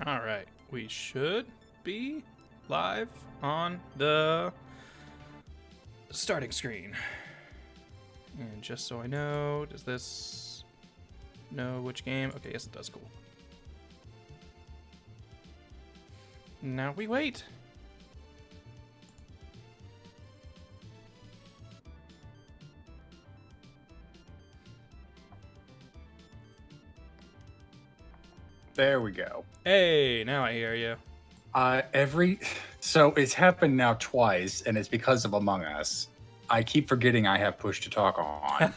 All right, we should be live on the starting screen. And just so I know, does this know which game? Okay, yes it does, cool. Now we wait. There we go. Hey, now I hear you. So it's happened now twice, and it's because of Among Us. I keep forgetting I have push to talk on.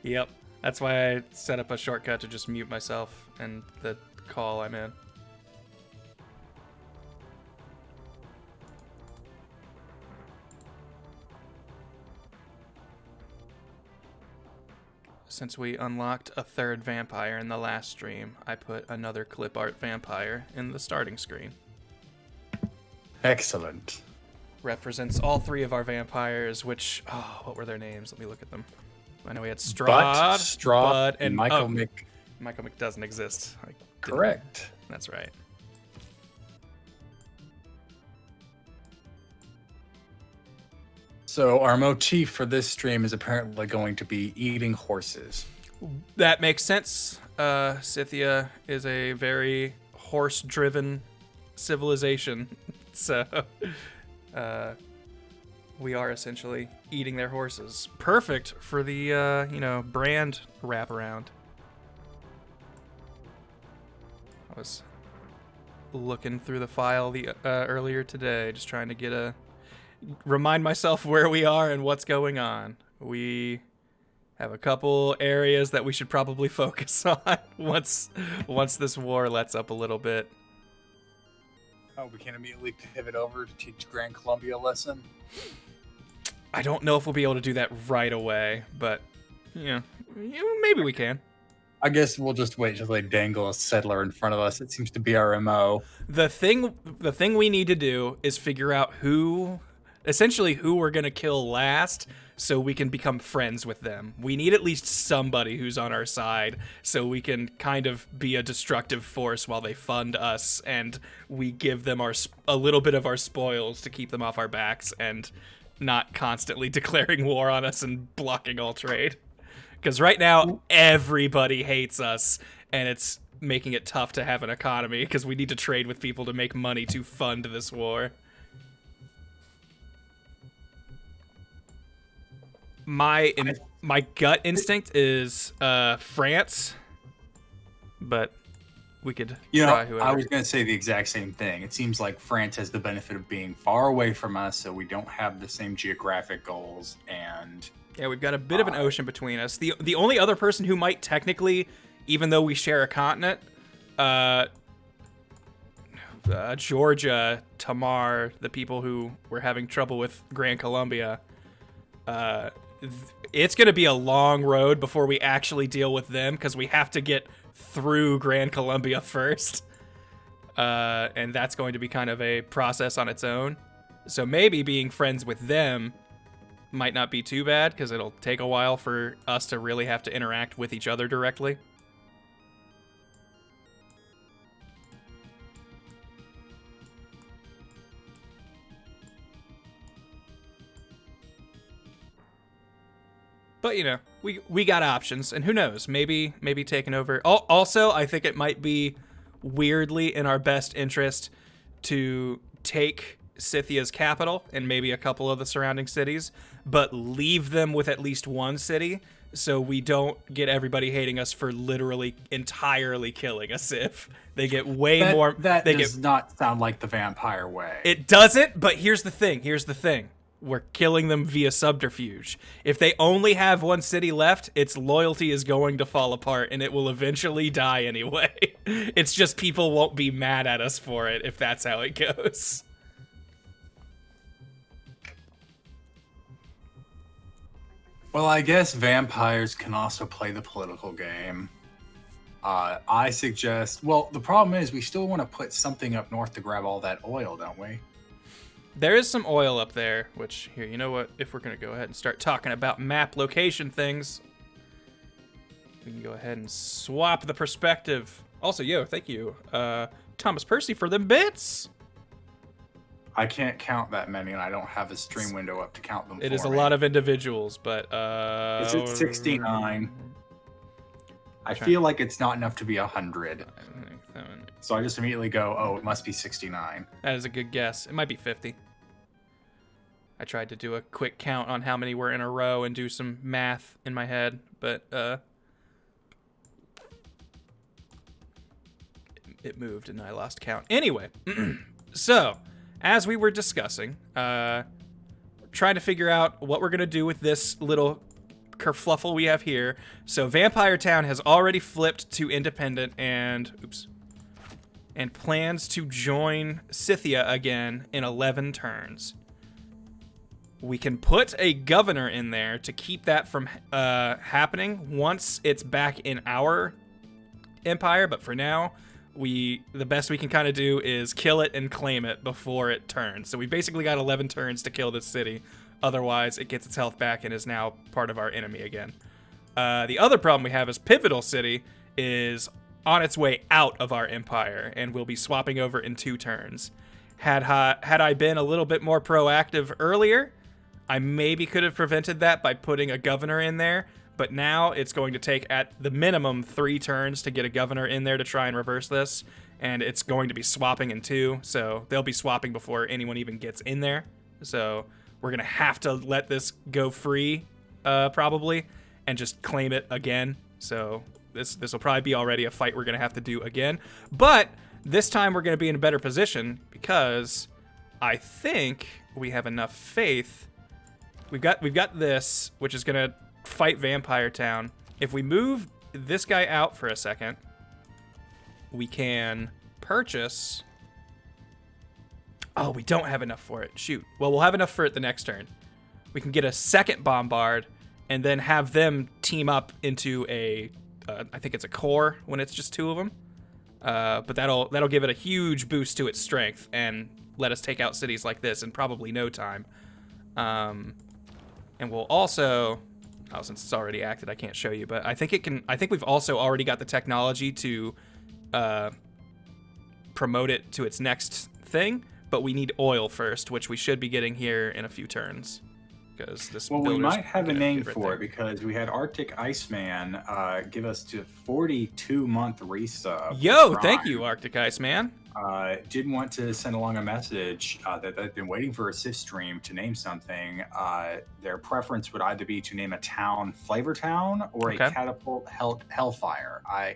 Yep, that's why I set up a shortcut to just mute myself and the call I'm in. Since we unlocked a third vampire in the last stream, I put another clip art vampire in the starting screen. Excellent. Represents all three of our vampires, which, what were their names? Let me look at them. I know we had Strahd, Butt, and Michael Mick. Michael Mick doesn't exist. Correct. That's right. So our motif for this stream is apparently going to be eating horses. That makes sense. Scythia is a very horse-driven civilization, so we are essentially eating their horses. Perfect for the brand wraparound. I was looking through the file earlier today, just trying to remind myself where we are and what's going on. We have a couple areas that we should probably focus on once this war lets up a little bit. Oh, we can immediately pivot over to teach Grand Columbia a lesson? I don't know if we'll be able to do that right away, but maybe we can. I guess we'll just wait till they dangle a settler in front of us. It seems to be our MO. The thing we need to do is figure out who we're going to kill last so we can become friends with them. We need at least somebody who's on our side so we can kind of be a destructive force while they fund us and we give them a little bit of our spoils to keep them off our backs and not constantly declaring war on us and blocking all trade. Because right now, everybody hates us and it's making it tough to have an economy because we need to trade with people to make money to fund this war. My gut instinct is France, but we could try whoever. I was going to say the exact same thing. It seems like France has the benefit of being far away from us, so we don't have the same geographic goals, and yeah, we've got a bit of an ocean between us. The only other person who might technically, even though we share a continent, Georgia, Tamar, the people who were having trouble with Grand Columbia, it's going to be a long road before we actually deal with them because we have to get through Grand Columbia first. And that's going to be kind of a process on its own. So maybe being friends with them might not be too bad because it'll take a while for us to really have to interact with each other directly. But, we got options, and who knows, maybe taking over. Also, I think it might be weirdly in our best interest to take Scythia's capital and maybe a couple of the surrounding cities, but leave them with at least one city so we don't get everybody hating us for literally entirely killing a civ. They get more... That does not sound like the vampire way. It doesn't, but here's the thing. We're killing them via subterfuge. If they only have one city left, its loyalty is going to fall apart and it will eventually die anyway. It's just people won't be mad at us for it if that's how it goes. Well, I guess vampires can also play the political game. I suggest... Well, the problem is we still want to put something up north to grab all that oil, don't we? There is some oil up there, which, here, you know what? If we're going to go ahead and start talking about map location things, we can go ahead and swap the perspective Also, yo, thank you, Thomas Percy, for them bits. I can't count that many, and I don't have a stream window up to count them. It is a lot of individuals, but Is it 69? I feel like it's not enough to be 100. So I just immediately go, oh, it must be 69. That is a good guess. It might be 50. I tried to do a quick count on how many were in a row and do some math in my head, but it moved and I lost count. Anyway, so as we were discussing, trying to figure out what we're gonna do with this little kerfluffle we have here. So Vampire Town has already flipped to independent and plans to join Scythia again in 11 turns. We can put a governor in there to keep that from happening once it's back in our empire, but for now, the best we can kind of do is kill it and claim it before it turns. So we basically got 11 turns to kill this city. Otherwise, it gets its health back and is now part of our enemy again. The other problem we have is Pivotal City is on its way out of our empire and will be swapping over in 2 turns. Had I been a little bit more proactive earlier, I maybe could have prevented that by putting a governor in there, but now it's going to take at the minimum 3 turns to get a governor in there to try and reverse this, and it's going to be swapping in 2, so they'll be swapping before anyone even gets in there. So we're going to have to let this go free, probably, and just claim it again. So this will probably be already a fight we're going to have to do again, but this time we're going to be in a better position because I think we have enough faith. We've got this, which is gonna fight Vampire Town. If we move this guy out for a second, we can purchase. Oh, we don't have enough for it. Shoot. Well, we'll have enough for it the next turn. We can get a second bombard and then have them team up into a, I think it's a core when it's just 2 of them. But that'll give it a huge boost to its strength and let us take out cities like this in probably no time. And we'll also, oh, since it's already acted, I can't show you, but I think it can. I think we've also already got the technology to promote it to its next thing, but we need oil first, which we should be getting here in a few turns. Because this. Well, we might have a name for it because we had Arctic Iceman give us to 42-month resub. Yo, thank you, Arctic Iceman. Did want to send along a message that they've been waiting for a Sif stream to name something. Their preference would either be to name a town Flavor Town or a catapult Hellfire. I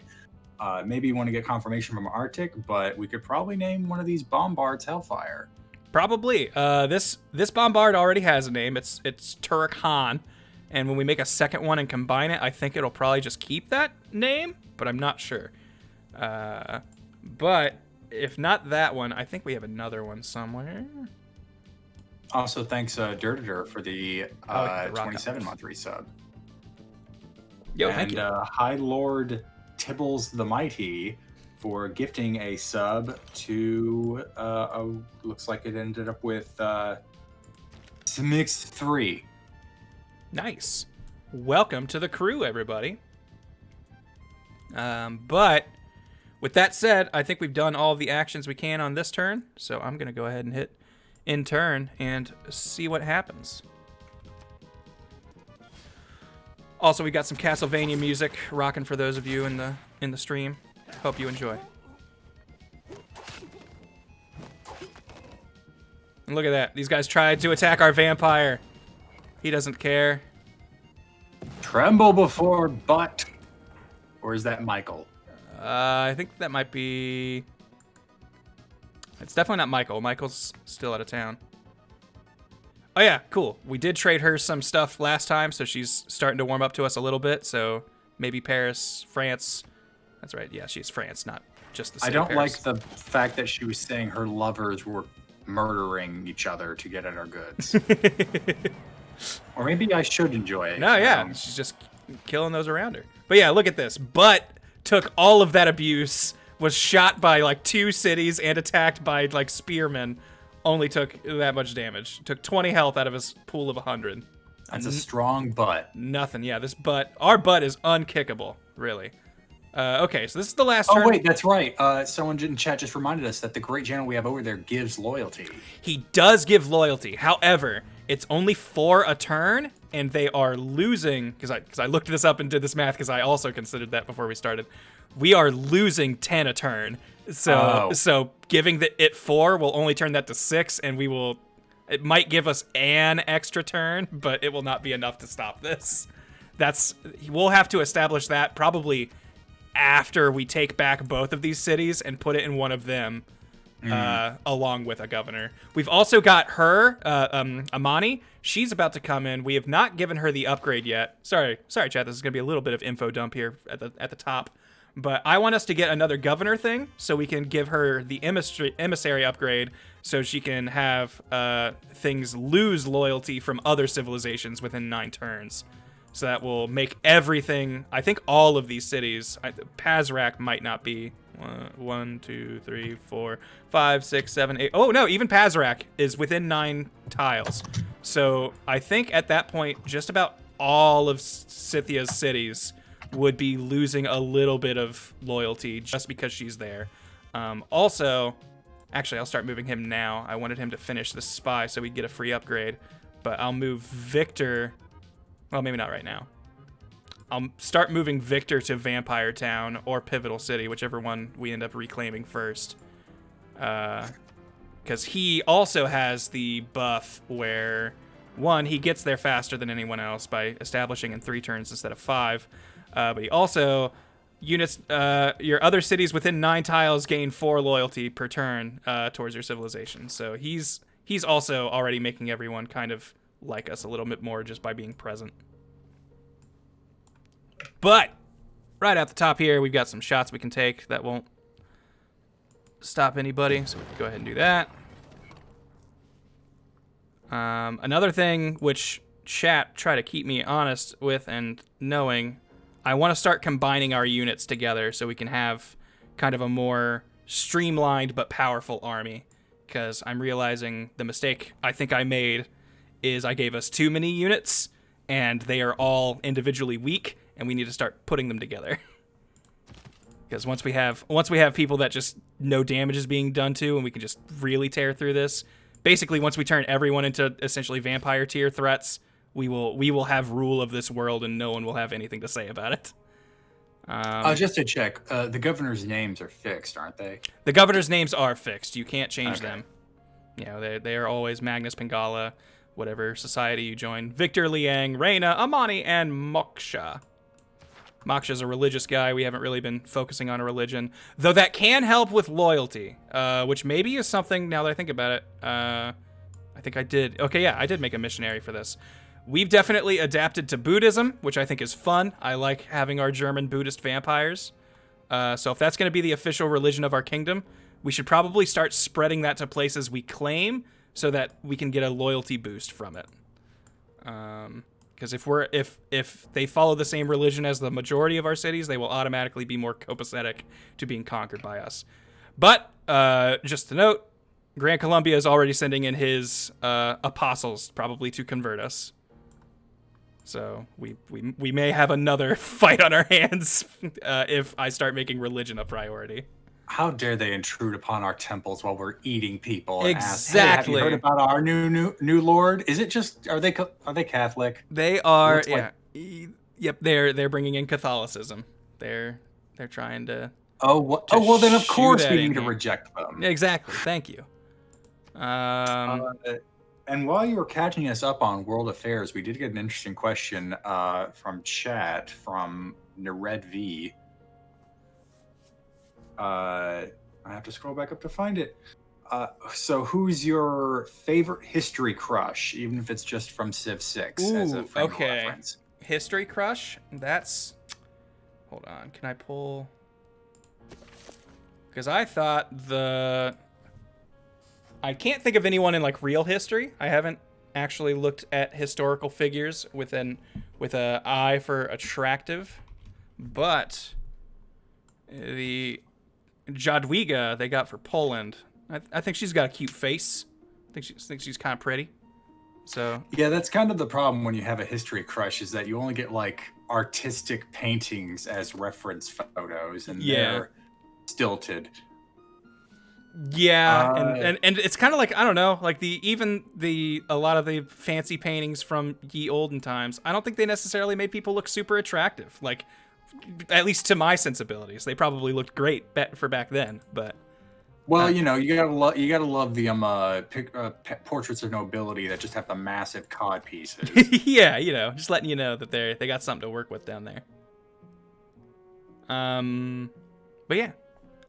maybe want to get confirmation from Arctic, but we could probably name one of these bombards Hellfire. Probably. This bombard already has a name. It's Turek Han, and when we make a second one and combine it, I think it'll probably just keep that name, but I'm not sure. But if not that one, I think we have another one somewhere. Also, thanks Dirtitor for the 27-month resub. Yo, thank you. And High Lord Tibbles the Mighty for gifting a sub to, looks like it ended up with Smix 3. Nice. Welcome to the crew, everybody. But with that said, I think we've done all the actions we can on this turn, so I'm going to go ahead and hit in turn and see what happens. Also, we got some Castlevania music rocking for those of you in the stream. Hope you enjoy. And look at that. These guys tried to attack our vampire. He doesn't care. Tremble before Butt. Or is that Michael? I think that might be... It's definitely not Michael. Michael's still out of town. Oh yeah, cool. We did trade her some stuff last time, so she's starting to warm up to us a little bit. So maybe Paris, France. That's right. Yeah, she's France, not just the same. I don't Paris. like the fact that she was saying her lovers were murdering each other to get at our goods. Or maybe I should enjoy it. No, yeah, she's just killing those around her. But yeah, look at this. Butt took all of that abuse, was shot by like 2 cities and attacked by like spearmen. Only took that much damage. Took 20 health out of his pool of 100. That's a strong butt. Nothing. Yeah, this butt. Our butt is unkickable, really. Okay, so this is the last Oh turn. wait, that's right. Someone in chat just reminded us that the great general we have over there gives loyalty. He does give loyalty. However, it's only 4 a turn, and they are losing, because I looked this up and did this math, because I also considered that before we started. We are losing 10 a turn. So giving it 4 will only turn that to 6, and it might give us an extra turn, but it will not be enough to stop this. We'll have to establish that probably after we take back both of these cities and put it in one of them, along with a governor. We've also got her, Amani. She's about to come in. We have not given her the upgrade yet. Sorry, chat. This is gonna be a little bit of info dump here at the top. But I want us to get another governor thing so we can give her the emissary upgrade so she can have things lose loyalty from other civilizations within 9 turns. So that will make everything, I think all of these cities, Pazrak might not be 1, 2, 3, 4, 5, 6, 7, 8. Oh no, even Pazrak is within 9 tiles. So I think at that point, just about all of Scythia's cities would be losing a little bit of loyalty just because she's there. Also, actually, I'll start moving him now. I wanted him to finish the spy so we get a free upgrade, but I'll move Victor. Well, maybe not right now. I'll start moving Victor to Vampire Town or Pivotal City, whichever one we end up reclaiming first. Because he also has the buff where, one, he gets there faster than anyone else by establishing in 3 turns instead of 5. But he also, your other cities within 9 tiles gain 4 loyalty per turn towards your civilization. So he's also already making everyone kind of like us a little bit more just by being present. But right at the top here, we've got some shots we can take that won't stop anybody, so we can go ahead and do that. Another thing which chat try to keep me honest with and knowing, I want to start combining our units together so we can have kind of a more streamlined but powerful army, because I'm realizing the mistake I think I made is I gave us too many units, and they are all individually weak, and we need to start putting them together. Because once we have people that just no damage is being done to, and we can just really tear through this. Basically, once we turn everyone into essentially vampire tier threats, we will have rule of this world, and no one will have anything to say about it. Just to check, the governor's names are fixed, aren't they? The governor's names are fixed. You can't change them. You know, they are always Magnus Pingala, whatever society you join. Victor, Liang, Reyna, Amani, and Moksha. Moksha's a religious guy. We haven't really been focusing on a religion, though that can help with loyalty, which maybe is something, now that I think about it, I think I did. Okay, yeah, I did make a missionary for this. We've definitely adapted to Buddhism, which I think is fun. I like having our German Buddhist vampires. So if that's going to be the official religion of our kingdom, we should probably start spreading that to places we claim so that we can get a loyalty boost from it. Because if they follow the same religion as the majority of our cities, they will automatically be more copacetic to being conquered by us. But just to note, Grand Columbia is already sending in his apostles, probably to convert us. So we may have another fight on our hands if I start making religion a priority. How dare they intrude upon our temples while we're eating people? And Exactly. ask, hey, have you heard about our new lord? Is it just are they Catholic? They are. Yeah. Yep. They're bringing in Catholicism. They're trying to. Well then of course we need to reject them. Exactly. Thank you. And while you were catching us up on world affairs, we did get an interesting question from chat from Nered V. I have to scroll back up to find it. So who's your favorite history crush, even if it's just from Civ 6 as a frame of reference? History crush? That's... Hold on. Can I pull... Because I thought I can't think of anyone in like real history. I haven't actually looked at historical figures with a eye for attractive, but the Jadwiga they got for Poland, I think she's got a cute face. I think she's kind of pretty. So yeah, that's kind of the problem when you have a history crush, is that you only get like artistic paintings as reference photos, and Yeah. they're stilted. Yeah, and it's kind of like, I don't know, like a lot of the fancy paintings from ye olden times, I don't think they necessarily made people look super attractive. Like, at least to my sensibilities, they probably looked great for back then. But well, you gotta love the portraits of nobility that just have the massive cod pieces. yeah, just letting you know that they got something to work with down there. But yeah.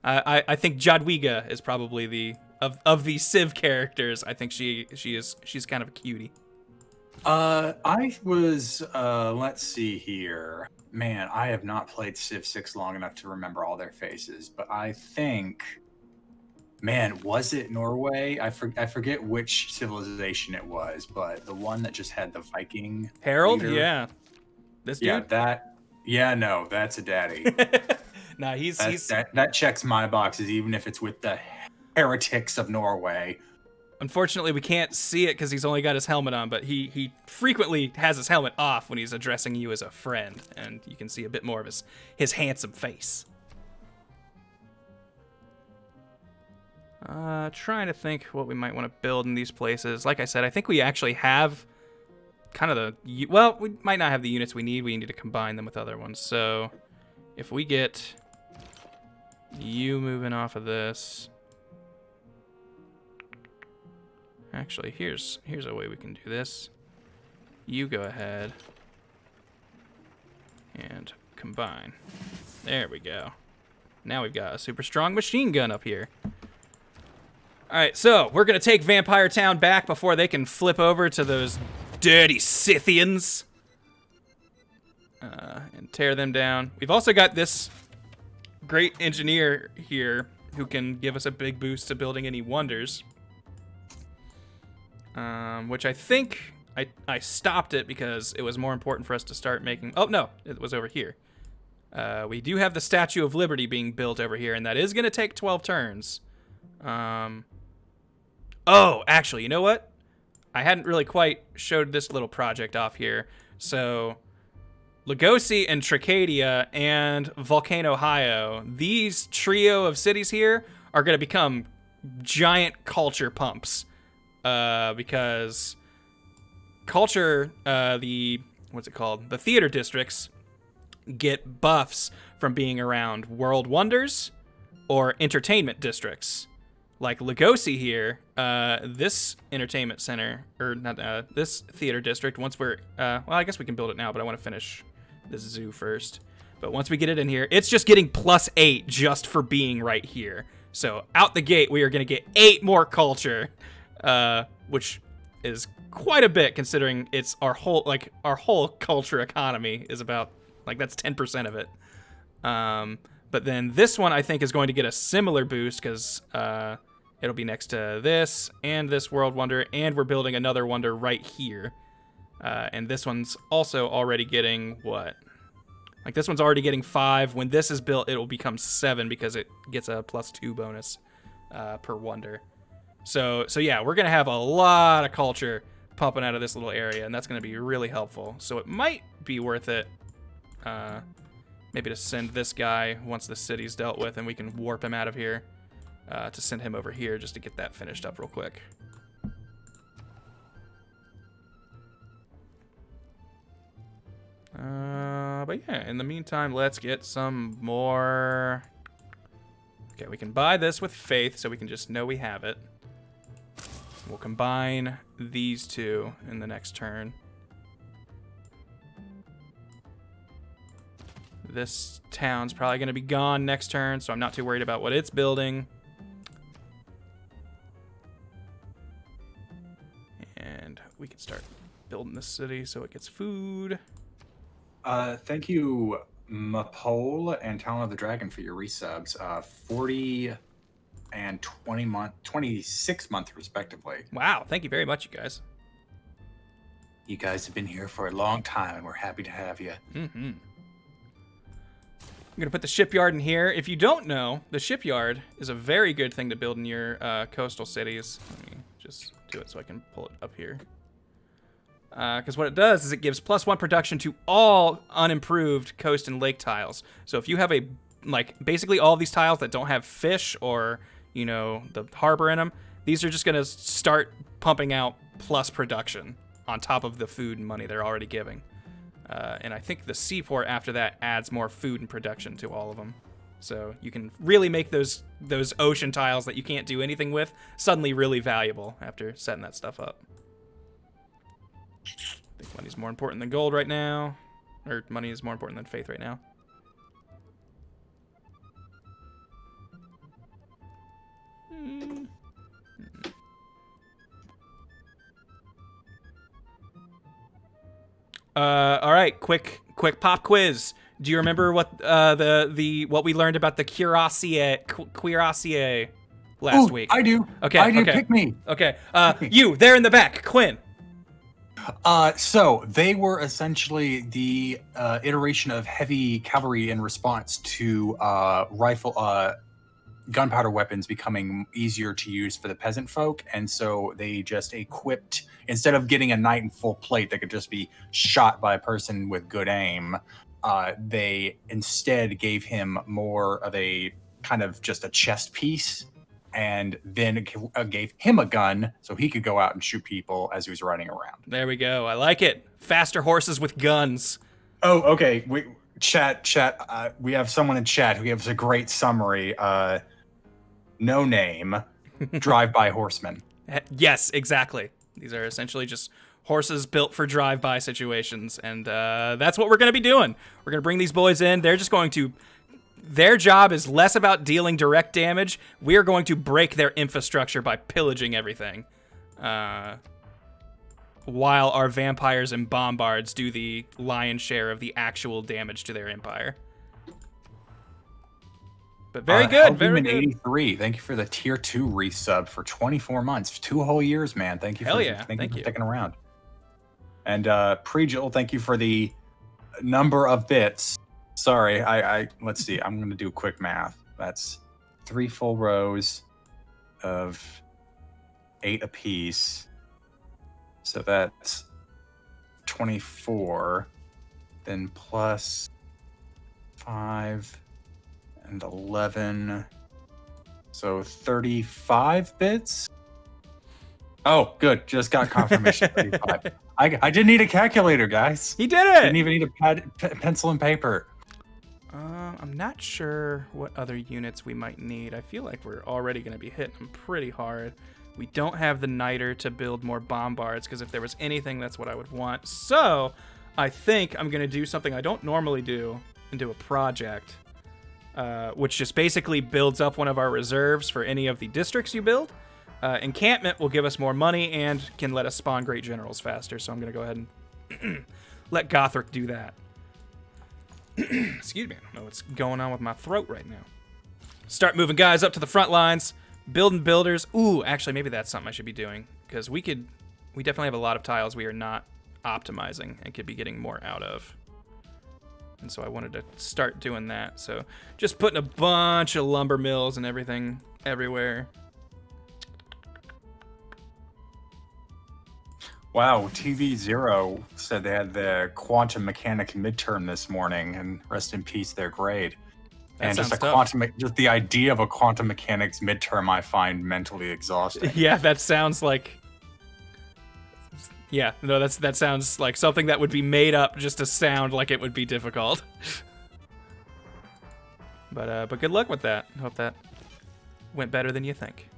I think Jadwiga is probably the of the Civ characters. I think she's kind of a cutie. I was let's see here. Man, I have not played Civ 6 long enough to remember all their faces, but I think, man, was it Norway? I forget which civilization it was, but the one that just had the Viking Harold, leader. yeah. This dude? No, that's a daddy. Nah, that checks my boxes, even if it's with the heretics of Norway. Unfortunately, we can't see it because he's only got his helmet on, but he frequently has his helmet off when he's addressing you as a friend, and you can see a bit more of his handsome face. Trying to think what we might want to build in these places. Like I said, I think we actually have kind of we might not have the units we need. We need to combine them with other ones. So if we get you moving off of this. Actually, here's a way we can do this. You go ahead and combine. There we go. Now we've got a super strong machine gun up here. All right, so we're going to take Vampire Town back before they can flip over to those dirty Scythians. And tear them down. We've also got this great engineer here who can give us a big boost to building any wonders. Which I think I stopped it because it was more important for us to start making... Oh, no, it was over here. We do have the Statue of Liberty being built over here, and that is going to take 12 turns. Oh, actually, you know what? I hadn't really quite showed this little project off here. So, Lugosi and Tricadia and Volcano Ohio, these trio of cities here are going to become giant culture pumps. Because culture, what's it called? The theater districts get buffs from being around world wonders or entertainment districts. Like Lugosi here, this entertainment center, or not, this theater district, once we're, well, I guess we can build it now, but I want to finish this zoo first. But once we get it in here, it's just getting +8 just for being right here. So out the gate, we are going to get 8 more culture. Which is quite a bit considering it's our whole culture economy is about, like, that's 10% of it. But then this one I think is going to get a similar boost because it'll be next to this and this world wonder, and we're building another wonder right here. And this one's also already getting what? Like, this one's already getting 5. When this is built, it will become 7 because it gets a +2 bonus per wonder. So yeah, we're going to have a lot of culture pumping out of this little area, and that's going to be really helpful. So it might be worth it maybe to send this guy once the city's dealt with and we can warp him out of here to send him over here just to get that finished up real quick. But yeah, in the meantime, let's get some more... Okay, we can buy this with faith so we can just know we have it. We'll combine these two in the next turn. This town's probably going to be gone next turn, so I'm not too worried about what it's building. And we can start building this city so it gets food. Thank you, Mapole and Talon of the Dragon, for your resubs. 40 and 26 month respectively. Wow, thank you very much, you guys. You guys have been here for a long time, and we're happy to have you. Mm-hmm. I'm gonna put the shipyard in here. If you don't know, the shipyard is a very good thing to build in your coastal cities. Let me just do it so I can pull it up here. Because what it does is it gives +1 production to all unimproved coast and lake tiles. So if you have basically all these tiles that don't have fish or, the harbor in them, these are just going to start pumping out plus production on top of the food and money they're already giving. And I think the seaport after that adds more food and production to all of them. So you can really make those ocean tiles that you can't do anything with suddenly really valuable after setting that stuff up. I think money's more important than gold right now. Or money is more important than faith right now. All right, quick pop quiz. Do you remember what what we learned about the cuirassier last week? I do. Okay. I do. Okay. Pick me. Okay. You there in the back, Quinn. So they were essentially the iteration of heavy cavalry in response to gunpowder weapons becoming easier to use for the peasant folk, and so they just equipped, instead of getting a knight in full plate that could just be shot by a person with good aim, they instead gave him more of a kind of just a chest piece, and then gave him a gun so he could go out and shoot people as he was riding around. There we go. I like it. Faster horses with guns. Oh, okay. Chat. We have someone in chat who gives a great summary. No name. Drive-by horsemen. Yes, exactly. These are essentially just horses built for drive-by situations, and that's what we're going to be doing. We're going to bring these boys in. They're just going to... Their job is less about dealing direct damage. We are going to break their infrastructure by pillaging everything. While our vampires and bombards do the lion's share of the actual damage to their empire. But very good, very good. 83, thank you for the tier 2 resub for 24 months, 2 whole years, man. Thank you for sticking around. And Pre-Jill, thank you for the number of bits. Sorry, let's see. I'm going to do quick math. That's 3 full rows of 8 apiece. So that's 24. Then plus 5 and 11. So 35 bits? Oh, good. Just got confirmation. 35. I didn't need a calculator, guys. He did it! Didn't even need a pencil and paper. I'm not sure what other units we might need. I feel like we're already going to be hitting them pretty hard. We don't have the niter to build more bombards, because if there was anything, that's what I would want. So I think I'm going to do something I don't normally do and do a project, which just basically builds up one of our reserves for any of the districts you build. Encampment will give us more money and can let us spawn great generals faster, so I'm going to go ahead and let Gothric do that. Excuse me, I don't know what's going on with my throat right now. Start moving guys up to the front lines, building builders. Ooh, actually, maybe that's something I should be doing, because we definitely have a lot of tiles we are not optimizing and could be getting more out of. And so I wanted to start doing that. So just putting a bunch of lumber mills and everything everywhere. Wow, TV Zero said they had the quantum mechanics midterm this morning, and rest in peace their grade. And just the idea of a quantum mechanics midterm, I find mentally exhausting. Yeah, that sounds like. Yeah, no, that sounds like something that would be made up just to sound like it would be difficult. But good luck with that. Hope that went better than you think.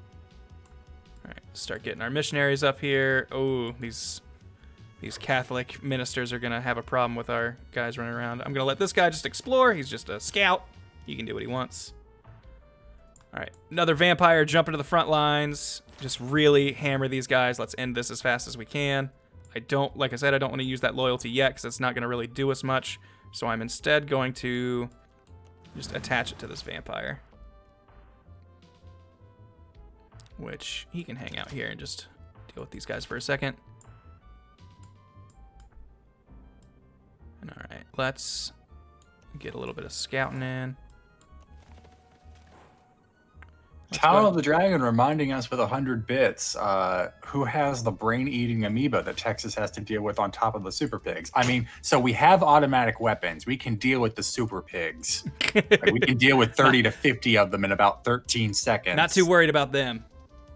All right, start getting our missionaries up here. Oh, these Catholic ministers are gonna have a problem with our guys running around. I'm gonna let this guy just explore. He's just a scout. He can do what he wants. All right, another vampire jump into the front lines. Just really hammer these guys. Let's end this as fast as we can. Like I said, I don't want to use that loyalty yet because it's not gonna really do us much. So I'm instead going to just attach it to this vampire, which he can hang out here and just deal with these guys for a second. And all right, let's get a little bit of scouting in. Town of the Dragon reminding us with 100 bits, who has the brain-eating amoeba that Texas has to deal with on top of the super pigs? I mean, so we have automatic weapons. We can deal with the super pigs. Like, we can deal with 30 to 50 of them in about 13 seconds. Not too worried about them.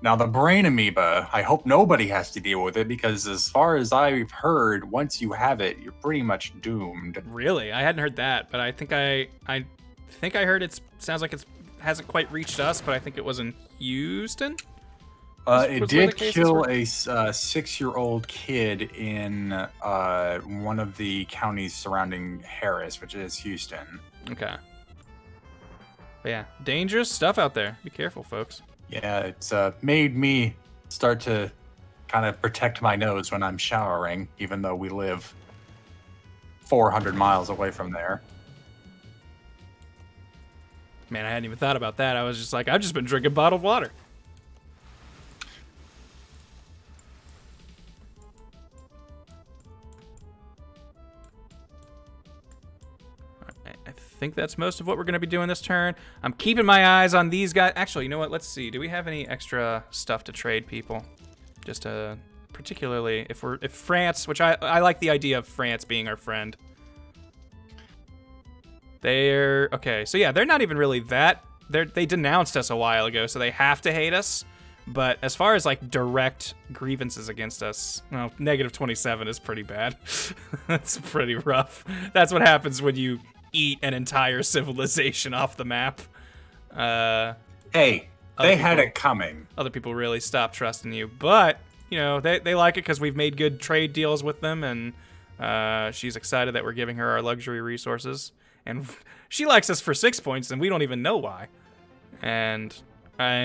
Now, the brain amoeba, I hope nobody has to deal with it, because as far as I've heard, once you have it, you're pretty much doomed. Really? I hadn't heard that, but I think I heard it sounds like it hasn't quite reached us, but I think it was in Houston. It did kill a 6-year-old kid in one of the counties surrounding Harris, which is Houston. Okay. But yeah, dangerous stuff out there. Be careful, folks. Yeah, it's made me start to kind of protect my nose when I'm showering, even though we live 400 miles away from there. Man, I hadn't even thought about that. I was just like, I've just been drinking bottled water. I think that's most of what we're going to be doing this turn. I'm keeping my eyes on these guys. Actually, you know what? Let's see. Do we have any extra stuff to trade people? Just particularly if France, which I like the idea of France being our friend. They're okay. So yeah, they're not even really that. They denounced us a while ago, so they have to hate us. But as far as like direct grievances against us, well, -27 is pretty bad. That's pretty rough. That's what happens when you eat an entire civilization off the map. Hey, they had it coming. Other people really stop trusting you, but you know they like it because we've made good trade deals with them, and she's excited that we're giving her our luxury resources, and she likes us for 6 points, and we don't even know why. And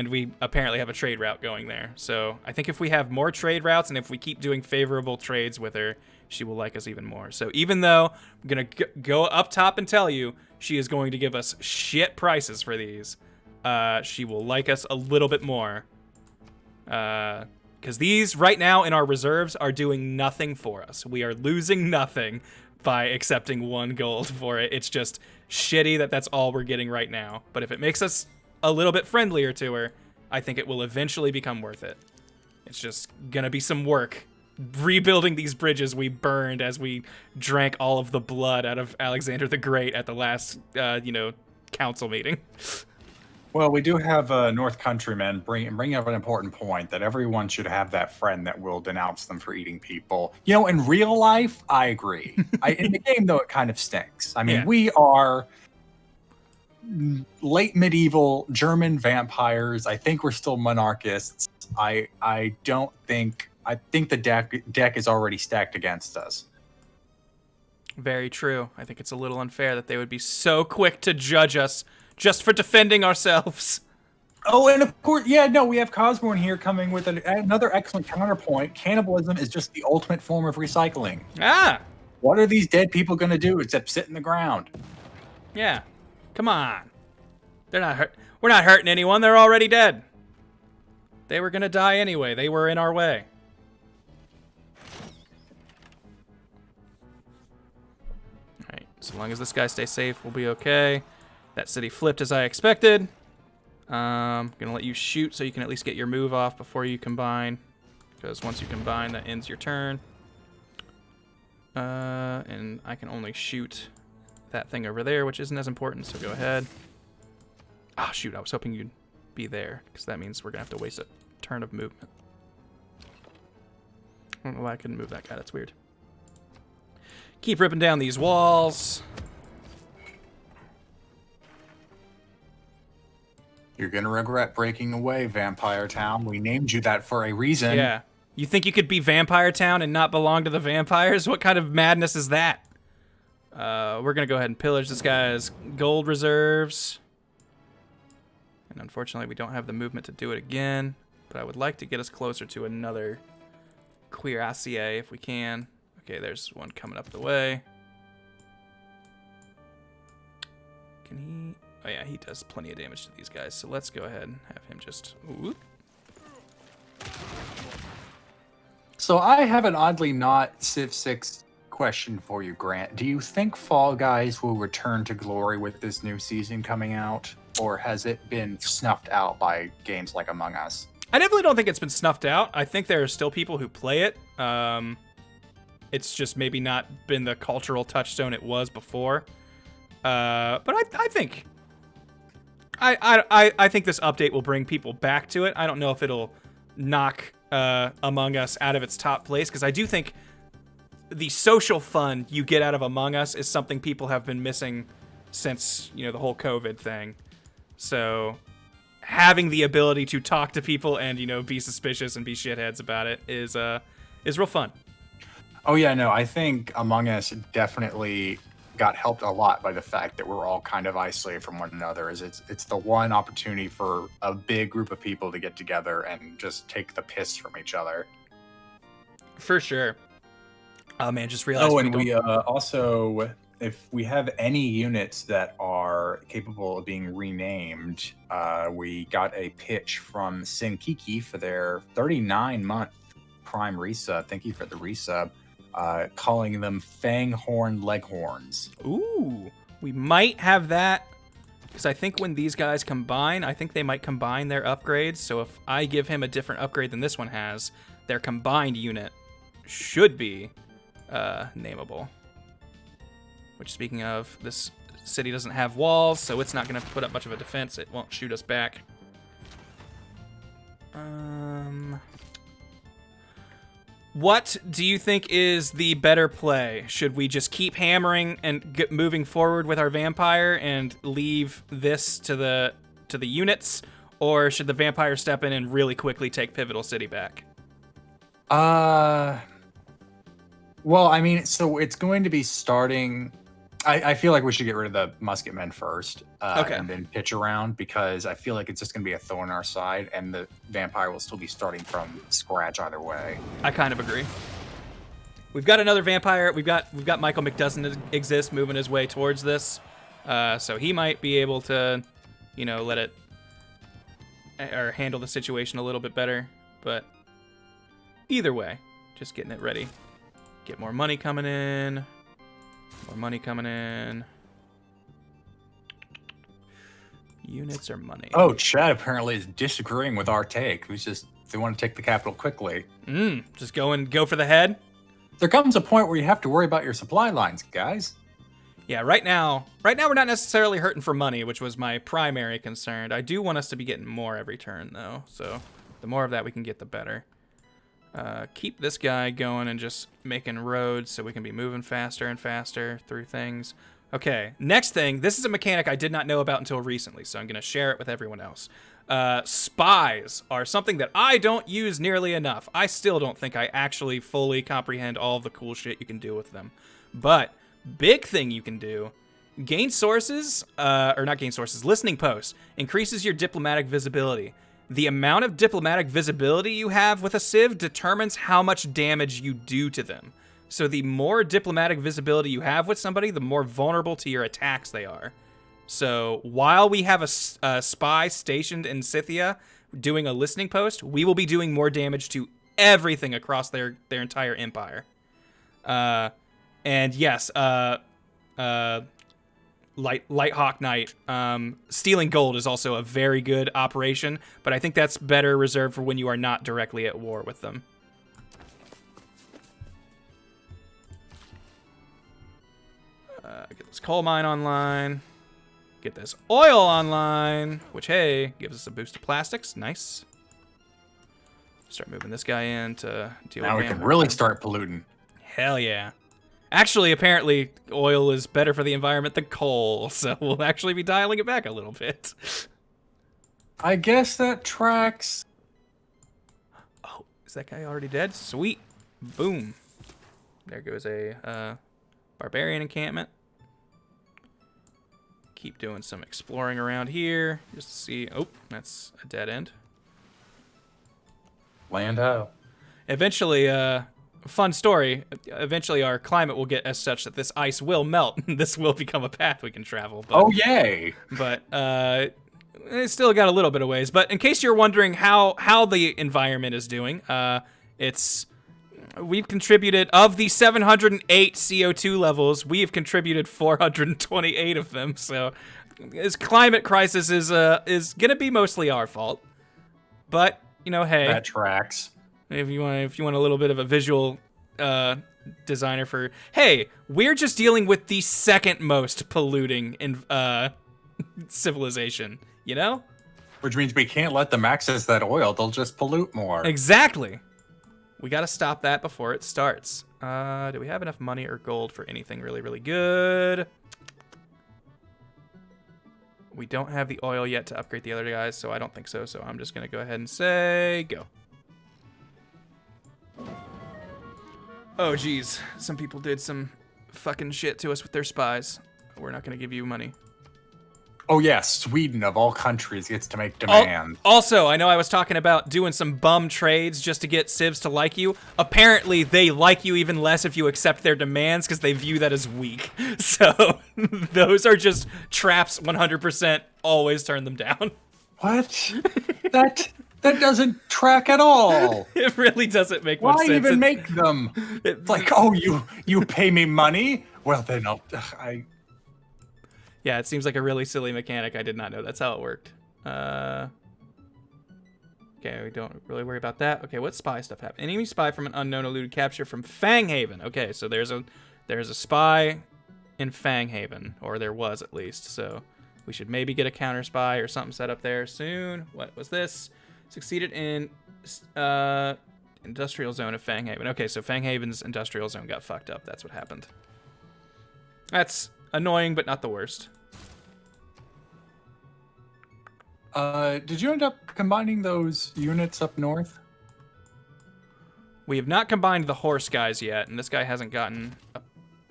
we apparently have a trade route going there. So I think if we have more trade routes and if we keep doing favorable trades with her, she will like us even more. So even though I'm going to go up top and tell you she is going to give us shit prices for these, she will like us a little bit more. Because these right now in our reserves are doing nothing for us. We are losing nothing by accepting 1 gold for it. It's just shitty that that's all we're getting right now. But if it makes us a little bit friendlier to her, I think it will eventually become worth it. It's just gonna be some work rebuilding these bridges we burned as we drank all of the blood out of Alexander the Great at the last, council meeting. Well, we do have North Countrymen bring up an important point that everyone should have that friend that will denounce them for eating people. You know, in real life, I agree. In the game, though, it kind of stinks. I mean, yeah. We are late medieval German vampires. I think we're still monarchists. I think the deck is already stacked against us. Very true. I think it's a little unfair that they would be so quick to judge us just for defending ourselves. Oh, and of course, yeah, no, we have Cosborn here coming with another excellent counterpoint. Cannibalism is just the ultimate form of recycling. Ah! What are these dead people going to do except sit in the ground? Yeah. Come on. They're not hurt. We're not hurting anyone. They're already dead. They were going to die anyway. They were in our way. Alright, so long as this guy stays safe, we'll be okay. That city flipped as I expected. Gonna let you shoot so you can at least get your move off before you combine. Because once you combine, that ends your turn. And I can only shoot that thing over there, which isn't as important, so go ahead. Ah, shoot, I was hoping you'd be there, because that means we're gonna have to waste a turn of movement. I don't know why I couldn't move that guy, that's weird. Keep ripping down these walls. You're gonna regret breaking away, Vampire Town. We named you that for a reason. Yeah. You think you could be Vampire Town and not belong to the vampires? What kind of madness is that? We're gonna go ahead and pillage this guy's gold reserves. And unfortunately, we don't have the movement to do it again. But I would like to get us closer to another cuirassier if we can. Okay, there's one coming up the way. Can he... Oh yeah, he does plenty of damage to these guys. So let's go ahead and have him just... Ooh. So I have an oddly not Civ 6 question for you, Grant. Do you think Fall Guys will return to glory with this new season coming out, or has it been snuffed out by games like Among Us? I definitely don't think it's been snuffed out. I think there are still people who play it. It's just maybe not been the cultural touchstone it was before. But I think I think this update will bring people back to it. I don't know if it'll knock Among Us out of its top place, because I do think the social fun you get out of Among Us is something people have been missing since, the whole COVID thing. So having the ability to talk to people and, be suspicious and be shitheads about it is real fun. Oh yeah, no, I think Among Us definitely got helped a lot by the fact that we're all kind of isolated from one another. It's the one opportunity for a big group of people to get together and just take the piss from each other. For sure. Oh man, just realized. Oh, and we also, if we have any units that are capable of being renamed, we got a pitch from Sinkiki for their 39-month Prime resub. Thank you for the resub. Calling them Fanghorn Leghorns. Ooh, we might have that, because I think when these guys combine, I think they might combine their upgrades. So if I give him a different upgrade than this one has, their combined unit should be nameable. Which, speaking of, this city doesn't have walls, so it's not going to put up much of a defense. It won't shoot us back. What do you think is the better play? Should we just keep hammering and get moving forward with our vampire and leave this to the units, or should the vampire step in and really quickly take Pivotal City back? Well, I mean, so it's going to be starting. I feel like we should get rid of the musketmen first, Okay. and then pitch around, because I feel like it's just going to be a thorn in our side, and the vampire will still be starting from scratch either way. I kind of agree. We've got another vampire. We've got Michael McDoesn't exist moving his way towards this, so he might be able to, let it or handle the situation a little bit better. But either way, just getting it ready. Get more money coming in. More money coming in. Units or money? Oh, Chad apparently is disagreeing with our take. They want to take the capital quickly. Just go for the head? There comes a point where you have to worry about your supply lines, guys. Yeah, right now we're not necessarily hurting for money, which was my primary concern. I do want us to be getting more every turn, though. So the more of that we can get, the better. Keep this guy going and just making roads so we can be moving faster and faster through things. Okay, next thing. This is a mechanic I did not know about until recently, so I'm going to share it with everyone else. Spies are something that I don't use nearly enough. I still don't think I actually fully comprehend all of the cool shit you can do with them. But big thing you can do, gain sources, or not gain sources, listening posts, increases your diplomatic visibility. The amount of diplomatic visibility you have with a civ determines how much damage you do to them. So the more diplomatic visibility you have with somebody, the more vulnerable to your attacks they are. So while we have a spy stationed in Scythia doing a listening post, we will be doing more damage to everything across their entire empire. And yes, Light Hawk Knight, stealing gold is also a very good operation, but I think that's better reserved for when you are not directly at war with them. Get this coal mine online. Get this oil online, which, hey, gives us a boost of plastics. Nice. Start moving this guy in to deal with. Now we can really start polluting. Hell yeah. Actually, apparently, oil is better for the environment than coal, so we'll actually be dialing it back a little bit. I guess that tracks. Oh, is that guy already dead? Sweet. Boom. There goes a barbarian encampment. Keep doing some exploring around here, just to see. Oh, that's a dead end. Land ho. Eventually, fun story. Eventually, our climate will get as such that this ice will melt. This will become a path we can travel. But, oh, yay! But it's still got a little bit of ways. But in case you're wondering how the environment is doing, it's we've contributed, of the 708 CO2 levels, we have contributed 428 of them. So this climate crisis is gonna be mostly our fault. But you know, hey, That tracks. if you want a little bit of a visual designer for, hey, we're just dealing with the second most polluting in civilization. You know, Which means we can't let them access that oil. They'll just pollute more. exactly. We got to stop that before it starts. Do we have enough money or gold for anything really, really good? We don't have the oil yet to upgrade the other guys, so I don't think so. So I'm just going to go ahead and say go. Oh, geez. Some people did some fucking shit to us with their spies. We're not going to give you money. Oh, yeah. Sweden, of all countries, gets to make demand. Also, I know I was talking about doing some bum trades just to get civs to like you. Apparently, they like you even less if you accept their demands because they view that as weak. So, those are just traps 100%. Always turn them down. What? That doesn't track at all. It really doesn't make much Why sense. even make them? It's like, oh, you pay me money? Well, then Yeah, it seems like a really silly mechanic. I did not know that's how it worked. Okay, we don't really worry about that. Okay, what spy stuff happened? Enemy spy from an unknown eluded capture from Fanghaven. Okay, so there's a spy in Fanghaven, or there was at least. So we should maybe get a counter spy or something set up there soon. What was this? Succeeded in industrial zone of Fanghaven. Okay, so Fanghaven's industrial zone got fucked up. That's what happened. That's annoying, but not the worst. Did you end up combining those units up north? We have not combined the horse guys yet, and this guy hasn't gotten a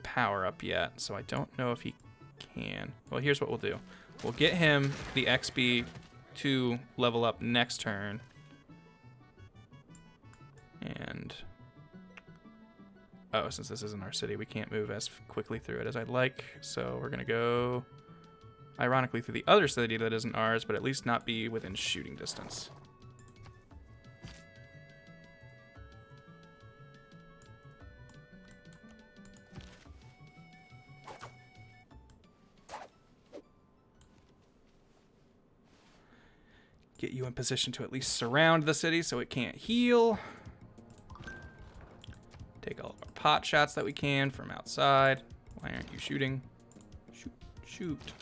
power up yet, so I don't know if he can. Well, here's what we'll do. We'll get him the XP to level up next turn. And oh, since this isn't our city, we can't move as quickly through it as I'd like. So we're going to go, ironically, through the other city that isn't ours, but at least not be within shooting distance. Get you in position to at least surround the city so it can't heal. Take all of our pot shots that we can from outside. Why aren't you shooting? Shoot, shoot,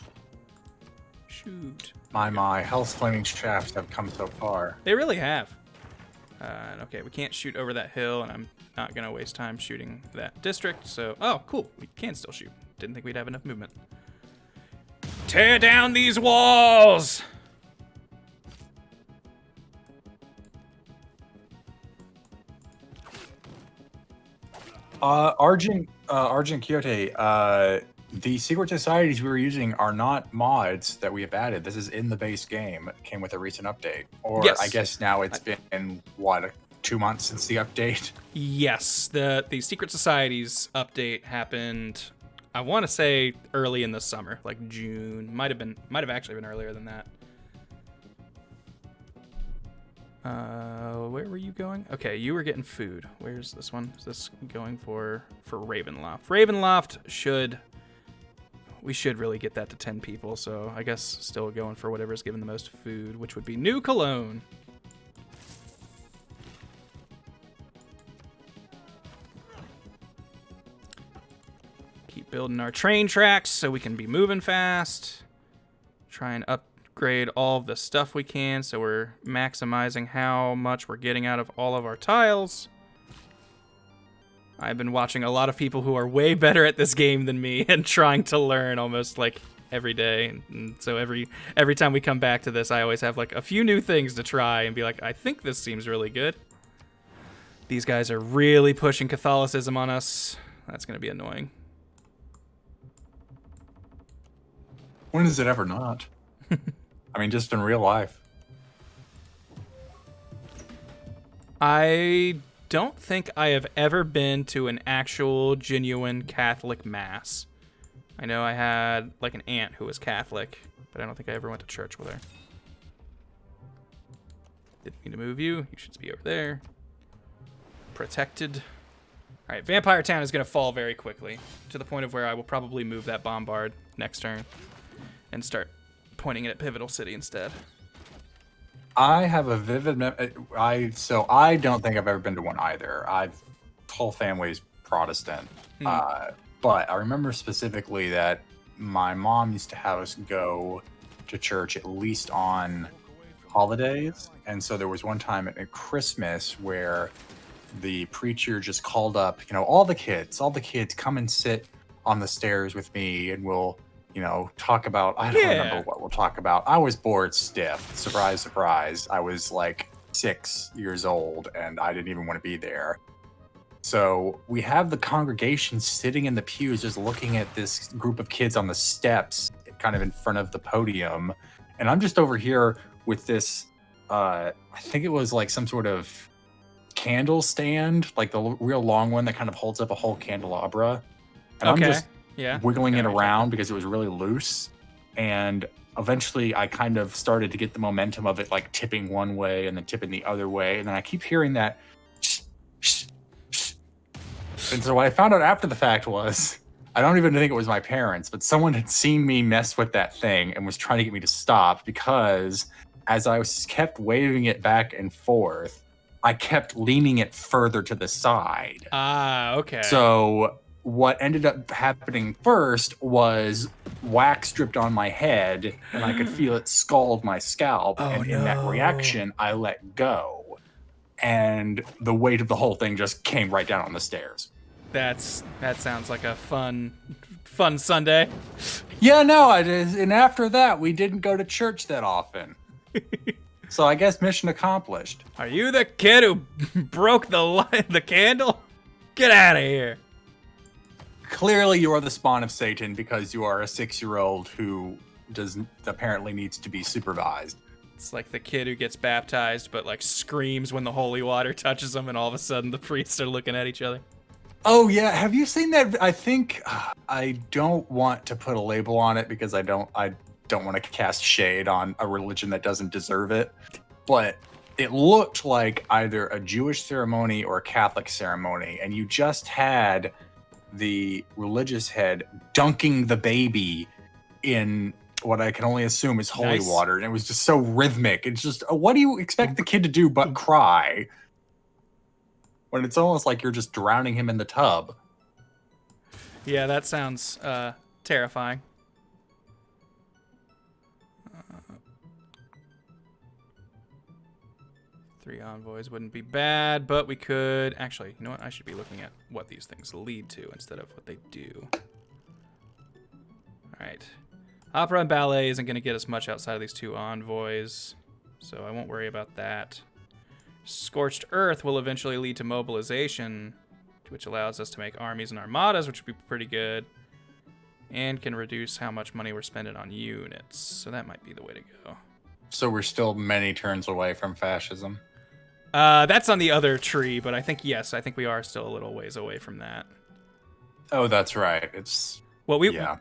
shoot. My health flaming shafts have come so far. They really have. Okay, we can't shoot over that hill, and I'm not gonna waste time shooting that district. So, oh, cool, we can still shoot. Didn't think we'd have enough movement. Tear down these walls! Argent Quixote, the secret societies we were using are not mods that we have added. This is in the base game. It came with a recent update. Or yes. I guess now it's been, what, 2 months since the update? Yes, the secret societies update happened, I want to say early in the summer, like June. Might have actually been earlier than that. Where were you going? Okay, you were getting food. Where's this one? Is this going for Ravenloft? Ravenloft we should really get that to 10 people, so I guess still going for whatever's given the most food, which would be New Cologne. Keep building our train tracks so we can be moving fast. Try and upgrade all of the stuff we can so we're maximizing how much we're getting out of all of our tiles. I've been watching a lot of people who are way better at this game than me and trying to learn almost like every day. And so every time we come back to this, I always have like a few new things to try and be like, I think this seems really good. These guys are really pushing Catholicism on us. That's going to be annoying. When is it ever not? I mean, just in real life. I don't think I have ever been to an actual, genuine Catholic mass. I know I had, like, an aunt who was Catholic, but I don't think I ever went to church with her. Didn't mean to move you. You should be over there. Protected. All right, Vampire Town is going to fall very quickly to the point of where I will probably move that bombard next turn and start pointing it at Pivotal City instead. I have a vivid so I don't think I've ever been to one either. Whole family's Protestant. But I remember specifically that my mom used to have us go to church at least on holidays. And so there was one time at Christmas where the preacher just called up, all the kids come and sit on the stairs with me and we'll, talk about, I don't remember what we'll talk about. I was bored stiff. Surprise, surprise. I was like 6 years old and I didn't even want to be there. So we have the congregation sitting in the pews just looking at this group of kids on the steps kind of in front of the podium. And I'm just over here with this, I think it was like some sort of candle stand, like the real long one that kind of holds up a whole candelabra. And I'm just wiggling it around because it was really loose. And eventually I kind of started to get the momentum of it like tipping one way and then tipping the other way. And then I keep hearing that shh, shh, shh. And so what I found out after the fact was, I don't even think it was my parents, but someone had seen me mess with that thing and was trying to get me to stop because as I kept waving it back and forth, I kept leaning it further to the side. Okay. So what ended up happening first was wax dripped on my head and I could feel it scald my scalp. In that reaction, I let go. And the weight of the whole thing just came right down on the stairs. That sounds like a fun Sunday. Yeah, no, and after that, we didn't go to church that often. So I guess mission accomplished. Are you the kid who broke the candle? Get out of here. Clearly you are the spawn of Satan because you are a 6-year-old who apparently needs to be supervised. It's like the kid who gets baptized but like screams when the holy water touches him and all of a sudden the priests are looking at each other. Oh yeah, have you seen that? I think I don't want to put a label on it because I don't want to cast shade on a religion that doesn't deserve it. But it looked like either a Jewish ceremony or a Catholic ceremony, and you just had the religious head dunking the baby in what I can only assume is holy water, and it was just so rhythmic. It's just, what do you expect the kid to do but cry? When it's almost like you're just drowning him in the tub. Yeah, that sounds terrifying. 3 envoys wouldn't be bad, but we could... Actually, you know what? I should be looking at what these things lead to instead of what they do. Alright. Opera and ballet isn't going to get us much outside of these 2 envoys, so I won't worry about that. Scorched Earth will eventually lead to mobilization, which allows us to make armies and armadas, which would be pretty good, and can reduce how much money we're spending on units, so that might be the way to go. So we're still many turns away from fascism? That's on the other tree, but I think, yes, I think we are still a little ways away from that. Oh, that's right. It's... Well, yeah.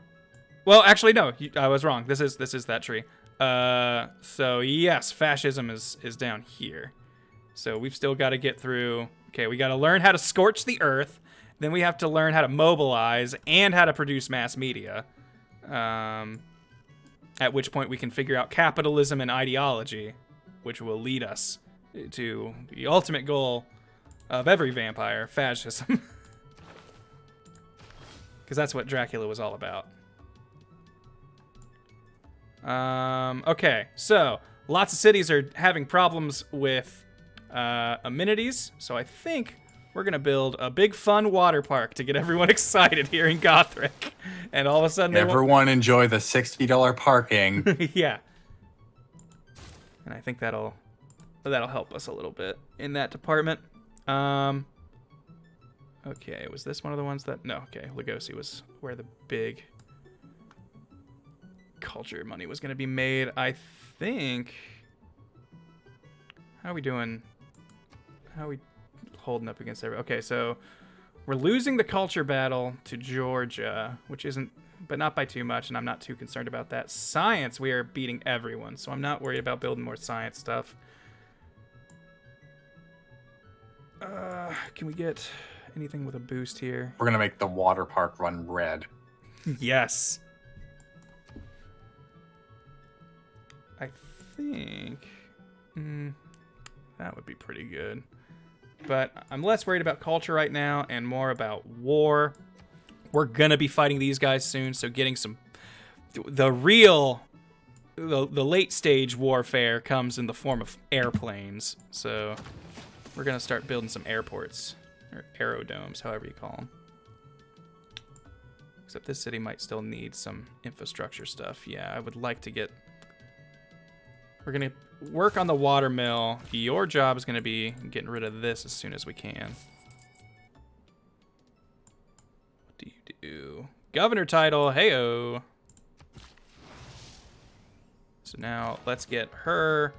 Well, actually, no, I was wrong. This is that tree. So, yes, fascism is down here. So we've still got to get through... Okay, we got to learn how to scorch the earth. Then we have to learn how to mobilize and how to produce mass media. At which point we can figure out capitalism and ideology, which will lead us to the ultimate goal of every vampire, fascism. Because that's what Dracula was all about. Okay, so lots of cities are having problems with amenities, so I think we're going to build a big fun water park to get everyone excited here in Gothric. And all of a sudden everyone enjoy the $60 parking. Yeah. And I think that'll help us a little bit in that department. Okay, was this one of the ones that... No, okay, Lugosi was where the big culture money was going to be made. I think... How are we doing? How are we holding up against everybody? Okay, so we're losing the culture battle to Georgia, which isn't... But not by too much, and I'm not too concerned about that. Science, we are beating everyone, so I'm not worried about building more science stuff. Can we get anything with a boost here? We're gonna make the water park run red. Yes. I think that would be pretty good. But I'm less worried about culture right now and more about war. We're gonna be fighting these guys soon, so getting some the late stage warfare comes in the form of airplanes. So we're gonna start building some airports or aerodomes, however you call them. Except this city might still need some infrastructure stuff. Yeah, I would like to get... We're going to work on the water mill. Your job is going to be getting rid of this as soon as we can. What do you do? Governor title. Heyo. So now let's get her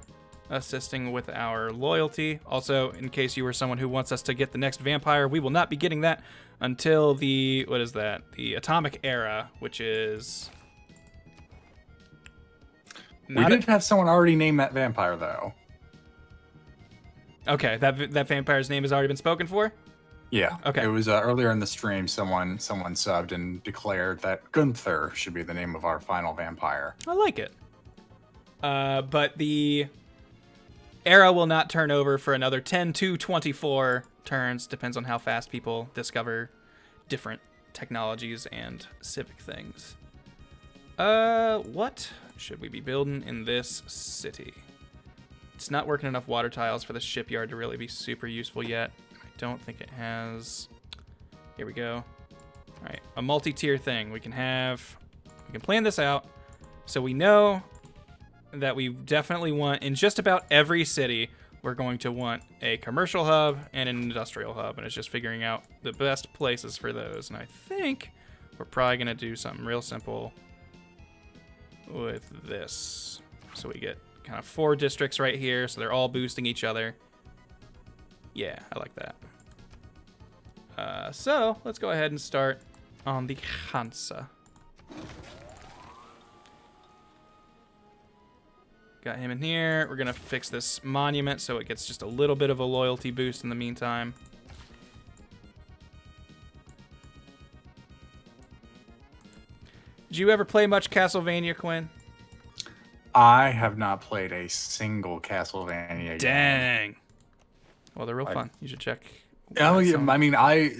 assisting with our loyalty. Also, in case you were someone who wants us to get the next vampire, we will not be getting that until the, what is that? The Atomic Era, which is... We did have someone already name that vampire, though. Okay, that vampire's name has already been spoken for? Yeah. Okay. It was earlier in the stream, someone subbed and declared that Gunther should be the name of our final vampire. I like it. But the era will not turn over for another 10 to 24 turns. Depends on how fast people discover different technologies and civic things. What should we be building in this city? It's not working enough water tiles for the shipyard to really be super useful yet. I don't think it has. Here we go. All right, a multi-tier thing. We can plan this out so we know that we definitely want, in just about every city, we're going to want a commercial hub and an industrial hub, and it's just figuring out the best places for those. And I think we're probably going to do something real simple with this. So we get kind of 4 districts right here, so they're all boosting each other. Yeah, I like that. So let's go ahead and start on the Hansa. Got him in here. We're gonna fix this monument so it gets just a little bit of a loyalty boost in the meantime. Did you ever play much Castlevania, Quinn? I have not played a single Castlevania game. Dang. Well, they're real fun. You should check. Oh, yeah, I mean, I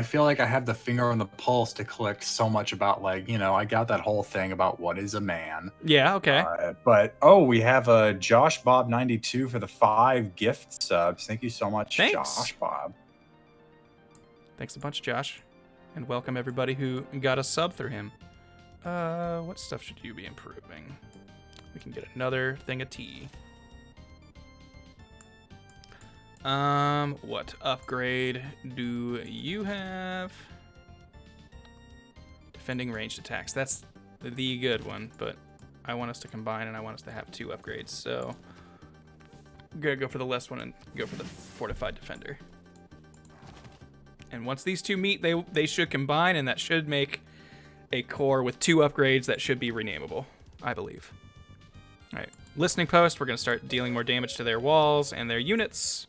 feel like I have the finger on the pulse to collect so much about, like, you know, I got that whole thing about what is a man. Yeah, okay. But we have a Josh Bob 92 for the 5 gift subs. Thank you so much, Thanks. Josh Bob. Thanks a bunch, Josh. And welcome everybody who got a sub through him. What stuff should you be improving? We can get another thing of tea. What upgrade do you have? Defending ranged attacks. That's the good one, but I want us to combine and I want us to have 2 upgrades, so I'm gonna go for the less one and go for the fortified defender. And once these 2 meet, they should combine, and that should make a core with 2 upgrades that should be renameable, I believe. All right, listening post. We're gonna start dealing more damage to their walls and their units.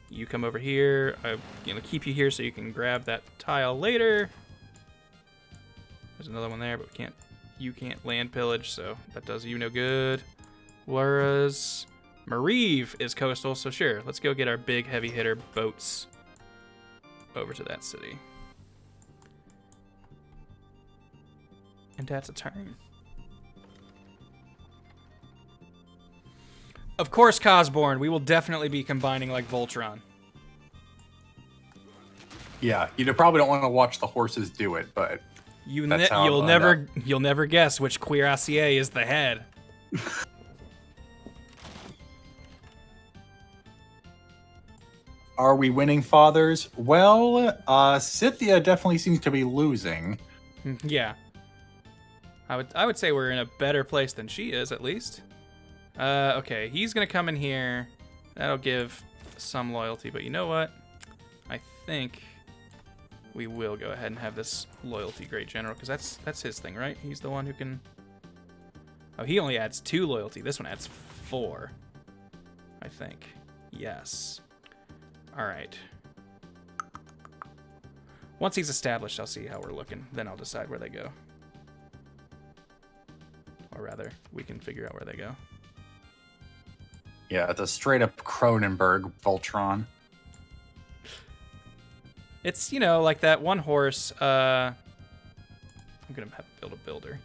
You come over here. I'm gonna keep you here so you can grab that tile later. There's another one there, but you can't land pillage, so that does you no good. Whereas Mariv is coastal, so sure, let's go get our big heavy hitter boats over to that city. And that's a turn. Of course, Cosborn, we will definitely be combining like Voltron. Yeah, you probably don't want to watch the horses do it, but you'll never guess which cuirassier is the head. Are we winning, fathers? Well, Scythia definitely seems to be losing. Yeah. I would say we're in a better place than she is, at least. Okay, he's gonna come in here. That'll give some loyalty, but you know what? I think we will go ahead and have this loyalty great general, because that's his thing, right? He's the one who can... Oh, he only adds 2 loyalty. This one adds 4, I think. Yes. All right. Once he's established, I'll see how we're looking. Then I'll decide where they go. Or rather, we can figure out where they go. Yeah, it's a straight up Cronenberg Voltron. It's, you know, like that one horse. I'm going to have to build a builder.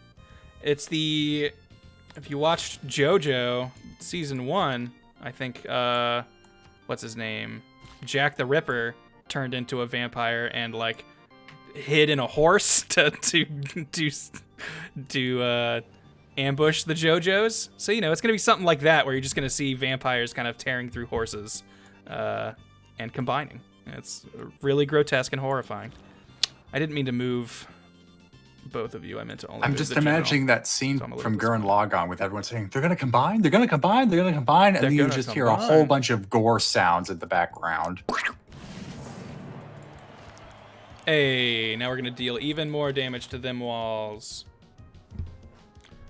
It's the... If you watched JoJo Season 1, I think, what's his name? Jack the Ripper turned into a vampire and, like, hid in a horse to ambush the JoJos. So, you know, it's going to be something like that where you're just going to see vampires kind of tearing through horses and combining. It's really grotesque and horrifying. I didn't mean to move both of you. I meant to only I'm move just the general. imagining that scene So I'm a little from disappointed. Gurren Lagann with everyone saying, they're going to combine, they're going to combine, they're going to combine, and They're then you gonna just hear a combine. whole bunch of gore sounds in the background. Hey, now we're going to deal even more damage to them walls.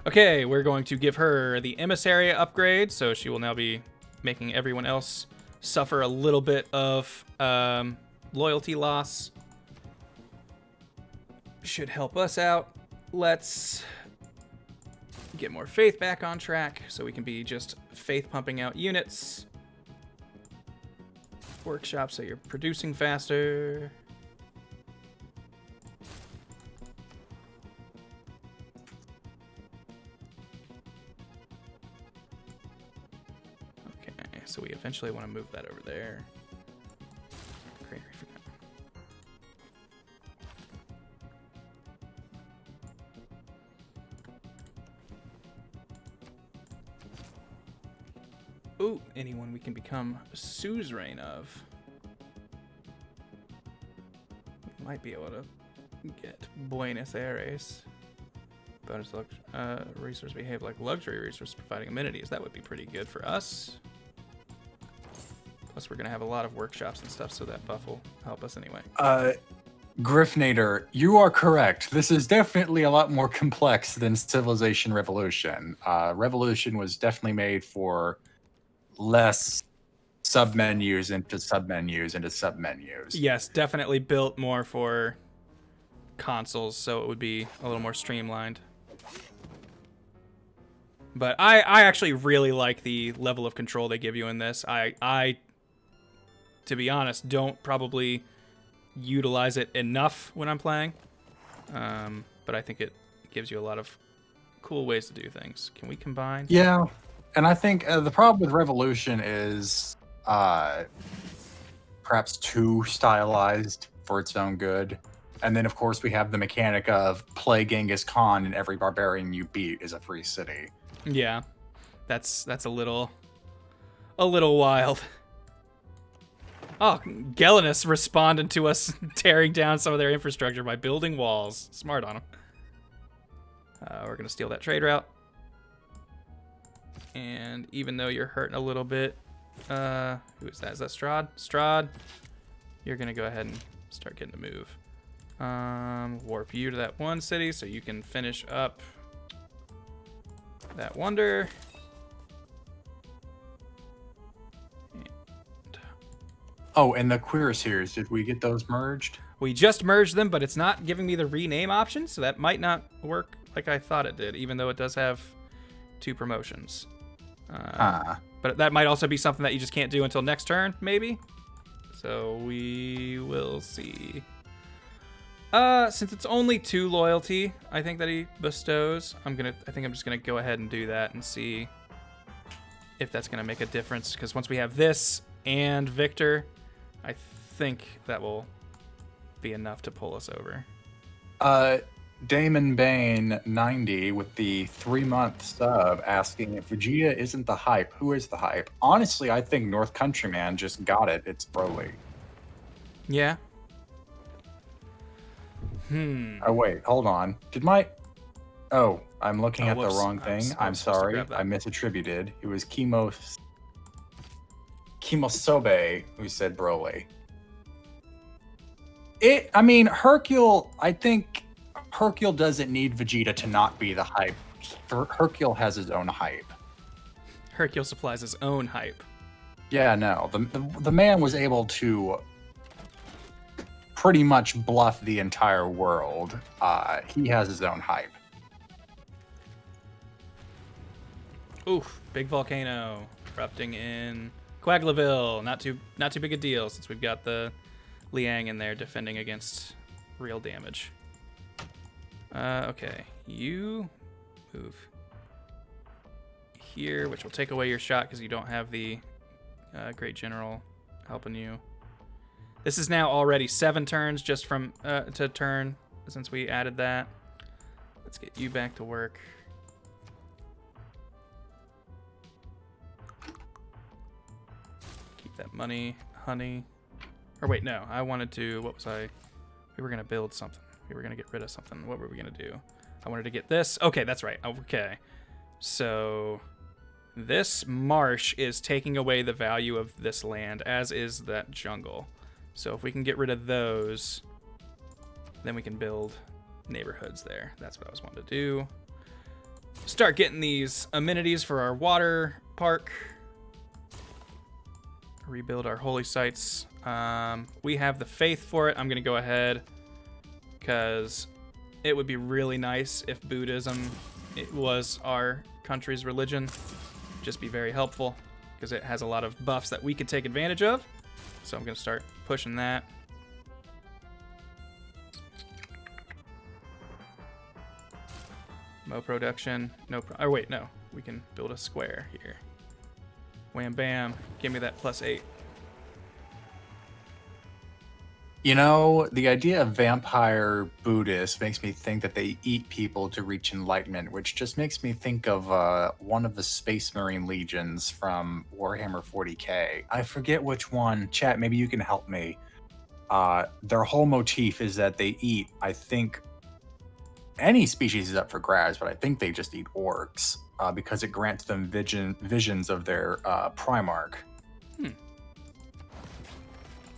Okay, we're going to give her the emissary upgrade, so she will now be making everyone else suffer a little bit of loyalty loss. Should help us out. Let's get more faith back on track so we can be just faith pumping out units. Workshop so you're producing faster. Okay, so we eventually want to move that over there. Great. Ooh, anyone we can become suzerain of. We might be able to get Buenos Aires. Bonus resource behave like luxury resource providing amenities. That would be pretty good for us. Plus, we're going to have a lot of workshops and stuff, so that buff will help us anyway. Griffnator, you are correct. This is definitely a lot more complex than Civilization Revolution. Revolution was definitely made for less submenus into submenus into submenus. Yes, definitely built more for consoles, so it would be a little more streamlined. But I actually really like the level of control they give you in this. I to be honest, don't probably utilize it enough when I'm playing. But I think it gives you a lot of cool ways to do things. Can we combine? Yeah, and I think the problem with Revolution is perhaps too stylized for its own good. And then, of course, we have the mechanic of play Genghis Khan and every barbarian you beat is a free city. Yeah, that's a little wild. Oh, Gellinus responded to us tearing down some of their infrastructure by building walls. Smart on him. We're gonna steal that trade route. And even though you're hurting a little bit, who is that? Is that Strahd? Strahd, you're gonna go ahead and start getting to move. Warp you to that one city so you can finish up that wonder. Oh, and the Queer Series, did we get those merged? We just merged them, but it's not giving me the rename option, so that might not work like I thought it did, even though it does have 2 promotions. But that might also be something that you just can't do until next turn, maybe? So we will see. Since it's only 2 loyalty, I think that he bestows, I think I'm just gonna go ahead and do that and see if that's gonna make a difference. Because once we have this and Victor, I think that will be enough to pull us over. Damon Bain 90 with the 3-month sub asking if Vegeta isn't the hype. Who is the hype? Honestly, I think North Countryman just got it. It's Broly. Yeah. Oh wait, hold on. Did my? Oh, I'm looking at whoops. the wrong thing. I I'm was supposed to sorry. grab that. I misattributed. It was Kimosobe who said Broly. I mean, Hercule. I think Hercule doesn't need Vegeta to not be the hype. Hercule has his own hype. Hercule supplies his own hype. Yeah, no. The man was able to pretty much bluff the entire world. He has his own hype. Oof, big volcano erupting in Quaglaville. Not too big a deal since we've got the Liang in there defending against real damage. Okay, you move here, which will take away your shot because you don't have the Great General helping you. This is now already 7 turns just from to turn since we added that. Let's get you back to work. Keep that money, honey. Or wait, no, I wanted to, what was I? We were gonna build something. We were gonna get rid of something. What were we gonna do? I wanted to get this. Okay, that's right. Okay. So this marsh is taking away the value of this land, as is that jungle. So if we can get rid of those, then we can build neighborhoods there. That's what I was wanting to do. Start getting these amenities for our water park. Rebuild our holy sites. We have the faith for it. I'm going to go ahead because it would be really nice if Buddhism was our country's religion. Just be very helpful because it has a lot of buffs that we could take advantage of. So I'm going to start pushing that. Mo production. No. Oh, wait, no. We can build a square here. Wham, bam. Give me that +8. You know, the idea of vampire Buddhists makes me think that they eat people to reach enlightenment, which just makes me think of one of the Space Marine legions from Warhammer 40k. I forget which one. Chat, maybe you can help me. Their whole motif is that they eat, I think, any species is up for grabs, but I think they just eat orcs because it grants them visions of their Primarch.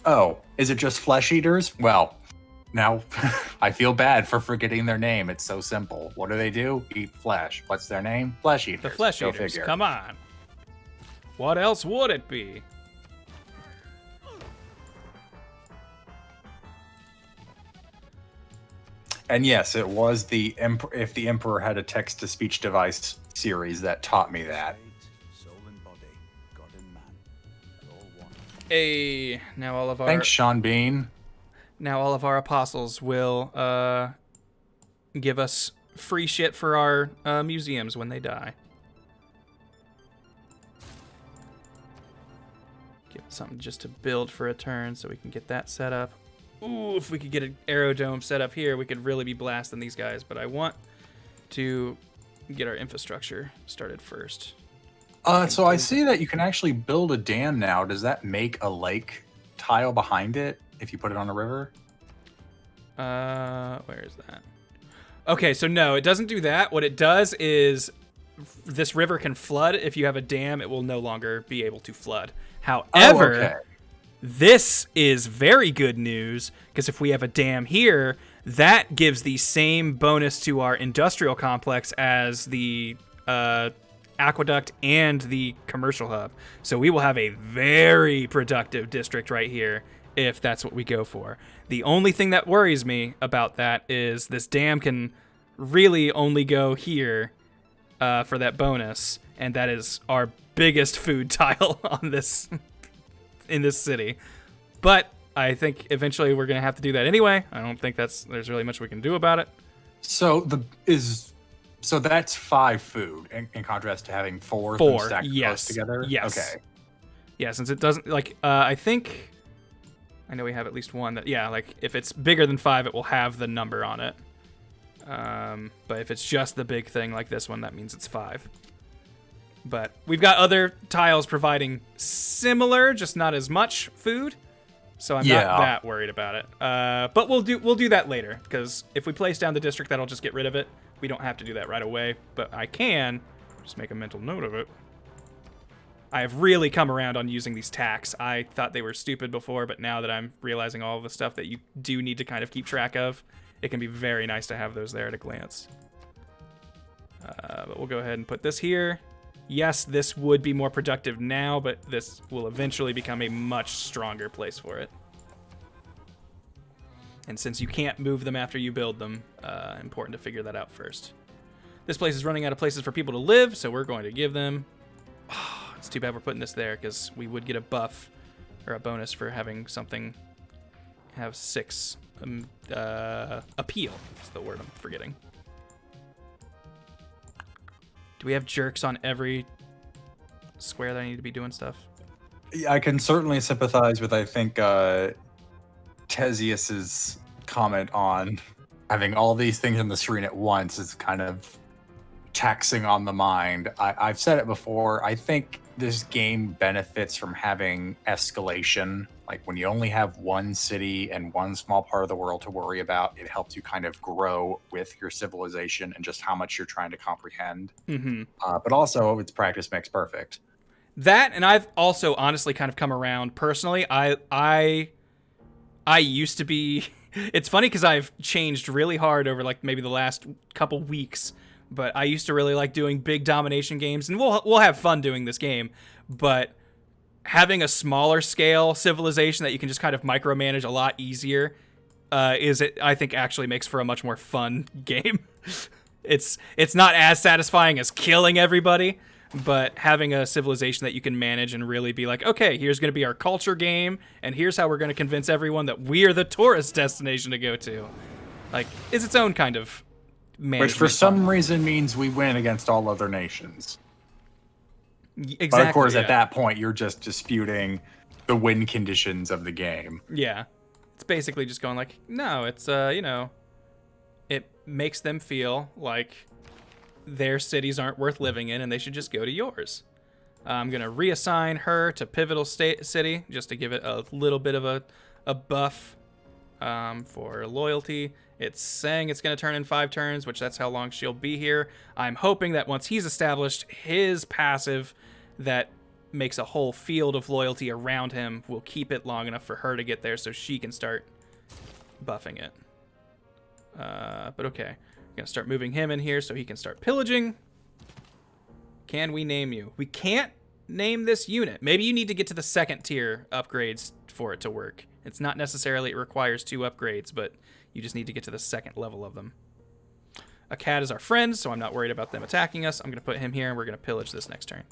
Oh, is it just flesh eaters? Well, now I feel bad for forgetting their name. It's so simple. What do? Eat flesh. What's their name? Flesh eaters. The flesh Go eaters. figure. Come on. What else would it be? And yes, it was the if the Emperor had a text-to-speech device series that taught me that. Hey, now all of our Thanks, Sean Bean. Now all of our apostles will give us free shit for our museums when they die. Give us something just to build for a turn so we can get that set up. Ooh, if we could get an aerodome set up here, we could really be blasting these guys. But I want to get our infrastructure started first. So I see that you can actually build a dam now. Does that make a lake tile behind it if you put it on a river? Where is that? Okay, so no, it doesn't do that. What it does is this river can flood. If you have a dam, it will no longer be able to flood. However, this is very good news because if we have a dam here, that gives the same bonus to our industrial complex as the aqueduct and the commercial hub. So we will have a very productive district right here if that's what we go for. The only thing that worries me about that is this dam can really only go here for that bonus, and that is our biggest food tile on this in this city. But I think eventually we're going to have to do that anyway. I don't think there's really much we can do about it. So that's 5 food in contrast to having 4 of them stacked close together? Yes. Okay. Yeah, since it doesn't, I think, I know we have at least one that, if it's bigger than 5, it will have the number on it. But if it's just the big thing like this one, that means it's 5. But we've got other tiles providing similar, just not as much food. So I'm not that worried about it. But we'll do that later, because if we place down the district, that'll just get rid of it. We don't have to do that right away, but I can just make a mental note of it. I have really come around on using these tacks. I thought they were stupid before, but now that I'm realizing all of the stuff that you do need to kind of keep track of, it can be very nice to have those there at a glance. But we'll go ahead and put this here. Yes, this would be more productive now, but this will eventually become a much stronger place for it. And since you can't move them after you build them, important to figure that out first. This place is running out of places for people to live, so we're going to give them... Oh, it's too bad we're putting this there, because we would get a buff, or a bonus for having something have 6 appeal. That's the word I'm forgetting. Do we have jerks on every square that I need to be doing stuff? Yeah, I can certainly sympathize with, I think, Theseus's comment on having all these things in the screen at once is kind of taxing on the mind. I've said it before. I think this game benefits from having escalation. Like when you only have one city and one small part of the world to worry about, it helps you kind of grow with your civilization and just how much you're trying to comprehend. Mm-hmm. But also, it's practice makes perfect. That, and I've also honestly kind of come around personally. I used to be... It's funny because I've changed really hard over like maybe the last couple weeks, but I used to really like doing big domination games, and we'll have fun doing this game, but having a smaller scale civilization that you can just kind of micromanage a lot easier I think actually makes for a much more fun game. It's not as satisfying as killing everybody, but having a civilization that you can manage and really be like, okay, here's going to be our culture game, and here's how we're going to convince everyone that we're the tourist destination to go to, like, is its own kind of management. Which for some reason means we win against all other nations. Exactly. But of course, at that point, you're just disputing the win conditions of the game. Yeah. It's basically just going like, no, it's, it makes them feel like their cities aren't worth living in and they should just go to yours. I'm going to reassign her to Pivotal City just to give it a little bit of a buff for loyalty. It's saying it's going to turn in 5 turns, which that's how long she'll be here. I'm hoping that once he's established, his passive that makes a whole field of loyalty around him will keep it long enough for her to get there so she can start buffing it. But okay. I'm going to start moving him in here so he can start pillaging. Can we name you? We can't name this unit. Maybe you need to get to the 2nd tier upgrades for it to work. It's not necessarily it requires 2 upgrades, but you just need to get to the 2nd level of them. A cat is our friend, so I'm not worried about them attacking us. I'm going to put him here, and we're going to pillage this next turn.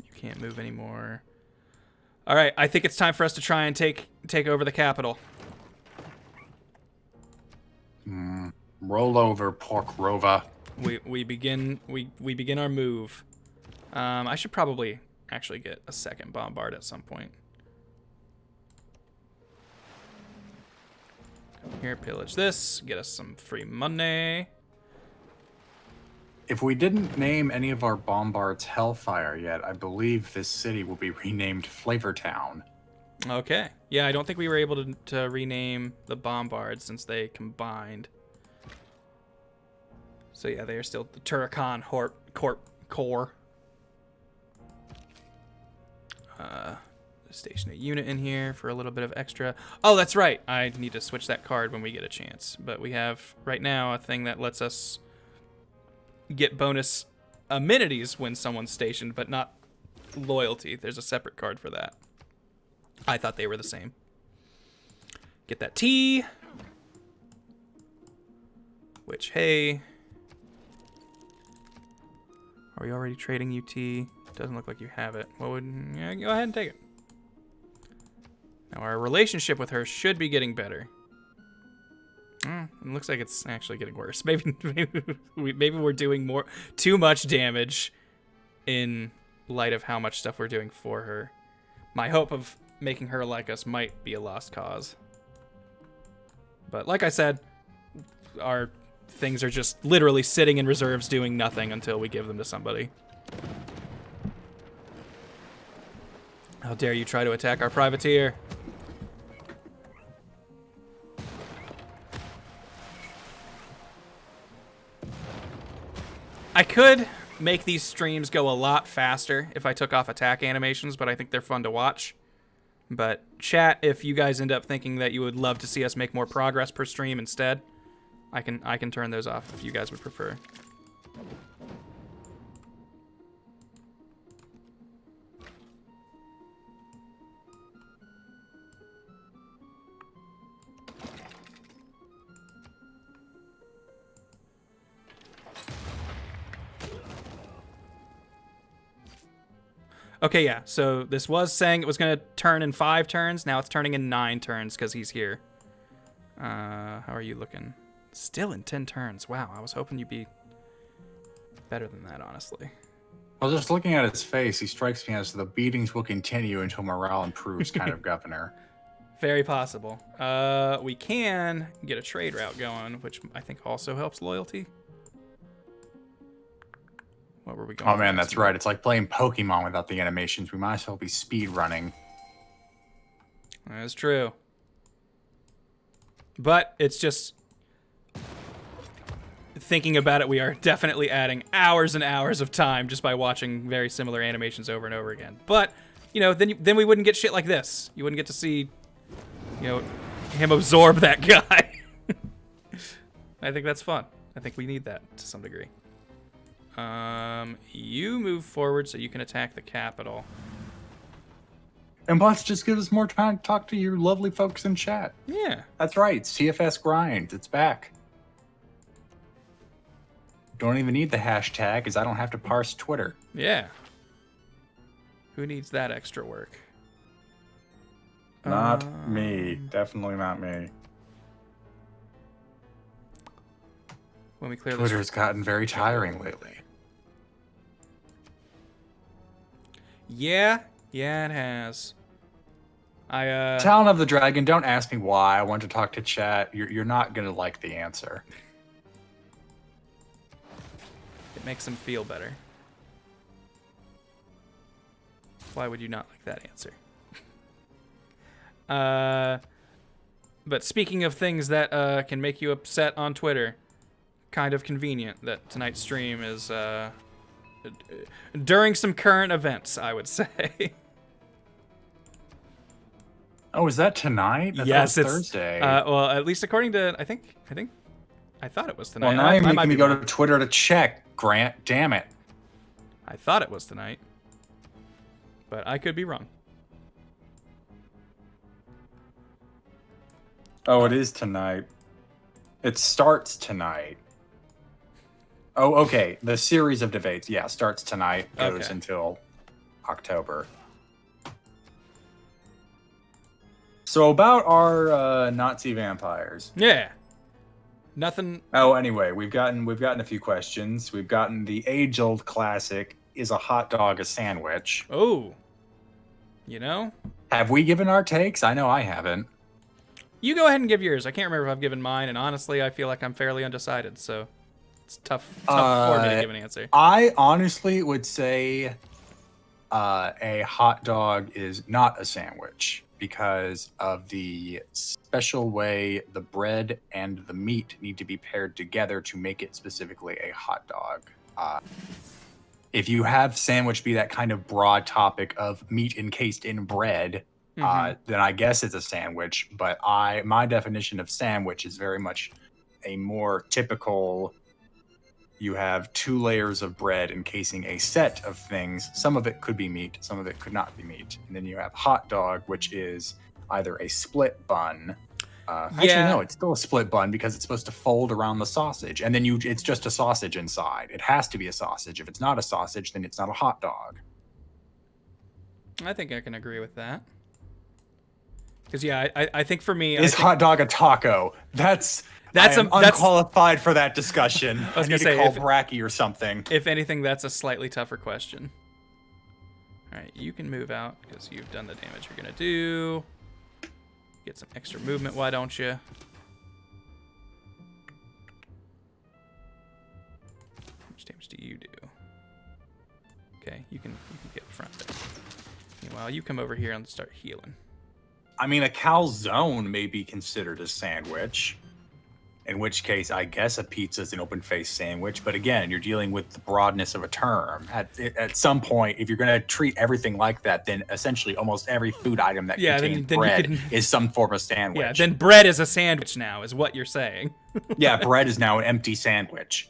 You can't move anymore. All right, I think it's time for us to try and take over the capital. Roll over, pork rova. We begin our move. I should probably actually get a 2nd bombard at some point. Come here, pillage this, get us some free money. If we didn't name any of our bombards Hellfire yet, I believe this city will be renamed Flavortown. Okay. Yeah, I don't think we were able to rename the bombards since they combined. So yeah, they are still the Turrican Core. Station a unit in here for a little bit of extra. Oh, that's right. I need to switch that card when we get a chance. But we have right now a thing that lets us get bonus amenities when someone's stationed, but not loyalty. There's a separate card for that. I thought they were the same. Get that T. Which, hey. Are we already trading UT? Doesn't look like you have it. Well, yeah, go ahead and take it. Now, our relationship with her should be getting better. It looks like it's actually getting worse. Maybe we're doing too much damage in light of how much stuff we're doing for her. My hope of making her like us might be a lost cause. But like I said, our things are just literally sitting in reserves doing nothing until we give them to somebody. How dare you try to attack our privateer? I could make these streams go a lot faster if I took off attack animations, but I think they're fun to watch. But chat, if you guys end up thinking that you would love to see us make more progress per stream instead, I can turn those off if you guys would prefer. Okay, yeah. So this was saying it was going to turn in 5 turns. Now it's turning in 9 turns because he's here. How are you looking? Still in 10 turns. Wow, I was hoping you'd be better than that, honestly. Well, just looking at his face, he strikes me as the beatings will continue until morale improves kind of governor. Very possible. We can get a trade route going, which I think also helps loyalty. What were we going Oh man, next? that's right. It's like playing Pokemon without the animations. We might as well be speed running. That's true. But it's just thinking about it, we are definitely adding hours and hours of time just by watching very similar animations over and over again. But, you know, then we wouldn't get shit like this. You wouldn't get to see, you know, him absorb that guy. I think that's fun. I think we need that to some degree. You move forward so you can attack the capital. And plus, just give us more time to talk to your lovely folks in chat. Yeah. That's right. CFS Grind. It's back. Don't even need the hashtag, because I don't have to parse Twitter. Yeah. Who needs that extra work? Not me. Definitely not me. When we clear this. Twitter's gotten very tiring lately. Yeah, it has. Talon of the Dragon, don't ask me why. I want to talk to chat. You're not going to like the answer. It makes him feel better. Why would you not like that answer? But speaking of things that can make you upset on Twitter, kind of convenient that tonight's stream is during some current events, I would say. Oh, is that tonight? Yes, it's Thursday. Well, at least according to I thought it was tonight. Well, now you're I might making me be go wrong. to Twitter to check, Grant. Damn it. I thought it was tonight, but I could be wrong. Oh, it is tonight. It starts tonight. Oh, okay. The series of debates, yeah, starts tonight, goes until October. So about our Nazi vampires. Yeah. Nothing. Oh, anyway, we've gotten a few questions. We've gotten the age-old classic: is a hot dog a sandwich? Oh. You know? Have we given our takes? I know I haven't. You go ahead and give yours. I can't remember if I've given mine, and honestly, I feel like I'm fairly undecided, so it's tough for me to give an answer. I honestly would say a hot dog is not a sandwich because of the special way the bread and the meat need to be paired together to make it specifically a hot dog. If you have sandwich be that kind of broad topic of meat encased in bread, then I guess it's a sandwich. But my definition of sandwich is very much a more typical. You have 2 layers of bread encasing a set of things. Some of it could be meat, some of it could not be meat. And then you have hot dog, which is either a split bun. Actually, no, it's still a split bun because it's supposed to fold around the sausage. And then it's just a sausage inside. It has to be a sausage. If it's not a sausage, then it's not a hot dog. I think I can agree with that. Because, yeah, I think for me... hot dog a taco? That's unqualified for that discussion. I need to call Bracky or something. If anything, that's a slightly tougher question. All right, you can move out because you've done the damage you're going to do. Get some extra movement, why don't you? How much damage do you do? Okay, you can get up front there. Meanwhile, you come over here and start healing. I mean, a calzone may be considered a sandwich. In which case, I guess a pizza is an open-faced sandwich. But again, you're dealing with the broadness of a term. At some point, if you're going to treat everything like that, then essentially almost every food item that contains bread is some form of sandwich. Yeah, then bread is a sandwich now, is what you're saying. Yeah, bread is now an empty sandwich.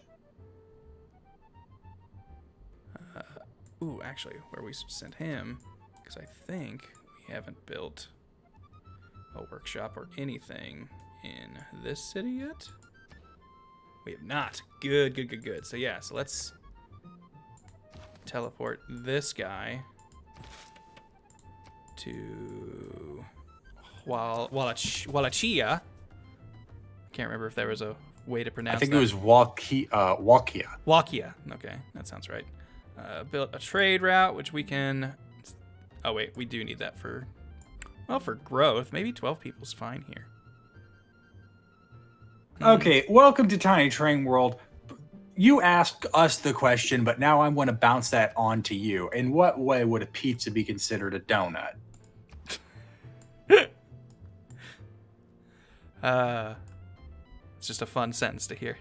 Ooh, actually, where we sent him, because I think we haven't built a workshop or anything in this city yet? We have not. Good. So yeah, so let's teleport this guy to Wallachia. Can't remember if there was a way to pronounce I think that. it was Walkia. Walkia. Okay, that sounds right. Built a trade route, which we can... Oh, wait, we do need that for... Well, for growth. Maybe 12 people's fine here. Okay, welcome to Tiny Train World. You asked us the question, but now I'm going to bounce that on to you. In what way would a pizza be considered a donut? It's just a fun sentence to hear.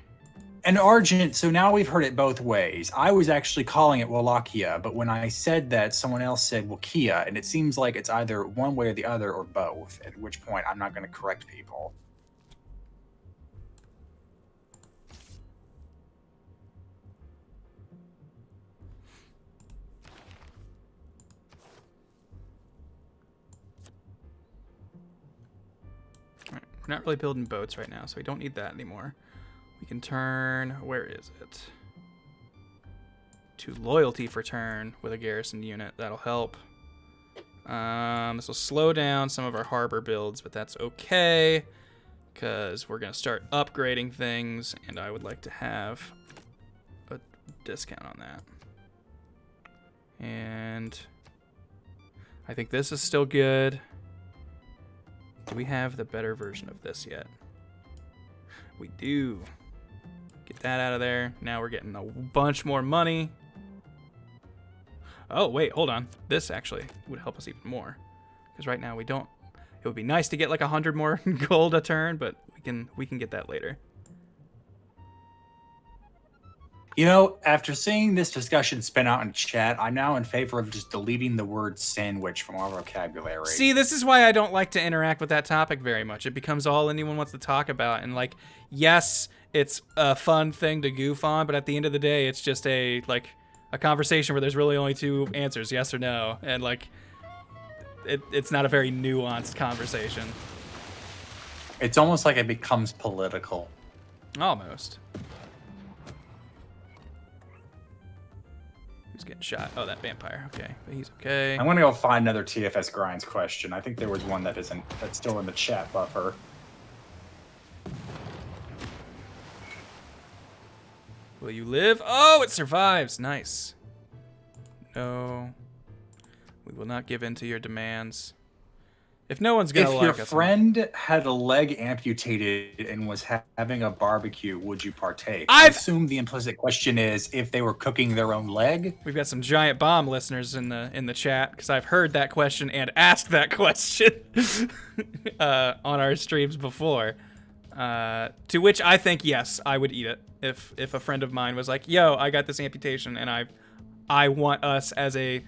And Argent, so now we've heard it both ways. I was actually calling it Wallachia, but when I said that, someone else said Wallachia, and it seems like it's either one way or the other or both, at which point I'm not going to correct people. All right, we're not really building boats right now, so we don't need that anymore. We can turn, where is it? To loyalty for turn with a garrison unit. That'll help. This will slow down some of our harbor builds, but that's okay because we're going to start upgrading things, and I would like to have a discount on that. And I think this is still good. Do we have the better version of this yet? We do. Get that out of there. Now we're getting a bunch more money. Oh, wait, hold on. This actually would help us even more. Because right now we don't. It would be nice to get like 100 more gold a turn, but we can get that later. You know, after seeing this discussion spin out in chat, I'm now in favor of just deleting the word sandwich from our vocabulary. See, this is why I don't like to interact with that topic very much. It becomes all anyone wants to talk about. And like, yes, it's a fun thing to goof on, but at the end of the day, it's just a conversation where there's really only two answers, yes or no. And like, it's not a very nuanced conversation. It's almost like it becomes political. Almost. Who's getting shot? Oh, that vampire. Okay, but he's okay. I'm gonna go find another TFS Grinds question. I think there was one that's still in the chat buffer. Will you live? Oh, it survives. Nice. No. We will not give in to your demands. If no one's gonna like us. If your friend had a leg amputated and was having a barbecue, would you partake? I assume the implicit question is if they were cooking their own leg. We've got some giant bomb listeners in the chat because I've heard that question and asked that question on our streams before. To which I think yes, I would eat it if a friend of mine was like, "Yo, I got this amputation and I want us as a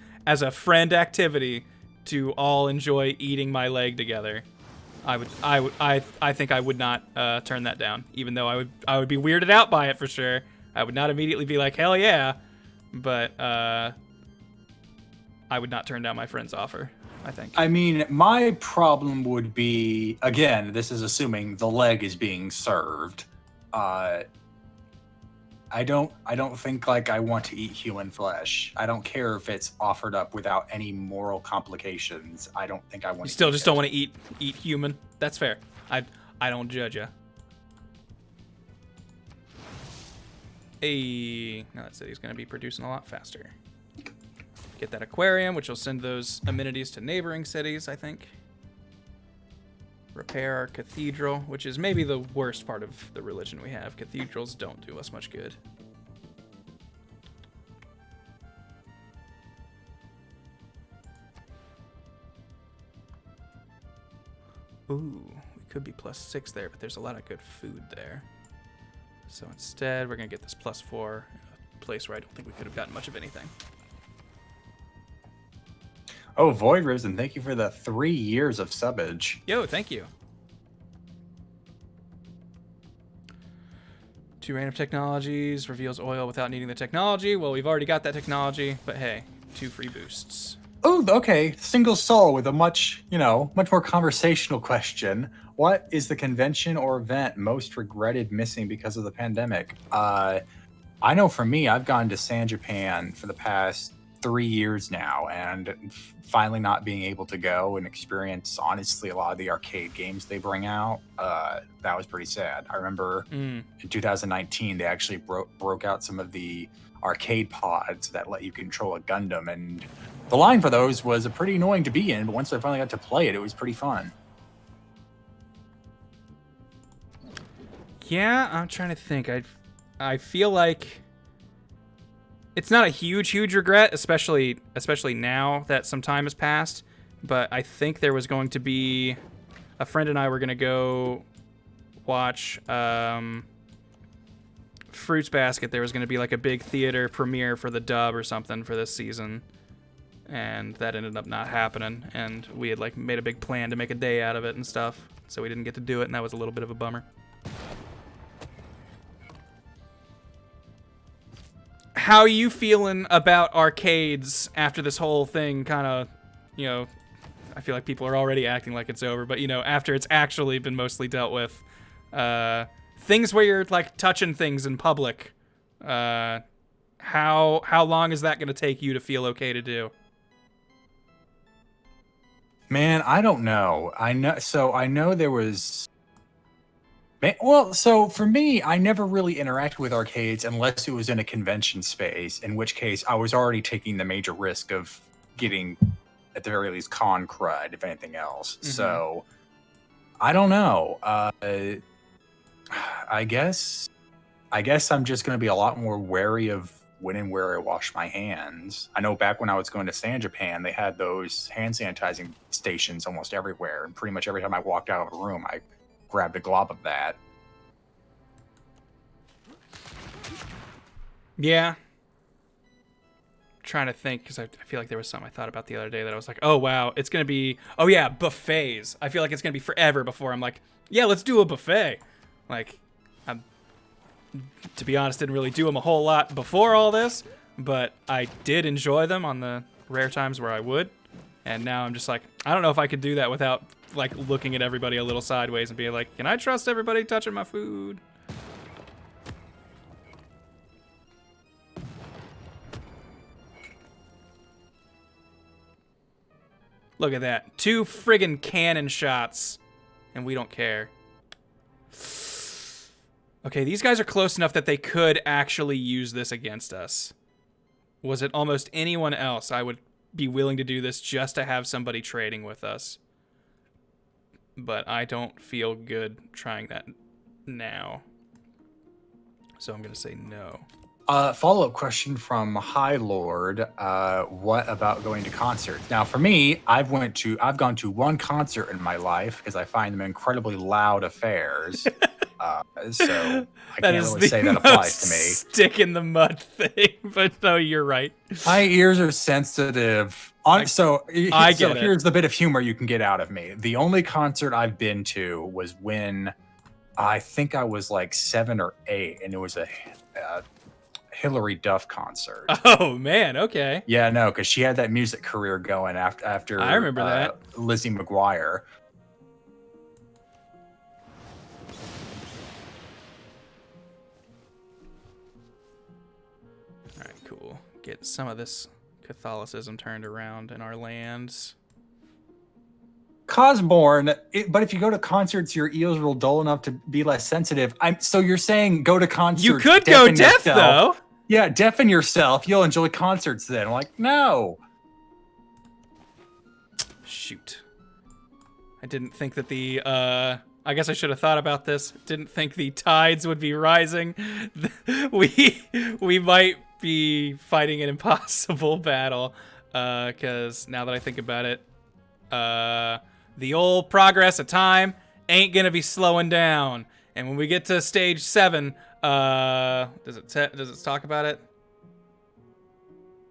friend activity to all enjoy eating my leg together." I think I would not turn that down, even though I would be weirded out by it for sure. I would not immediately be like, hell yeah, but I would not turn down my friend's offer, I think. I mean, my problem would be, again, this is assuming the leg is being served. I don't think like I want to eat human flesh. I don't care if it's offered up without any moral complications. I don't think I want. You still just don't want to eat human. That's fair. I don't judge you. Hey, now that city's gonna be producing a lot faster. Get that aquarium, which will send those amenities to neighboring cities, I think. Repair our cathedral, which is maybe the worst part of the religion we have. Cathedrals don't do us much good. Ooh, we could be +6 there, but there's a lot of good food there. So instead, we're gonna get this +4 in a place where I don't think we could have gotten much of anything. Oh, Void Risen, thank you for the 3 years of subbage. Yo, thank you. 2 random technologies, reveals oil without needing the technology. Well, we've already got that technology, but hey, 2 free boosts. Oh, okay. Single soul with a much more conversational question. What is the convention or event most regretted missing because of the pandemic? I know for me, I've gone to San Japan for the past 3 years now, and finally not being able to go and experience, honestly, a lot of the arcade games they bring out, that was pretty sad. I remember in 2019 they actually broke out some of the arcade pods that let you control a Gundam, and the line for those was pretty annoying to be in, but once I finally got to play it, it was pretty fun. Yeah, I'm trying to think. I feel like it's not a huge regret, especially now that some time has passed. But I think there was going to be a friend and I were going to go watch Fruits Basket. There was going to be like a big theater premiere for the dub or something for this season, and that ended up not happening. And we had like made a big plan to make a day out of it and stuff, so we didn't get to do it, and that was a little bit of a bummer. How are you feeling about arcades after this whole thing kind of, you know, I feel like people are already acting like it's over, but, you know, after it's actually been mostly dealt with, things where you're, like, touching things in public, how long is that going to take you to feel okay to do? Man, I don't know. I know there was... Well, so for me, I never really interacted with arcades unless it was in a convention space, in which case I was already taking the major risk of getting, at the very least, con crud, if anything else. Mm-hmm. So, I don't know. I guess I'm just going to be a lot more wary of when and where I wash my hands. I know back when I was going to San Japan, they had those hand sanitizing stations almost everywhere, and pretty much every time I walked out of a room, I grabbed a glob of that. Yeah. Trying to think, because I feel like there was something I thought about the other day that I was like, oh wow, it's gonna be, oh yeah, buffets. I feel like it's gonna be forever before I'm like, yeah, let's do a buffet. Like, to be honest, didn't really do them a whole lot before all this, but I did enjoy them on the rare times where I would. And now I'm just like, I don't know if I could do that without like looking at everybody a little sideways and being like, can I trust everybody touching my food? Look at that. 2 friggin' cannon shots, and we don't care. Okay, these guys are close enough that they could actually use this against us. Was it almost anyone else, I would be willing to do this just to have somebody trading with us. But I don't feel good trying that now. So I'm going to say no. Follow-up question from High Lord. What about going to concerts? Now, for me, I've gone to one concert in my life because I find them incredibly loud affairs. So I can't really say that applies to me. Stick in the mud thing, but no, you're right. My ears are sensitive. So here's the bit of humor you can get out of me. The only concert I've been to was when I think I was like 7 or 8, and it was a Hillary Duff concert. Oh man, okay. Yeah, no, because she had that music career going after I remember that. Lizzie McGuire. All right, cool. Get some of this Catholicism turned around in our lands. Cosborn, but if you go to concerts, your ears will dull enough to be less sensitive. So you're saying go to concerts. You could go deaf though. Yeah, deafen yourself. You'll enjoy concerts then. I'm like, no. Shoot. I didn't think that the, I guess I should have thought about this. Didn't think the tides would be rising. We might be fighting an impossible battle. Because now that I think about it, the old progress of time ain't gonna be slowing down. And when we get to stage 7, does it talk about it?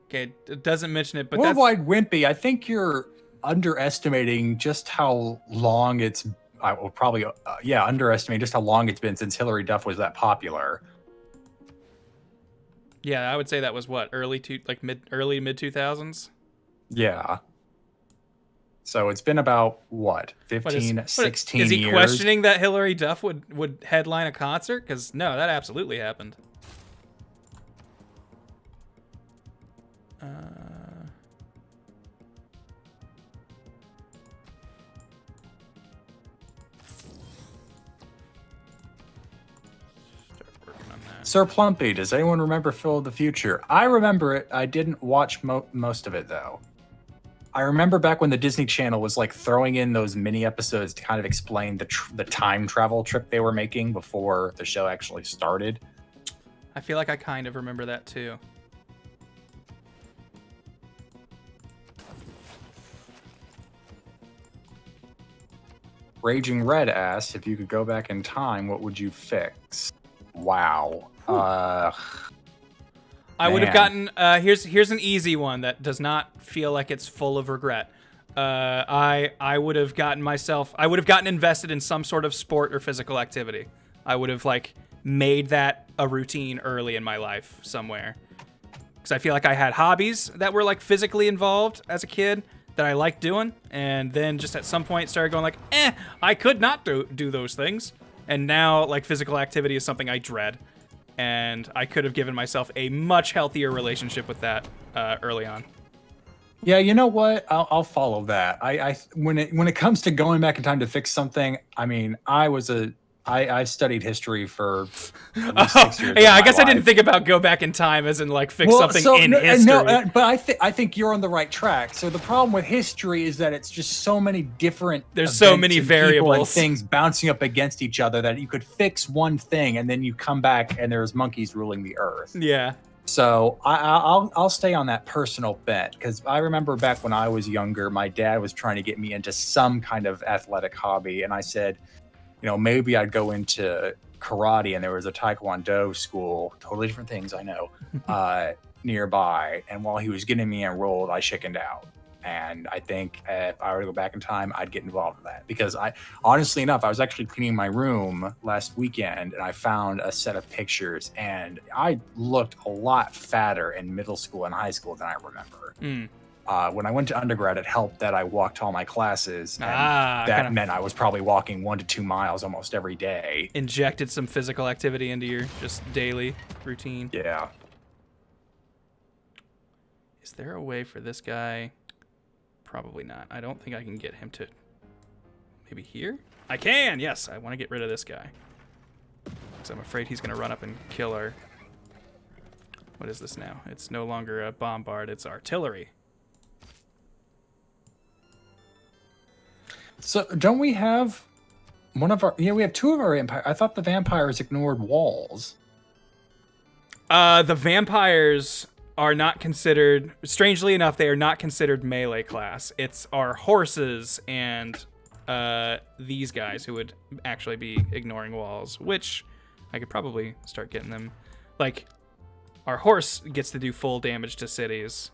Okay, it doesn't mention it, but Worldwide Wimpy, I think you're underestimating just how long it's. I will probably underestimate just how long it's been since Hillary Duff was that popular. Yeah, I would say that was what, early mid 2000s. Yeah. So it's been about, 16 years? Is he questioning that Hillary Duff would headline a concert? Because, no, that absolutely happened. Start working on that. Sir Plumpy, does anyone remember Phil of the Future? I remember it. I didn't watch most of it, though. I remember back when the Disney Channel was like throwing in those mini episodes to kind of explain the time travel trip they were making before the show actually started. I feel like I kind of remember that too. Raging Red asks, if you could go back in time, what would you fix? Wow. I would have Man. gotten here's an easy one that does not feel like it's full of regret. I would have gotten invested in some sort of sport or physical activity. I would have like made that a routine early in my life somewhere. Because I feel like I had hobbies that were like physically involved as a kid that I liked doing, and then just at some point started going like, I could not do those things. And now like physical activity is something I dread. And I could have given myself a much healthier relationship with that early on. Yeah, you know what? I'll follow that. When it comes to going back in time to fix something, I mean, I studied history for at least 6 years. Yeah, I guess I didn't think about go back in time as in like fix something in history. No, but I think you're on the right track. So the problem with history is that it's just so many different. There's so many events and people variables and things bouncing up against each other that you could fix one thing and then you come back and there's monkeys ruling the earth. Yeah. So I'll stay on that personal bet because I remember back when I was younger, my dad was trying to get me into some kind of athletic hobby, and I said, maybe I'd go into karate, and there was a taekwondo school, totally different things, I know, nearby. And while he was getting me enrolled, I chickened out. And I think if I were to go back in time, I'd get involved in that because honestly enough, I was actually cleaning my room last weekend and I found a set of pictures and I looked a lot fatter in middle school and high school than I remember. When I went to undergrad, it helped that I walked to all my classes, and that meant I was probably walking 1 to 2 miles almost every day. Injected some physical activity into your just daily routine. Yeah. Is there a way for this guy? Probably not. I don't think I can get him to... Maybe here? I can! Yes, I want to get rid of this guy. Because I'm afraid he's going to run up and kill our... What is this now? It's no longer a bombard, it's artillery. So don't we have one of our... Yeah, we have 2 of our empire. I thought the vampires ignored walls. The vampires are not considered... Strangely enough, they are not considered melee class. It's our horses and these guys who would actually be ignoring walls, which I could probably start getting them... Like, our horse gets to do full damage to cities.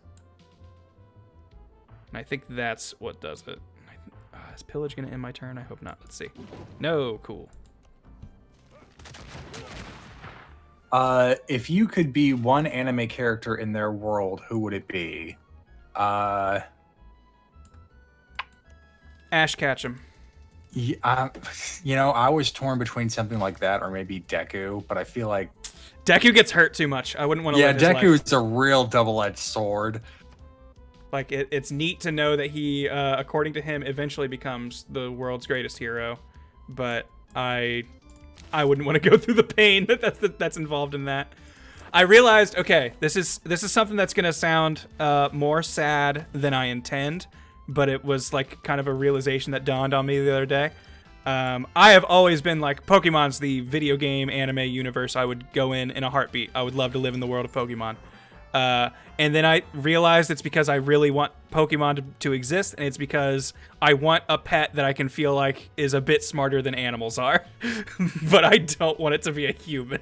And I think that's what does it. Is pillage gonna end my turn? I hope not. Let's see. No, cool. If you could be one anime character in their world, who would it be? Ash Ketchum. Yeah, I was torn between something like that or maybe Deku, but I feel like Deku gets hurt too much. I wouldn't want to. Yeah, Deku is a real double-edged sword. Like, it's neat to know that he, according to him, eventually becomes the world's greatest hero, but I wouldn't want to go through the pain that's involved in that. I realized, okay, this is something that's gonna sound more sad than I intend, but it was like kind of a realization that dawned on me the other day. I have always been like, Pokemon's the video game anime universe I would go in a heartbeat. I would love to live in the world of Pokemon. And then I realized it's because I really want Pokemon to exist, and it's because I want a pet that I can feel like is a bit smarter than animals are. But I don't want it to be a human,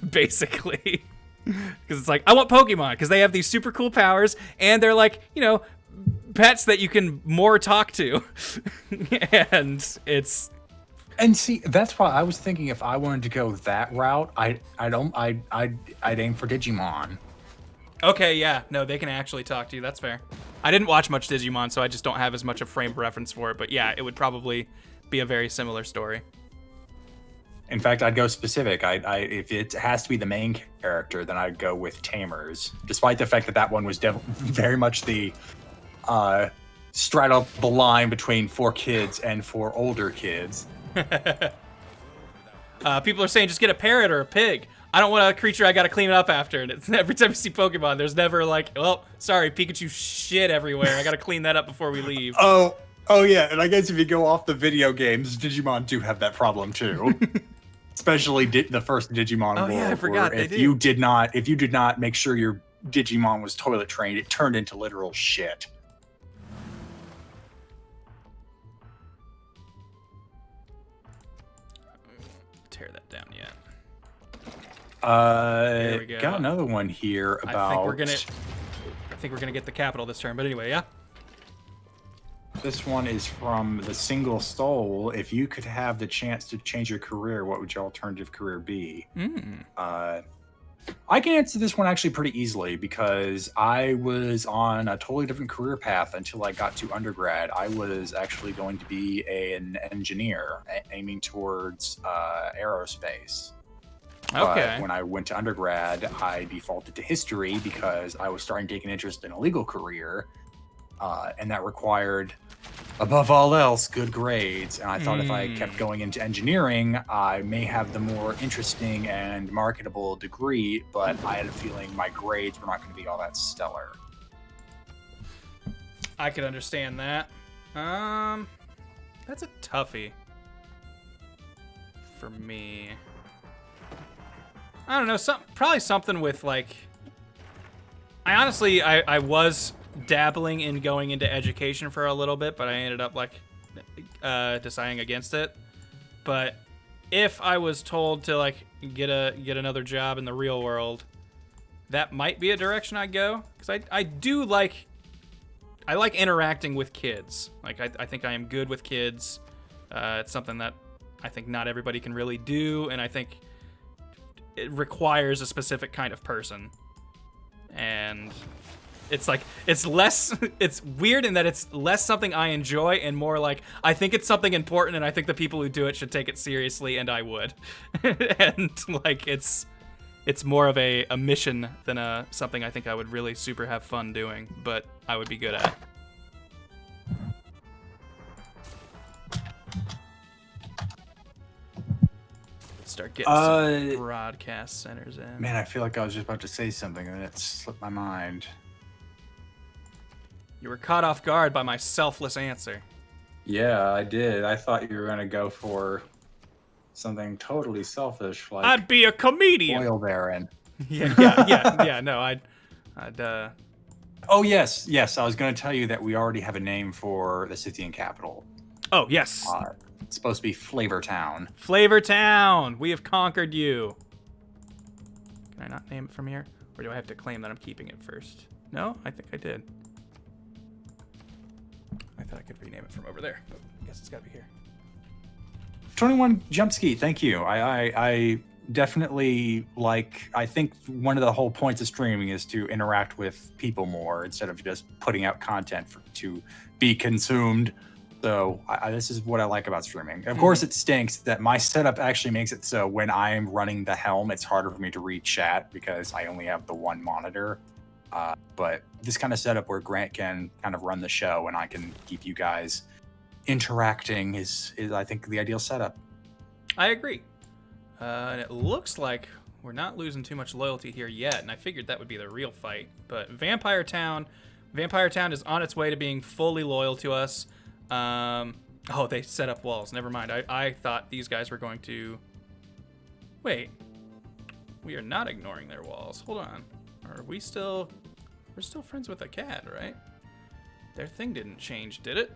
basically. Because it's like, I want Pokemon, because they have these super cool powers, and they're like, pets that you can more talk to. And it's... And see, that's why I was thinking if I wanted to go that route, I'd aim for Digimon. Okay, yeah. No, they can actually talk to you. That's fair. I didn't watch much Digimon, so I just don't have as much of frame of reference for it. But yeah, it would probably be a very similar story. In fact, I'd go specific. If it has to be the main character, then I'd go with Tamers, despite the fact that that one was very much the straddle the line between for kids and for older kids. People are saying just get a parrot or a pig. I don't want a creature I gotta clean up after. And it's every time you see Pokemon, there's never like, well, sorry, Pikachu shit everywhere. I gotta clean that up before we leave. Oh yeah, and I guess if you go off the video games, Digimon do have that problem too. Especially the first Digimon Oh World, yeah, I forgot where they you did not make sure your Digimon was toilet trained, it turned into literal shit. Tear that down yet. There we go. Got another one here about. I think we're gonna get the capital this turn. But anyway, yeah. This one is from the Single Soul. If you could have the chance to change your career, what would your alternative career be? I can answer this one actually pretty easily because I was on a totally different career path until I got to undergrad. I was actually going to be an engineer aiming towards aerospace. Okay. But when I went to undergrad, I defaulted to history because I was starting to take an interest in a legal career. And that required, above all else, good grades. And I thought if I kept going into engineering, I may have the more interesting and marketable degree, but I had a feeling my grades were not going to be all that stellar. I could understand that. That's a toughie for me. I don't know, probably something with like. I was dabbling in going into education for a little bit, but I ended up like deciding against it. But if I was told to like get another job in the real world, that might be a direction I'd go, because I like interacting with kids. Like I think I am good with kids. It's something that I think not everybody can really do, and I think it requires a specific kind of person. And it's like, it's weird in that it's less something I enjoy and more like, I think it's something important and I think the people who do it should take it seriously, and I would. And like, it's more of a mission than something I think I would really super have fun doing, but I would be good at. Start getting some broadcast centers in. Man, I feel like I was just about to say something and it slipped my mind. You were caught off guard by my selfless answer. Yeah, I did. I thought you were going to go for something totally selfish, like I'd be a comedian. Oil Baron. Yeah. No, I'd. Oh yes. I was going to tell you that we already have a name for the Scythian capital. Oh yes. It's supposed to be Flavor Town. Flavor Town. We have conquered you. Can I not name it from here, or do I have to claim that I'm keeping it first? No, I think I did. I thought I could rename it from over there, but I guess it's got to be here. 21 Jumpski, thank you. I definitely like. I think one of the whole points of streaming is to interact with people more instead of just putting out content to be consumed. So this is what I like about streaming. Of course, it stinks that my setup actually makes it so when I'm running the helm, it's harder for me to read chat because I only have the one monitor. But this kind of setup where Grant can kind of run the show and I can keep you guys interacting is I think the ideal setup. I agree. And it looks like we're not losing too much loyalty here yet, and I figured that would be the real fight. But Vampire Town is on its way to being fully loyal to us. Oh, they set up walls. Never mind. I thought these guys were going to... Wait. We are not ignoring their walls. Hold on. Are we still... We're still friends with a cat, right? Their thing didn't change, did it?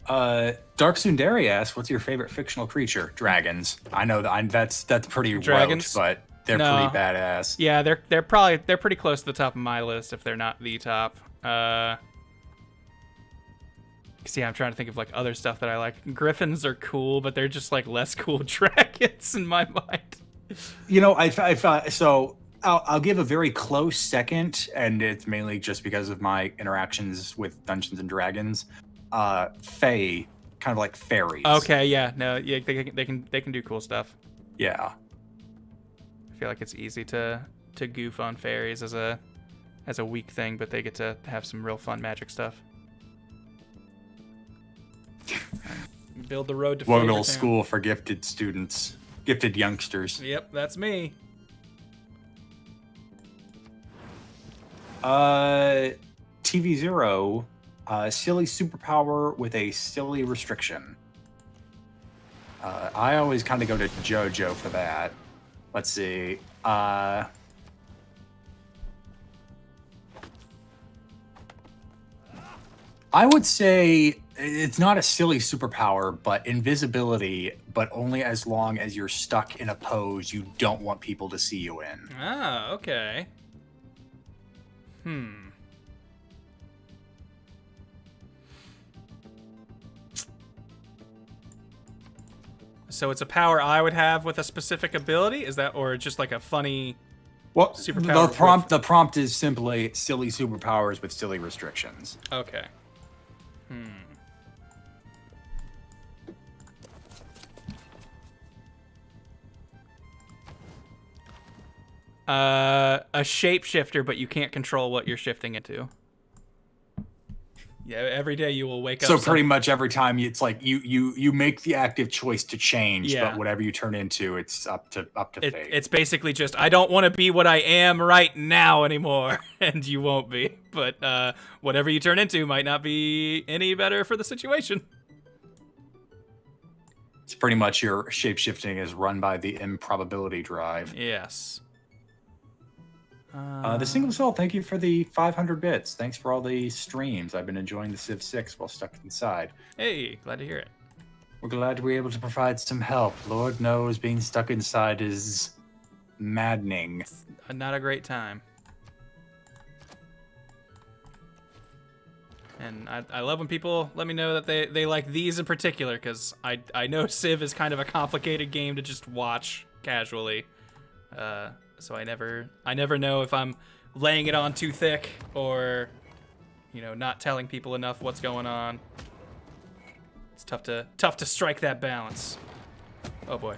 Dark Sundari asks, what's your favorite fictional creature? Dragons. I know that's pretty Dragons? rote, but they're pretty badass. Yeah, they're pretty close to the top of my list if they're not the top. See, I'm trying to think of like other stuff that I like. Griffins are cool, but they're just like less cool dragons in my mind. You know, I'll give a very close second, and it's mainly just because of my interactions with Dungeons and Dragons. Fae, kind of like fairies. Okay, yeah, no, yeah, they can do cool stuff. Yeah. I feel like it's easy to goof on fairies as a weak thing, but they get to have some real fun magic stuff. Build the road to Woggle Flavortown. School for gifted students, gifted youngsters. Yep, that's me. TV0, silly superpower with a silly restriction. I always kind of go to JoJo for that. Let's see. I would say it's not a silly superpower, but invisibility, but only as long as you're stuck in a pose you don't want people to see you in. Ah, okay. So it's a power I would have with a specific ability? Is that, or just like a funny Well, superpower? the prompt is simply silly superpowers with silly restrictions. Okay. A shapeshifter, but you can't control what you're shifting into. Yeah, every day you will wake up. So pretty much every time it's like you make the active choice to change, Yeah. but whatever you turn into, it's up to fate. It's basically just, I don't want to be what I am right now anymore, and you won't be. But whatever you turn into might not be any better for the situation. It's pretty much your shapeshifting is run by the improbability drive. Yes. The single cell, thank you for the 500 bits. Thanks for all the streams. I've been enjoying the Civ 6 while stuck inside. Hey, glad to hear it. We're glad we're able to provide some help. Lord knows being stuck inside is maddening. Not a great time. And I love when people let me know that they like these in particular, because I know Civ is kind of a complicated game to just watch casually. So I never know if I'm laying it on too thick or, not telling people enough what's going on. It's tough to strike that balance. Oh boy.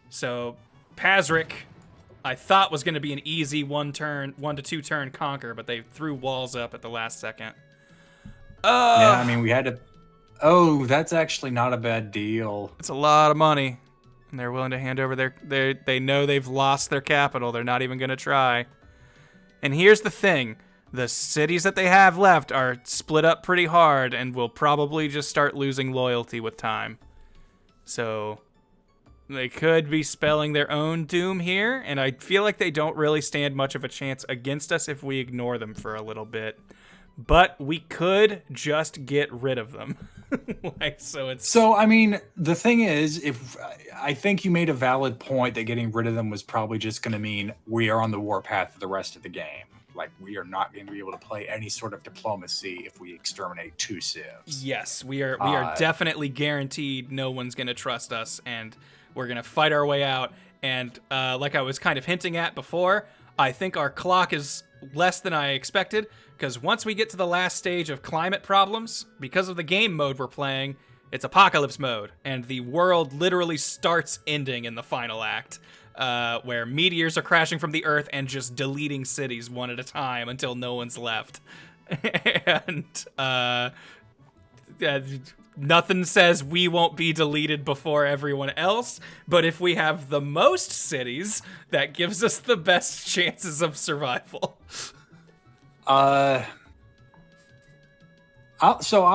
So Pazric, I thought was going to be an easy 1 to 2 turn conquer, but they threw walls up at the last second. Yeah, I mean, we had to... Oh, that's actually not a bad deal. It's a lot of money. And they're willing to hand over they know they've lost their capital. They're not even going to try. And here's the thing. The cities that they have left are split up pretty hard and will probably just start losing loyalty with time. So they could be spelling their own doom here, and I feel like they don't really stand much of a chance against us if we ignore them for a little bit. But we could just get rid of them. So I mean, the thing is, if I think you made a valid point that getting rid of them was probably just going to mean we are on the warpath for the rest of the game. Like, we are not going to be able to play any sort of diplomacy if we exterminate 2 civs. Yes, we are definitely guaranteed no one's going to trust us, and we're going to fight our way out. And like I was kind of hinting at before, I think our clock is less than I expected, because once we get to the last stage of climate problems, because of the game mode we're playing, it's apocalypse mode, and the world literally starts ending in the final act, where meteors are crashing from the earth and just deleting cities one at a time until no one's left. And nothing says we won't be deleted before everyone else, but if we have the most cities, that gives us the best chances of survival. I'll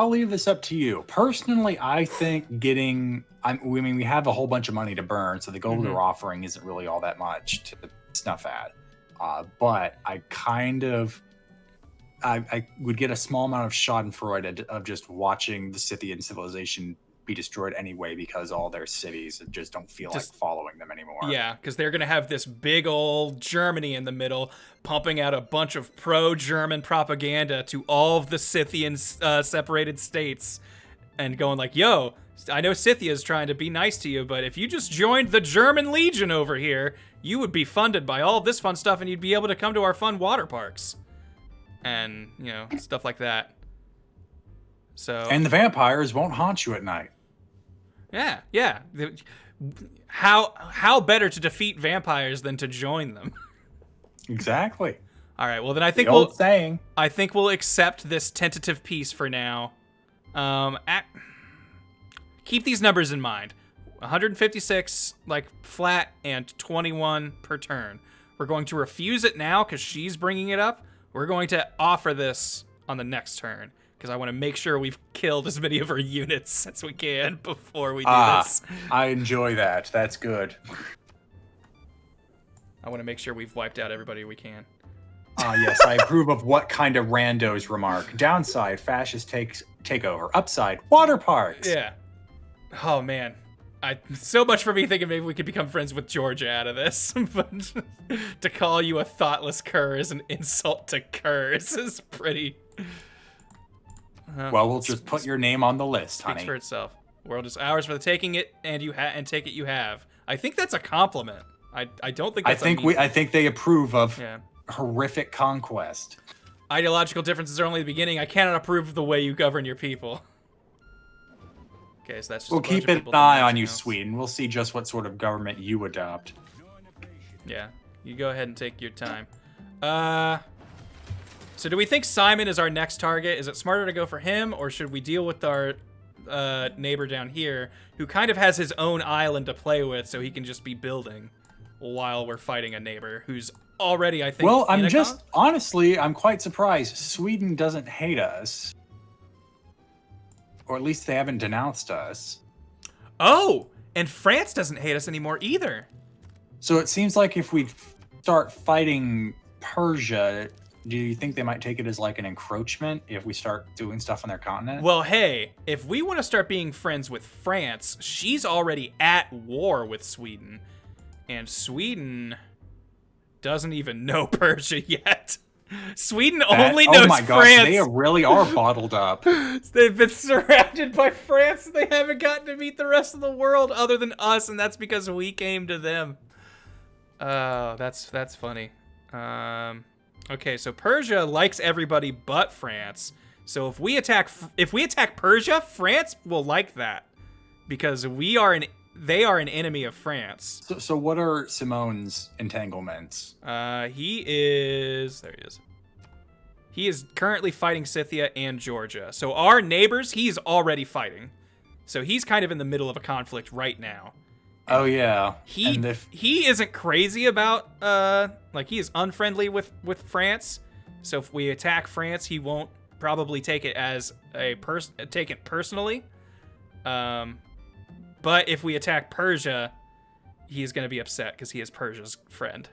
leave this up to you. Personally, I think we have a whole bunch of money to burn, so the gold they're offering isn't really all that much to snuff at. But I would get a small amount of schadenfreude of just watching the Scythian civilization be destroyed anyway, because all their cities just don't feel like following them anymore. Yeah, because they're going to have this big old Germany in the middle, pumping out a bunch of pro-German propaganda to all of the Scythian separated states, and going like, yo, I know Scythia's trying to be nice to you, but if you just joined the German Legion over here, you would be funded by all of this fun stuff, and you'd be able to come to our fun water parks. And, stuff like that. So. And the vampires won't haunt you at night. Yeah. how better to defeat vampires than to join them? Exactly. All right. Well, then I think The old saying. I think we'll accept this tentative peace for now. Keep these numbers in mind. 156 like flat and 21 per turn. We're going to refuse it now because she's bringing it up. We're going to offer this on the next turn because I want to make sure we've killed as many of her units as we can before we do this. I enjoy that. That's good. I want to make sure we've wiped out everybody we can. Yes, I approve of what kind of randos remark. Downside, fascist take over. Upside, water parks. Yeah. Oh, man. So much for me thinking maybe we could become friends with Georgia out of this. But to call you a thoughtless cur is an insult to curs is pretty... Well, we'll just put your name on the list, honey. Speaks for itself. World is ours for the taking it, and take it you have. I think that's a compliment. I don't think that's I think they approve of horrific conquest. Ideological differences are only the beginning. I cannot approve of the way you govern your people. Okay, so that's just we'll keep an eye on you, Sweden. We'll see just what sort of government you adopt. Yeah, you go ahead and take your time. So do we think Simon is our next target? Is it smarter to go for him, or should we deal with our neighbor down here, who kind of has his own island to play with, so he can just be building while we're fighting a neighbor who's already, I think... Well, honestly, I'm quite surprised. Sweden doesn't hate us. Or at least they haven't denounced us. Oh, and France doesn't hate us anymore either. So it seems like if we start fighting Persia, do you think they might take it as like an encroachment if we start doing stuff on their continent? Well, hey, if we want to start being friends with France, she's already at war with Sweden. And Sweden doesn't even know Persia yet. Sweden only knows France. Oh my gosh, they really are bottled up. They've been surrounded by France. They haven't gotten to meet the rest of the world other than us, and that's because we came to them. Oh, that's funny. Okay, so Persia likes everybody but France. So if we attack Persia, France will like that because they are an enemy of France. So what are Simone's entanglements? There he is. He is currently fighting Scythia and Georgia. So our neighbors, he's already fighting. So he's kind of in the middle of a conflict right now. Oh yeah. He isn't crazy about he is unfriendly with France. So if we attack France, he won't probably take it as take it personally. But if we attack Persia, he's going to be upset because he is Persia's friend.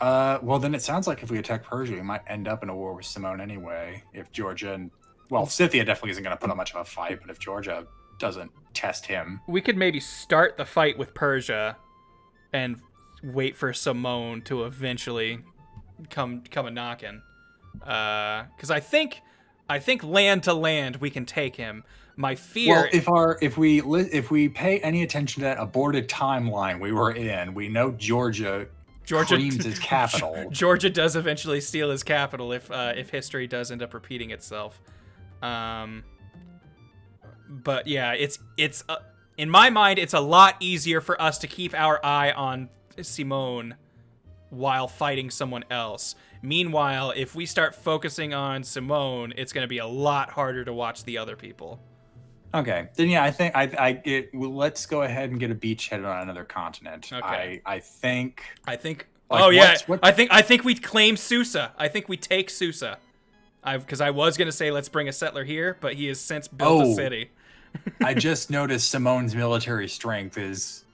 Well, then it sounds like if we attack Persia, we might end up in a war with Simone anyway. If Georgia and... Well, Scythia definitely isn't going to put up much of a fight, but if Georgia doesn't test him... We could maybe start the fight with Persia and wait for Simone to eventually come a knocking. Because I think land to land, we can take him. My fear... Well, if we pay any attention to that aborted timeline we were in, we know Georgia creams his capital. Georgia does eventually steal his capital if history does end up repeating itself. But yeah, it's in my mind, it's a lot easier for us to keep our eye on Simone while fighting someone else. Meanwhile, if we start focusing on Simone, it's going to be a lot harder to watch the other people. Okay, then yeah, I think let's go ahead and get a beachhead on another continent. Okay. I think. Like, I think we claim Susa. I think we take Susa. Because I was gonna say let's bring a settler here, but he has since built a city. I just noticed Simone's military strength is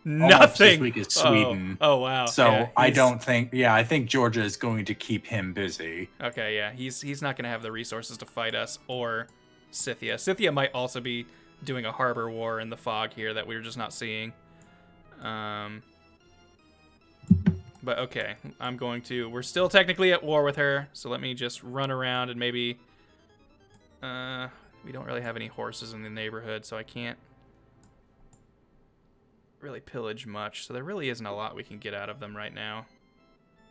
nothing as weak as Sweden. Oh wow. So yeah, I think Georgia is going to keep him busy. Okay, yeah, he's not gonna have the resources to fight us or Scythia. Scythia might also be doing a harbor war in the fog here that we're just not seeing. But okay, we're still technically at war with her, so let me just run around and maybe, we don't really have any horses in the neighborhood, so I can't really pillage much, so there really isn't a lot we can get out of them right now.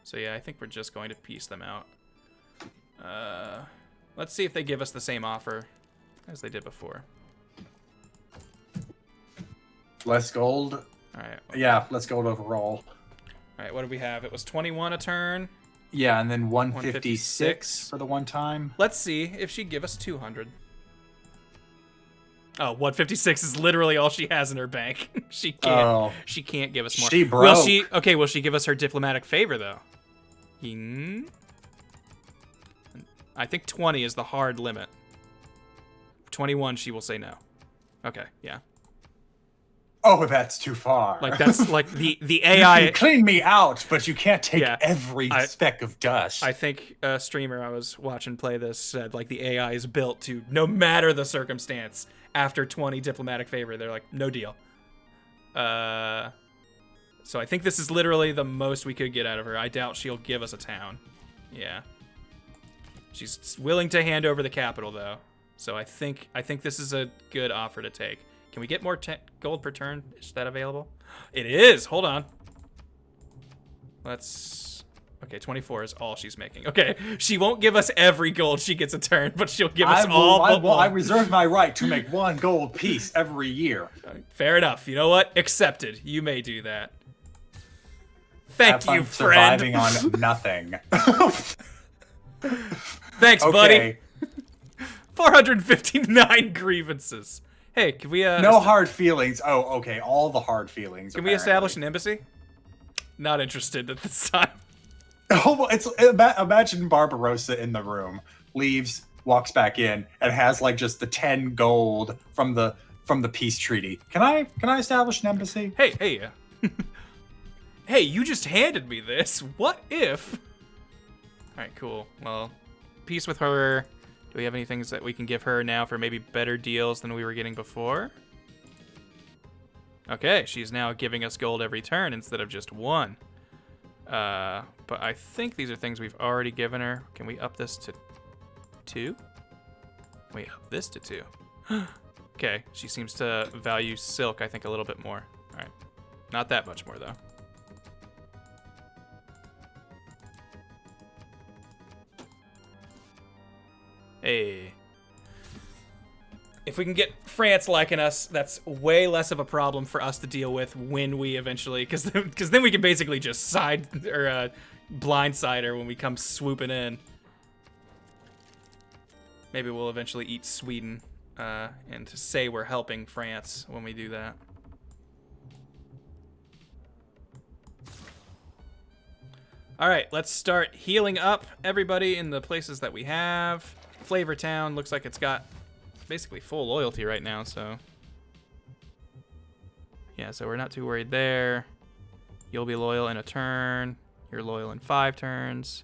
So yeah, I think we're just going to piece them out. Let's see if they give us the same offer as they did before. Less gold. All right. Yeah, less gold overall. All right, what do we have? It was 21 a turn. Yeah, and then 156 for the one time. Let's see if she'd give us 200. Oh, 156 is literally all she has in her bank. She can't give us more. She broke. Will she give us her diplomatic favor though? I think 20 is the hard limit. 21 she will say no. Okay, yeah. Oh, that's too far. Like that's like the AI. You can clean me out, but you can't take every speck of dust. I think a streamer I was watching play this said like the AI is built to, no matter the circumstance, after 20 diplomatic favor, they're like, no deal. So I think this is literally the most we could get out of her. I doubt she'll give us a town. Yeah. She's willing to hand over the capital though. So I think this is a good offer to take. Can we get more gold per turn? Is that available? It is. Hold on. Okay, 24 is all she's making. Okay, she won't give us every gold she gets a turn, but she'll give us all. I reserve my right to make 1 gold piece every year. Fair enough. You know what? Accepted. You may do that. Thank you, friend. Surviving on nothing. Thanks, buddy. 459 grievances. Hey, can we no hard feelings. Oh, okay. All the hard feelings. Can we establish an embassy? Not interested at this time. Oh, imagine Barbarossa in the room, leaves, walks back in, and has like just the 10 gold from the peace treaty. Can I establish an embassy? Hey. Hey, you just handed me this. What if? All right, cool. Well, peace with her. Do we have any things that we can give her now for maybe better deals than we were getting before? Okay, she's now giving us gold every turn instead of just 1. But I think these are things we've already given her. Can we up this to 2? Can we up this to 2? Okay, she seems to value silk, I think, a little bit more. All right, not that much more, though. Hey. If we can get France liking us, that's way less of a problem for us to deal with when we eventually, because then we can basically just blindside her when we come swooping in. Maybe we'll eventually eat Sweden and to say we're helping France when we do that. All right, let's start healing up everybody in the places that we have. Flavor Town looks like it's got basically full loyalty right now, so yeah, so we're not too worried there. You'll be loyal in a turn. You're loyal in 5 turns.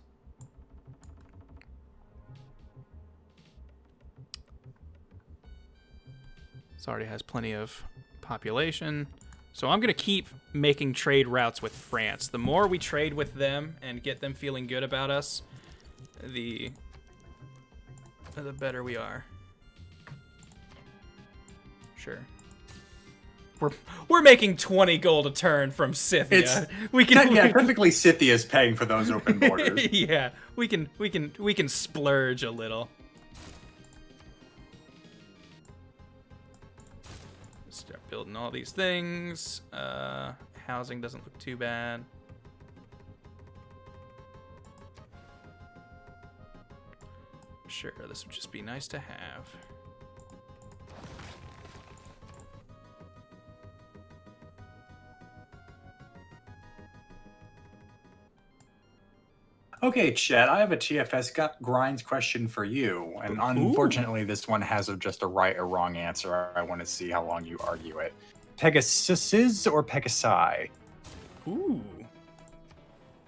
This already has plenty of population. So I'm gonna keep making trade routes with France. The more we trade with them and get them feeling good about us, the better we are. Sure. We're making 20 gold a turn from Scythia. Technically Scythia is paying for those open borders. Yeah, we can splurge a little. Start building all these things. Housing doesn't look too bad. Sure, this would just be nice to have. Okay, Chet, I have a TFS grinds question for you, and unfortunately this one has just a right or wrong answer. I want to see how long you argue it. Pegasuses or Pegasi? Ooh.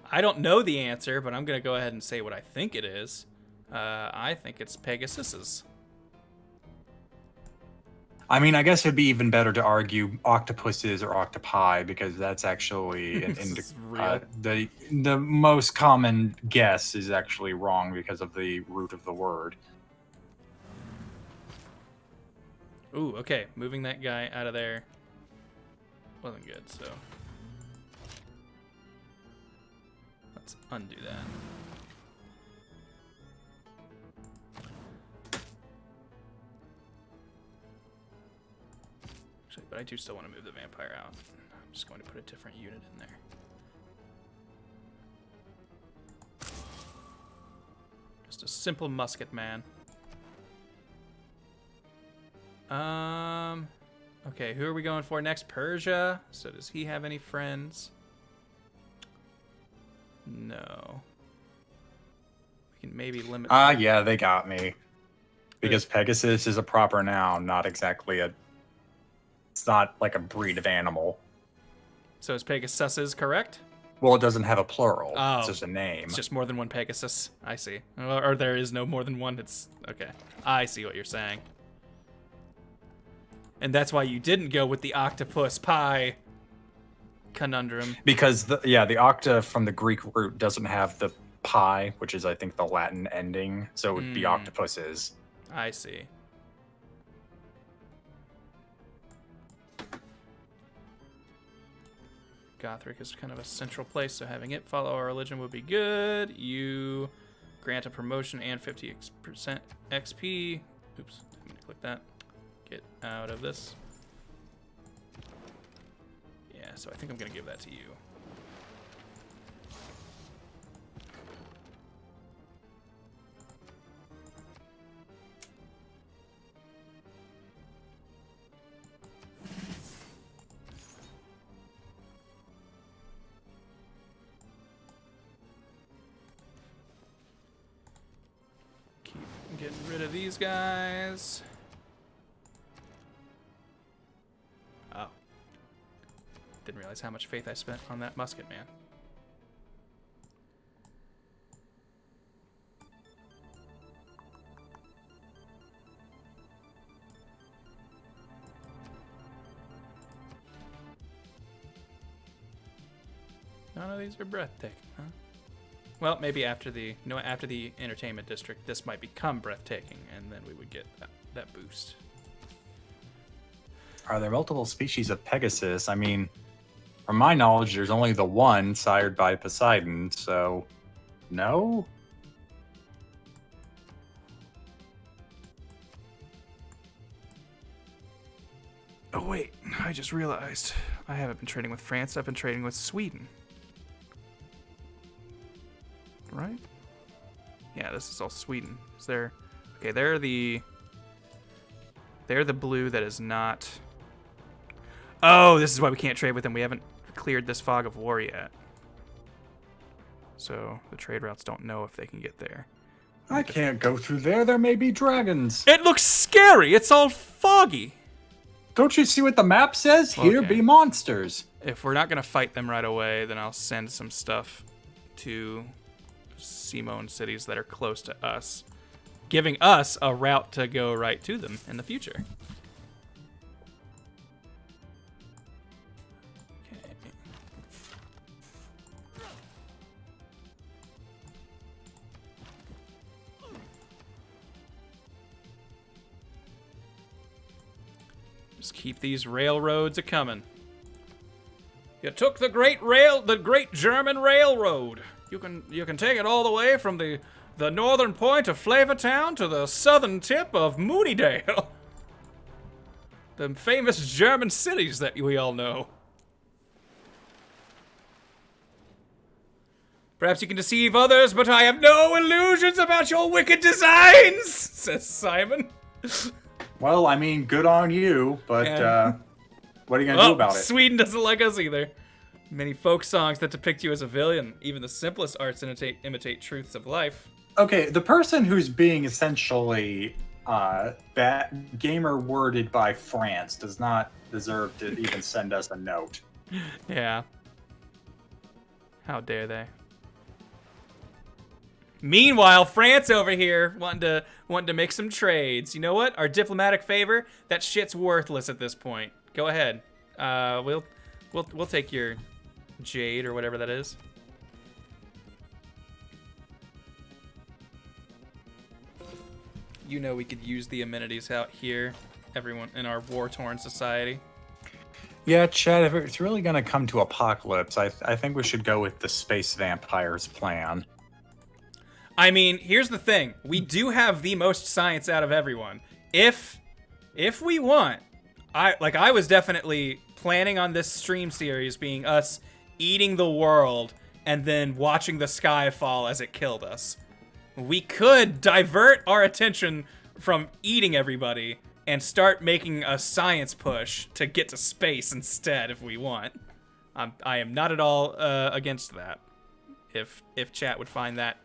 I don't know the answer, but I'm going to go ahead and say what I think it is. I think it's Pegasuses. I mean, I guess it'd be even better to argue octopuses or octopi, because that's actually the most common guess is actually wrong because of the root of the word. Ooh, okay. Moving that guy out of there wasn't good, so let's undo that. Actually, but I do still want to move the vampire out. I'm just going to put a different unit in there. Just a simple musket man. Okay, who are we going for next? Persia. So does he have any friends? No. We can maybe limit. Yeah, they got me. Because Pegasus is a proper noun, not exactly a... It's not like a breed of animal. So is Pegasus correct? Well, it doesn't have a plural. Oh, it's just a name. It's just more than one Pegasus. I see. Or there is no more than one. It's okay. I see what you're saying. And that's why you didn't go with the octopus pie conundrum. Because the octa from the Greek root doesn't have the pi, which is I think the Latin ending, so it would be octopuses. I see. Gothric is kind of a central place, so having it follow our religion would be good. You grant a promotion and 50% XP. Oops, I'm gonna click that. Get out of this. Yeah, so I think I'm gonna give that to you. Keep getting rid of these guys. Oh. Didn't realize how much faith I spent on that musket man. None of these are breathtaking, huh? Well, maybe after the entertainment district, this might become breathtaking, and then we would get that boost. Are there multiple species of Pegasus? I mean, from my knowledge, there's only the one sired by Poseidon, so no? Oh, wait. I just realized I haven't been trading with France. I've been trading with Sweden. Right? Yeah, this is all Sweden. Is there... Okay, they're the blue that is not... Oh, this is why we can't trade with them. We haven't cleared this fog of war yet. So the trade routes don't know if they can get there. I can't go through there. There may be dragons. It looks scary. It's all foggy. Don't you see what the map says? Here Okay. be monsters. If we're not going to fight them right away, then I'll send some stuff to Simone cities that are close to us, giving us a route to go right to them in the future. Okay. Just keep these railroads a-coming. You took the great German railroad. You can take it all the way from the northern point of Flavortown to the southern tip of Moonydale. The famous German cities that we all know. Perhaps you can deceive others, but I have no illusions about your wicked designs, says Simon. Well, I mean, good on you, but Yeah. what are you going to do about it? Sweden doesn't like us either. Many folk songs that depict you as a villain. Even the simplest arts imitate truths of life. Okay, the person who's being essentially gamer worded by France does not deserve to even send us a note. Yeah. How dare they? Meanwhile, France over here wanting to make some trades. You know what? Our diplomatic favor, that shit's worthless at this point. Go ahead. We'll take your jade or whatever that is. You know we could use the amenities out here, everyone in our war-torn society. Yeah, Chad, if it's really going to come to apocalypse, I think we should go with the space vampires plan. I mean, here's the thing. We do have the most science out of everyone. If we want, I was definitely planning on this stream series being us eating the world and then watching the sky fall as it killed us. We could divert our attention from eating everybody and start making a science push to get to space instead if we want. I am not at all against that. If chat would find that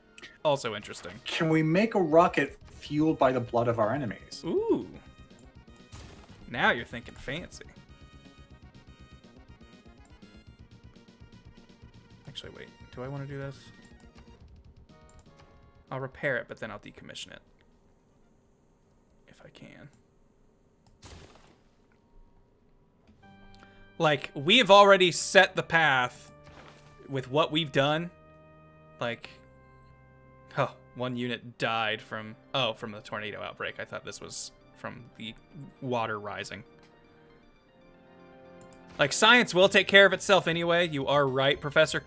also interesting. Can we make a rocket fueled by the blood of our enemies? Ooh. Now you're thinking fancy. Actually, wait. Do I want to do this? I'll repair it, but then I'll decommission it. If I can. Like, we have already set the path with what we've done. Like, oh, one unit died from the tornado outbreak. I thought this was from the water rising. Like, science will take care of itself anyway. You are right, Professor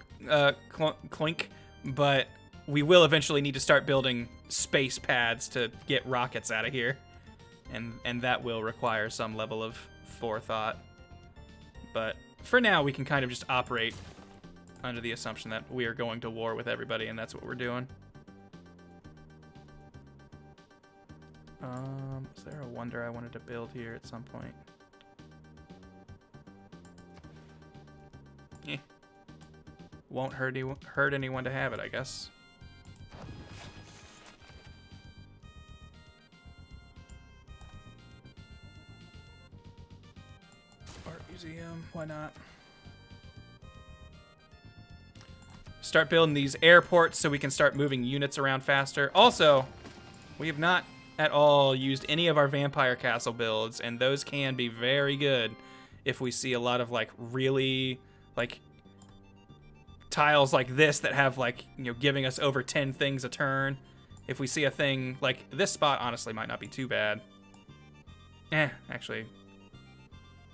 Clink, but we will eventually need to start building space pads to get rockets out of here. And that will require some level of forethought. But for now, we can kind of just operate under the assumption that we are going to war with everybody, and that's what we're doing. Is there a wonder I wanted to build here at some point? Eh. Won't hurt anyone to have it, I guess. Art museum, why not? Start building these airports so we can start moving units around faster. Also, we have not at all used any of our vampire castle builds, and those can be very good if we see a lot of like really like tiles like this that have like, you know, giving us over 10 things a turn. If we see a thing like this spot, honestly might not be too bad. Actually,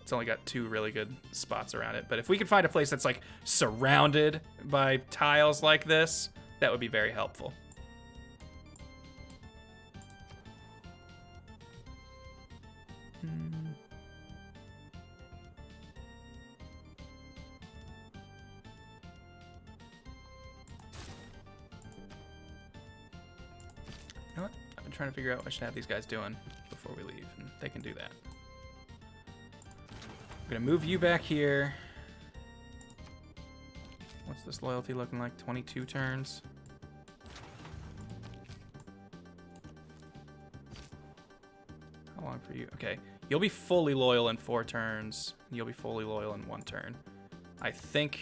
it's only got 2 really good spots around it. But if we could find a place that's like surrounded by tiles like this, that would be very helpful. You know what? I've been trying to figure out what I should have these guys doing before we leave, and they can do that. I'm gonna move you back here. What's this loyalty looking like? 22 turns. How long for you? Okay, you'll be fully loyal in 4 turns. You'll be fully loyal in 1 turn. I think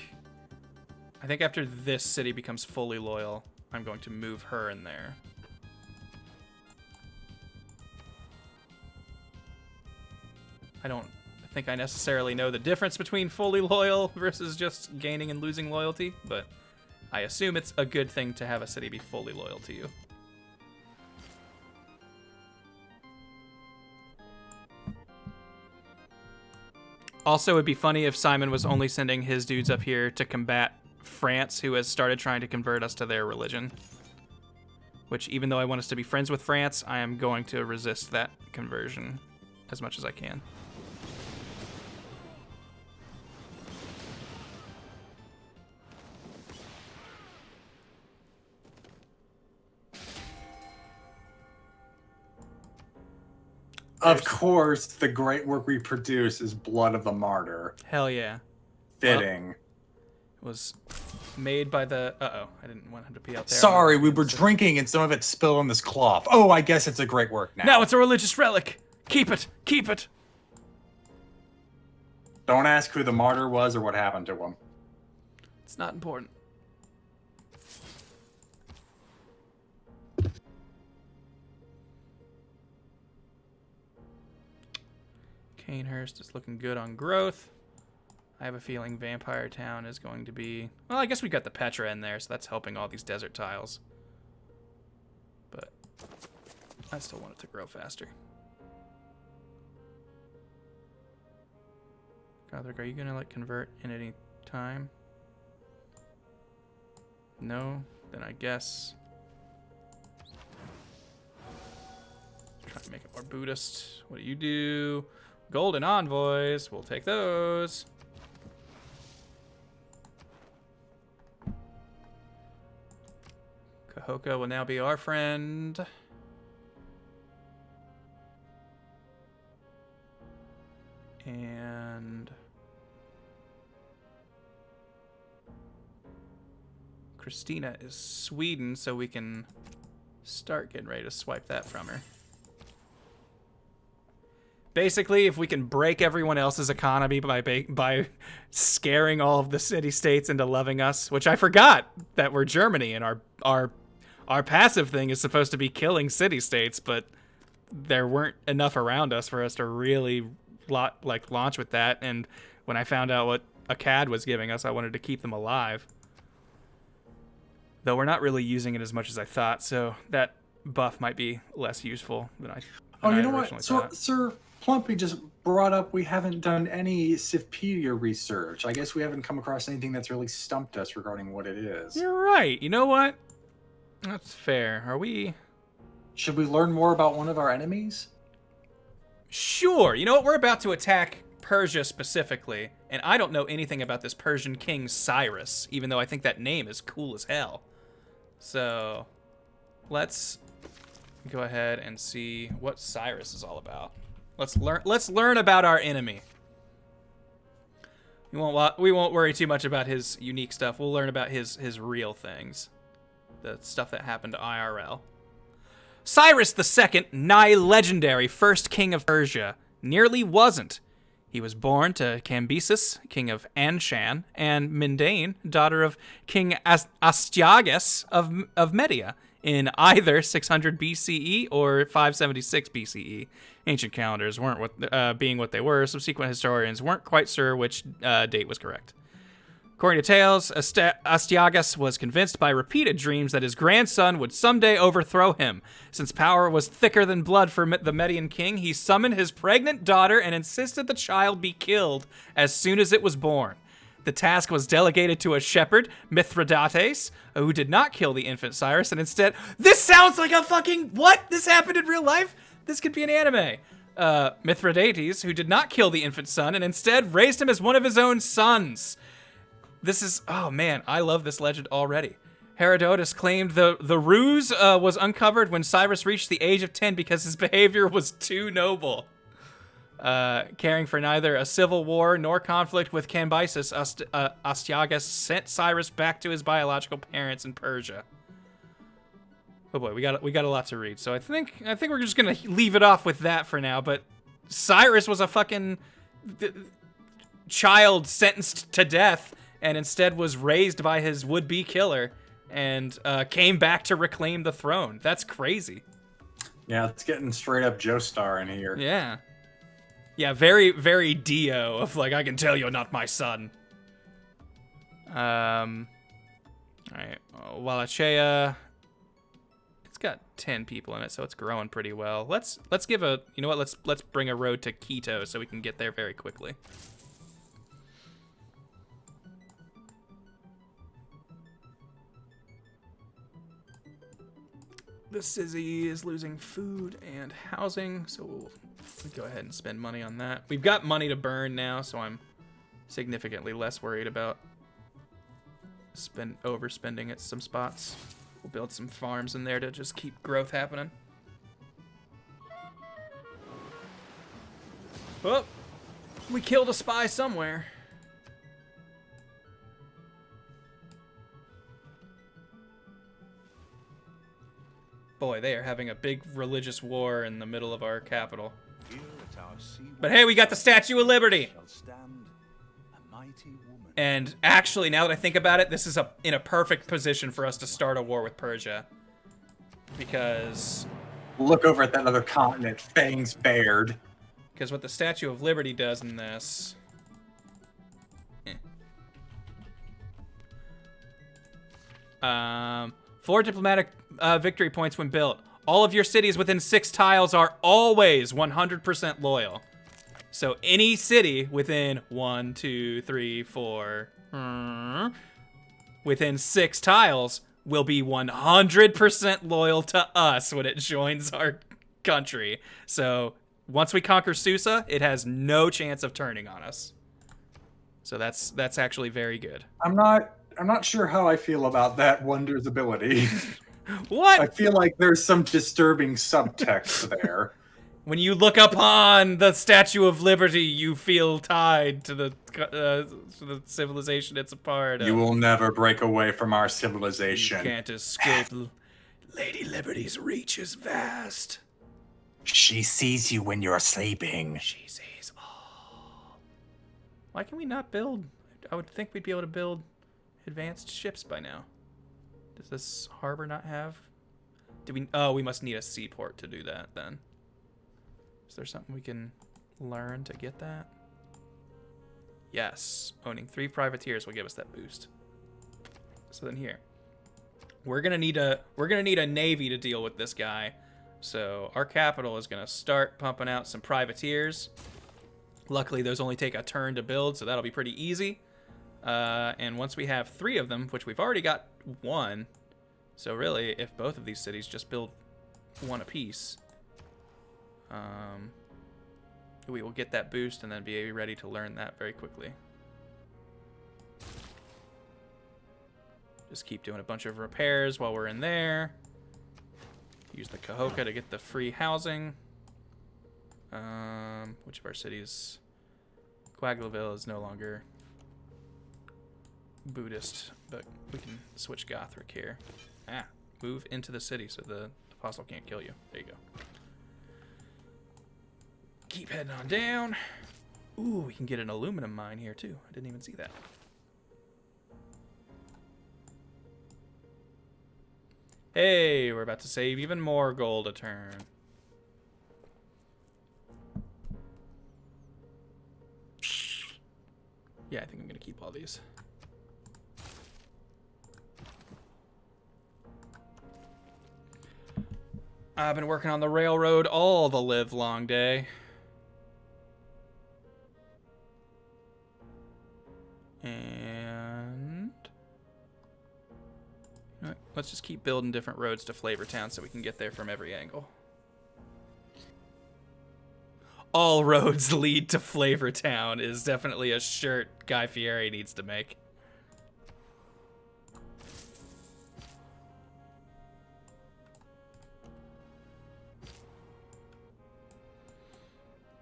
after this city becomes fully loyal, I'm going to move her in there. I don't think I necessarily know the difference between fully loyal versus just gaining and losing loyalty, but I assume it's a good thing to have a city be fully loyal to you. Also, it'd be funny if Simon was only sending his dudes up here to combat France, who has started trying to convert us to their religion. Which, even though I want us to be friends with France, I am going to resist that conversion as much as I can. Of course, the great work we produce is Blood of the Martyr. Hell yeah. Fitting. Well, it was made by the... Uh-oh, I didn't want him to be out there. Sorry, we were drinking and some of it spilled on this cloth. Oh, I guess it's a great work now. Now it's a religious relic. Keep it. Keep it. Don't ask who the martyr was or what happened to him. It's not important. Canehurst is looking good on growth. I have a feeling Vampire Town is going to be... Well, I guess we got the Petra in there, so that's helping all these desert tiles. But I still want it to grow faster. Godric, are you going to like convert in any time? No? Then I guess... Try to make it more Buddhist. What do you do? Golden envoys. We'll take those. Kahoka will now be our friend. And Christina is Sweden, so we can start getting ready to swipe that from her. Basically, if we can break everyone else's economy by scaring all of the city-states into loving us, which I forgot that we're Germany, and our passive thing is supposed to be killing city-states, but there weren't enough around us for us to really launch with that. And when I found out what Akkad was giving us, I wanted to keep them alive. Though we're not really using it as much as I thought, so that buff might be less useful than I. Oh, you know what, Sir Plumpy just brought up we haven't done any Scythia research. I guess we haven't come across anything that's really stumped us regarding what it is. You're right. You know what? That's fair. Are we? Should we learn more about one of our enemies? Sure. You know what? We're about to attack Persia specifically, and I don't know anything about this Persian king Cyrus, even though I think that name is cool as hell. So, let's go ahead and see what Cyrus is all about. Let's learn about our enemy. We won't worry too much about his unique stuff. We'll learn about his real things, the stuff that happened to IRL. Cyrus II, nigh legendary first king of Persia, nearly wasn't. He was born to Cambyses, king of Anshan, and Mindane, daughter of King Astyages of Media, in either 600 BCE or 576 BCE. Ancient calendars weren't being what they were. Subsequent historians weren't quite sure which date was correct. According to tales, Astyages was convinced by repeated dreams that his grandson would someday overthrow him. Since power was thicker than blood for the Median king, he summoned his pregnant daughter and insisted the child be killed as soon as it was born. The task was delegated to a shepherd, Mithridates, who did not kill the infant Cyrus, and instead... This sounds like a fucking... What? This happened in real life? This could be an anime. Mithridates, who did not kill the infant son, and instead raised him as one of his own sons. This is... Oh, man, I love this legend already. Herodotus claimed the ruse was uncovered when Cyrus reached the age of 10 because his behavior was too noble. Caring for neither a civil war nor conflict with Cambyses, Astyages sent Cyrus back to his biological parents in Persia. Oh boy, we got a lot to read. So I think we're just gonna leave it off with that for now. But Cyrus was a fucking child sentenced to death, and instead was raised by his would-be killer, and came back to reclaim the throne. That's crazy. Yeah, it's getting straight up Joestar in here. Yeah. Yeah, very, very Dio of like, I can tell you're not my son. Alright, Wallachia. It's got 10 people in it, so it's growing pretty well. Let's give a, you know what, let's bring a road to Quito so we can get there very quickly. The Sizzy is losing food and housing, so we'll go ahead and spend money on that. We've got money to burn now, so I'm significantly less worried about overspending at some spots. We'll build some farms in there to just keep growth happening. Oh, we killed a spy somewhere. Boy, they are having a big religious war in the middle of our capital. But hey, we got the Statue of Liberty! And actually, now that I think about it, this is in a perfect position for us to start a war with Persia. Because... Look over at that other continent, fangs bared. Because what the Statue of Liberty does in this... 4 diplomatic victory points when built. All of your cities within 6 tiles are always 100% loyal. So any city within 1, 2, 3, 4, within 6 tiles will be 100% loyal to us when it joins our country. So once we conquer Susa, it has no chance of turning on us. So that's actually very good. I'm not sure how I feel about that Wonder's ability. What? I feel like there's some disturbing subtext there. When you look upon the Statue of Liberty, you feel tied to the civilization it's a part of. You will never break away from our civilization. You can't escape. Lady Liberty's reach is vast. She sees you when you're sleeping. She sees all. Why can we not build? I would think we'd be able to build advanced ships by now. Does this harbor not have? Do we? Oh, we must need a seaport to do that then. Is there something we can learn to get that? Yes, owning 3 privateers will give us that boost. So then here, we're gonna need a navy to deal with this guy. So our capital is gonna start pumping out some privateers. Luckily, those only take a turn to build, so that'll be pretty easy. And once we have 3 of them, which we've already got 1, so really, if both of these cities just build 1 apiece, we will get that boost and then be ready to learn that very quickly. Just keep doing a bunch of repairs while we're in there. Use the Cahoca to get the free housing. Which of our cities? Coagulaville is no longer Buddhist, but we can switch Gothric here. Move into the city so the apostle can't kill you. There you go. Keep heading on down. Ooh, we can get an aluminum mine here too. I didn't even see that. Hey, we're about to save even more gold a turn. Yeah, I think I'm gonna keep all these. I've been working on the railroad all the live long day. And let's just keep building different roads to Flavortown so we can get there from every angle. All roads lead to Flavortown is definitely a shirt Guy Fieri needs to make.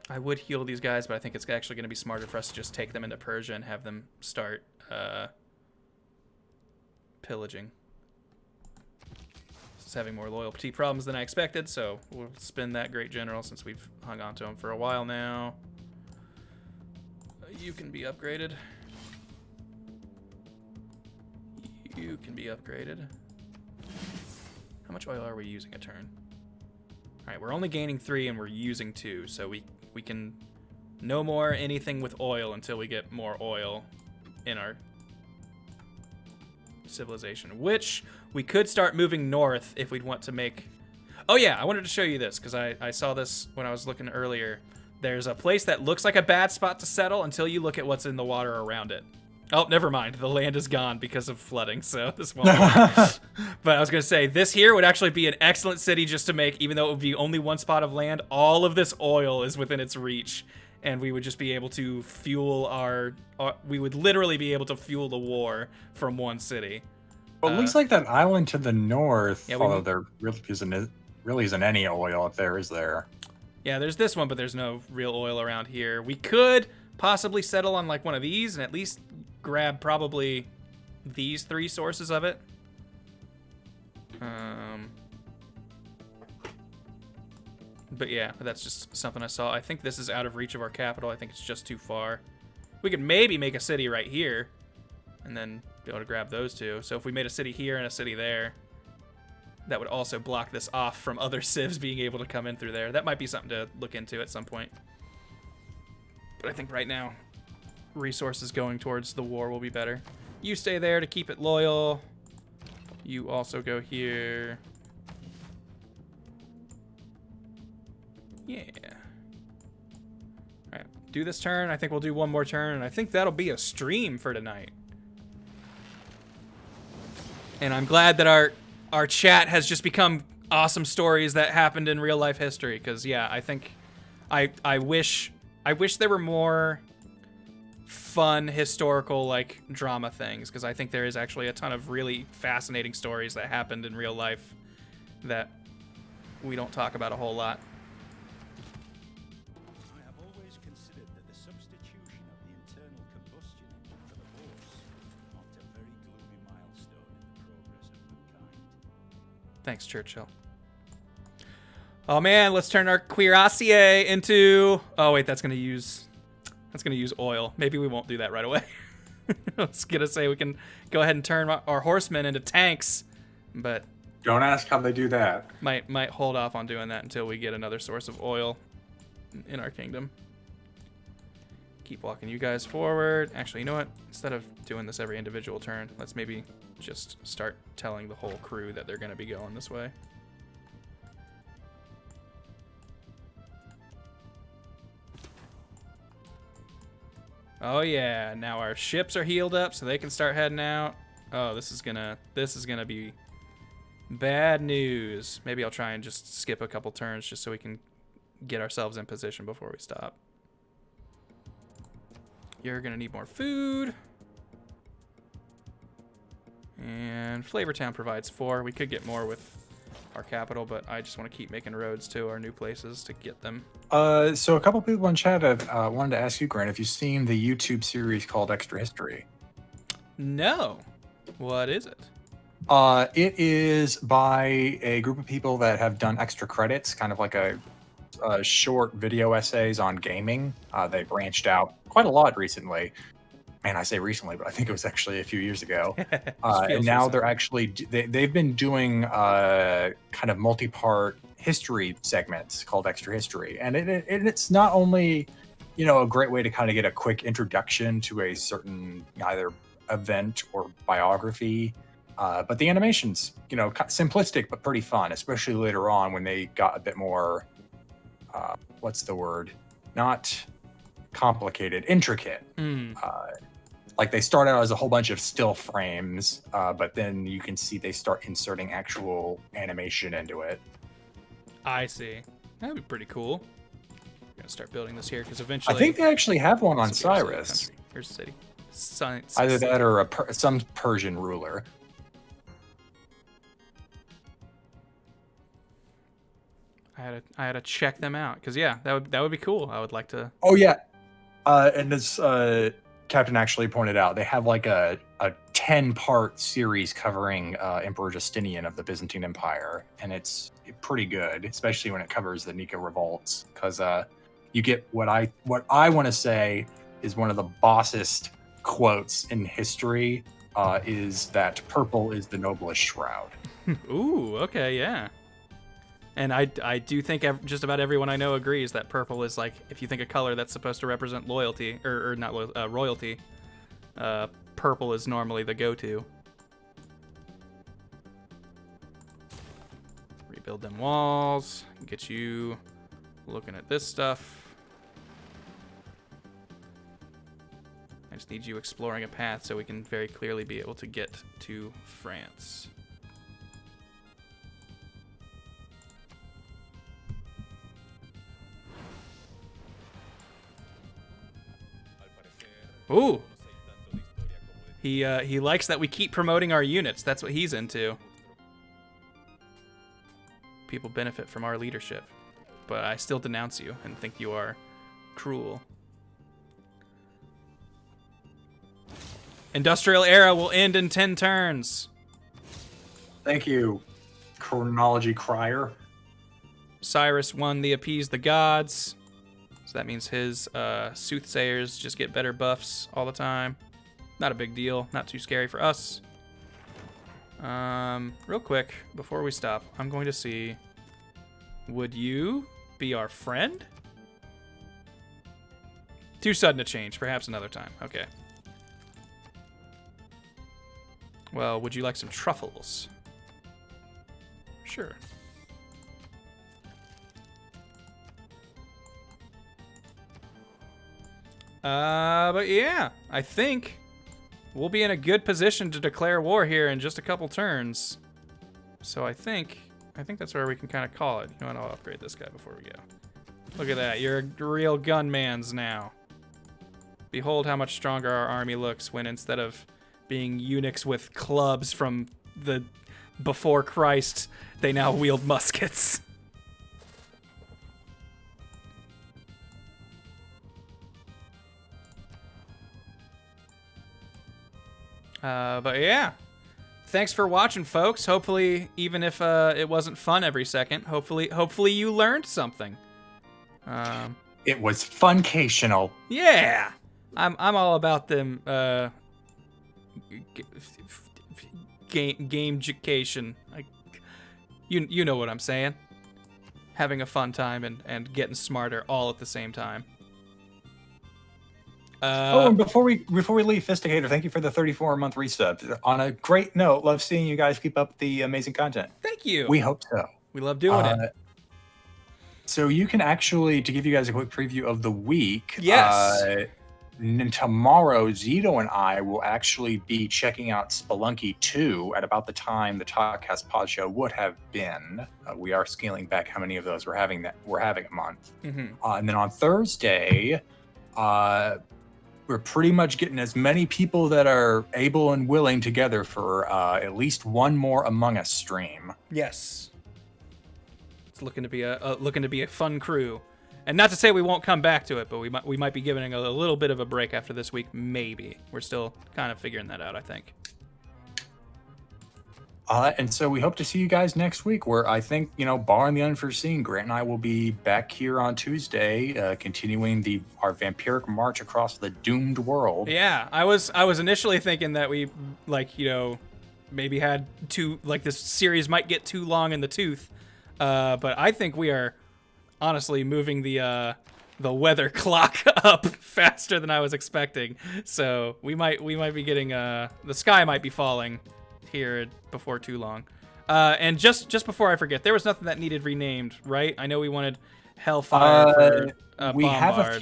I would heal these guys, but I think it's actually going to be smarter for us to just take them into Persia and have them start pillaging. This is having more loyalty problems than I expected, so we'll spin that great general since we've hung on to him for a while now. You can be upgraded. You can be upgraded. How much oil are we using a turn? All right, we're only gaining 3 and we're using 2, so we can no more anything with oil until we get more oil in our civilization, which we could start moving north if we'd want to make... Oh yeah, I wanted to show you this because I saw this when I was looking earlier. There's a place that looks like a bad spot to settle until you look at what's in the water around it. Oh, never mind. The land is gone because of flooding, so this won't work. But I was going to say, this here would actually be an excellent city just to make, even though it would be only 1 spot of land, all of this oil is within its reach, and we would just be able to fuel we would literally be able to fuel the war from 1 city. Well, it looks like that island to the north, yeah, although there really isn't any oil up there, is there? Yeah, there's this one, but there's no real oil around here. We could possibly settle on like one of these and at least grab probably these 3 sources of it. But yeah, that's just something I saw. I think this is out of reach of our capital. I think it's just too far. We could maybe make a city right here and then be able to grab those 2. So if we made a city here and a city there, that would also block this off from other civs being able to come in through there. That might be something to look into at some point. But I think right now, resources going towards the war will be better. You stay there to keep it loyal. You also go here. Yeah. All right, do this turn. I think we'll do 1 more turn, and I think that'll be a stream for tonight. And I'm glad that our chat has just become awesome stories that happened in real life history, because yeah, I think I wish there were more fun historical like drama things, because I think there is actually a ton of really fascinating stories that happened in real life that we don't talk about a whole lot. I have always considered that the substitution of the internal combustion engine for the horse marked a very gloomy milestone in the progress of mankind. Thanks, Churchill. Oh man, let's turn our cuirassier into... Oh wait, that's gonna use oil. Maybe we won't do that right away. I was gonna say we can go ahead and turn our horsemen into tanks, but Don't ask how they do that. might hold off on doing that until we get another source of oil in our kingdom. Keep walking you guys forward. Actually, you know what? Instead of doing this every individual turn, let's maybe just start telling the whole crew that they're gonna be going this way. Oh yeah, now our ships are healed up so they can start heading out. Oh, this is gonna be bad news. Maybe I'll try and just skip a couple turns just so we can get ourselves in position before we stop. You're gonna need more food. And Flavortown provides 4. We could get more with our capital, but I just want to keep making roads to our new places to get them. So a couple people in chat have wanted to ask you, Grant, if you've seen the YouTube series called Extra History. No. What is it? It is by a group of people that have done extra credits, kind of like a short video essays on gaming. They branched out quite a lot recently. Man, I say recently, but I think it was actually a few years ago. And now they're actually, they've been doing kind of multi-part history segments called Extra History. And it's not only, you know, a great way to kind of get a quick introduction to a certain either event or biography, but the animation's, you know, simplistic but pretty fun, especially later on when they got a bit more, what's the word? Not complicated, intricate. Like they start out as a whole bunch of still frames, but then you can see they start inserting actual animation into it. I see. That'd be pretty cool. I'm gonna start building this here because eventually I think they actually have one on Cyrus. Here's the city. Either that or some Persian ruler. I had to check them out because yeah, that would be cool. I would like to. Oh yeah, and as Captain actually pointed out, they have like a 10-part series covering Emperor Justinian of the Byzantine Empire, and it's pretty good, especially when it covers the Nika revolts, because you get what I want to say is one of the bossest quotes in history, is that purple is the noblest shroud. Ooh, okay, yeah. And I do think just about everyone I know agrees that purple is like, if you think a color that's supposed to represent loyalty, or not royalty, purple is normally the go-to. Rebuild them walls, get you looking at this stuff. I just need you exploring a path so we can very clearly be able to get to France. Ooh. He likes that we keep promoting our units. That's what he's into. People benefit from our leadership, but I still denounce you and think you are cruel. Industrial era will end in 10 turns. Thank you, Chronology Crier. Cyrus won the Appease the Gods. So that means his soothsayers just get better buffs all the time. Not a big deal. Not too scary for us. Real quick, before we stop, I'm going to see... Would you be our friend? Too sudden a change. Perhaps another time. Okay. Well, would you like some truffles? Sure. But yeah, I think we'll be in a good position to declare war here in just a couple turns. So I think that's where we can kind of call it. You know what? I'll upgrade this guy before we go. Look at that. You're real gunmans now. Behold how much stronger our army looks when instead of being eunuchs with clubs from the before Christ, they now wield muskets. But yeah, thanks for watching, folks. Hopefully, even if it wasn't fun every second, hopefully you learned something. It was funcational. Yeah, I'm all about them. Gamejucation. You know what I'm saying. Having a fun time and getting smarter all at the same time. And before we leave, Fisticator, thank you for the 34-month resub. On a great note, love seeing you guys keep up the amazing content. Thank you. We hope so. We love doing it. So you can actually, to give you guys a quick preview of the week. Yes. Tomorrow, Zito and I will actually be checking out Spelunky 2 at about the time the Talkcast Pod Show would have been. We are scaling back how many of those we're having a month. Mm-hmm. And then on Thursday, we're pretty much getting as many people that are able and willing together for at least one more Among Us stream. Yes. It's looking to be a fun crew. And not to say we won't come back to it, but we might be giving it a little bit of a break after this week, maybe. We're still kind of figuring that out, I think. And so we hope to see you guys next week, where I think, barring the unforeseen, Grant and I will be back here on Tuesday, continuing our vampiric march across the doomed world. Yeah, I was initially thinking that we, maybe had this series might get too long in the tooth, but I think we are honestly moving the weather clock up faster than I was expecting. So we might be getting the sky might be falling here before too long. And just before I forget, there was nothing that needed renamed, right? I know we wanted Hellfire for we have Bombard.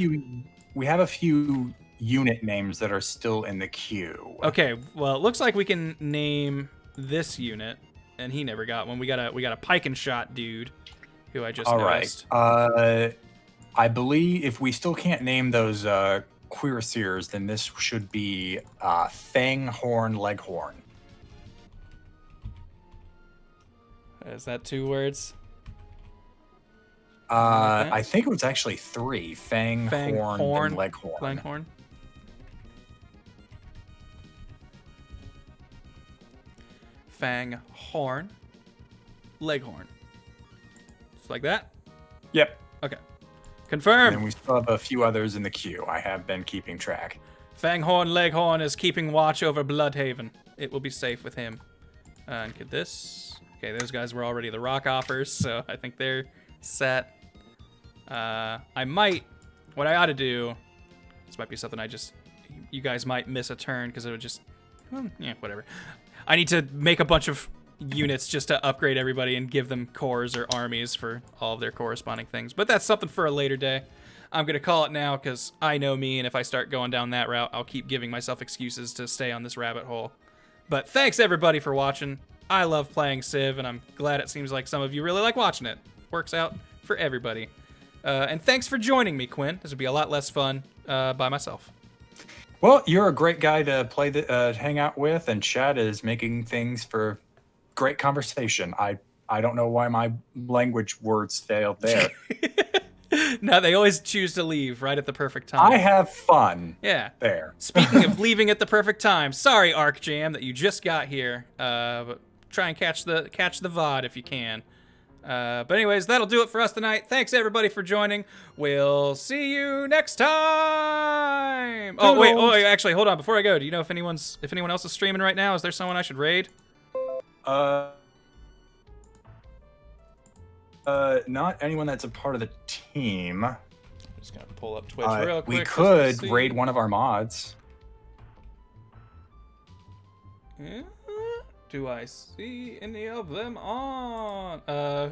We have a few unit names that are still in the queue. Okay, well, it looks like we can name this unit, and he never got one. We got a pike and shot dude, who I just noticed. Right. I believe if we still can't name those cuirassiers, then this should be Fang Horn Leghorn. Is that 2 words? I think it was actually 3. Fang Horn, and Leghorn. Leghorn. Fang Horn Leghorn. Just like that? Yep. Okay. Confirmed. And we still have a few others in the queue. I have been keeping track. Fanghorn Leghorn is keeping watch over Bloodhaven. It will be safe with him. And get this. Okay, those guys were already the rock offers, so I think they're set. What I ought to do, this might be something you guys might miss a turn because it would just, whatever. I need to make a bunch of units just to upgrade everybody and give them corps or armies for all of their corresponding things. But that's something for a later day. I'm going to call it now because I know me, and if I start going down that route, I'll keep giving myself excuses to stay on this rabbit hole. But thanks, everybody, for watching. I love playing Civ, and I'm glad it seems like some of you really like watching it. Works out for everybody. And thanks for joining me, Quinn. This would be a lot less fun by myself. Well, you're a great guy to hang out with, and Chad is making things for great conversation. I don't know why my language words failed there. No, they always choose to leave right at the perfect time. I have fun. Yeah. There. Speaking of leaving at the perfect time, sorry, ArcJam, that you just got here. But try and catch the VOD if you can. But anyways, that'll do it for us tonight. Thanks everybody for joining. We'll see you next time. Oh wait, actually, hold on. Before I go, do you know if anyone else is streaming right now? Is there someone I should raid? Not anyone that's a part of the team. I'm just gonna pull up Twitch real quick. We could raid one of our mods. Do I see any of them on?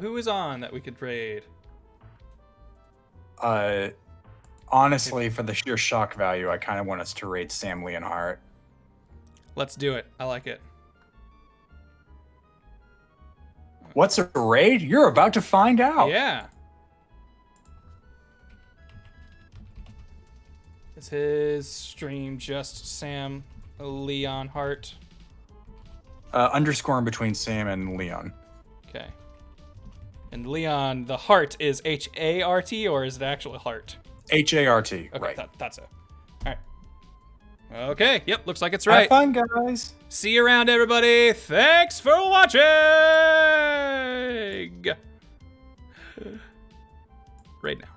Who is on that we could raid? Honestly, for the sheer shock value, I kind of want us to raid Sam Leonhardt. Let's do it. I like it. What's a raid? You're about to find out. Yeah. Is his stream just Sam Leon Hart? Underscore in between Sam and Leon. Okay. And Leon, the heart is H-A-R-T, or is it actually heart? H-A-R-T, Okay, right. that's it. All right. Okay, yep, looks like it's right. Have fun, guys. See you around, everybody. Thanks for watching. Right now.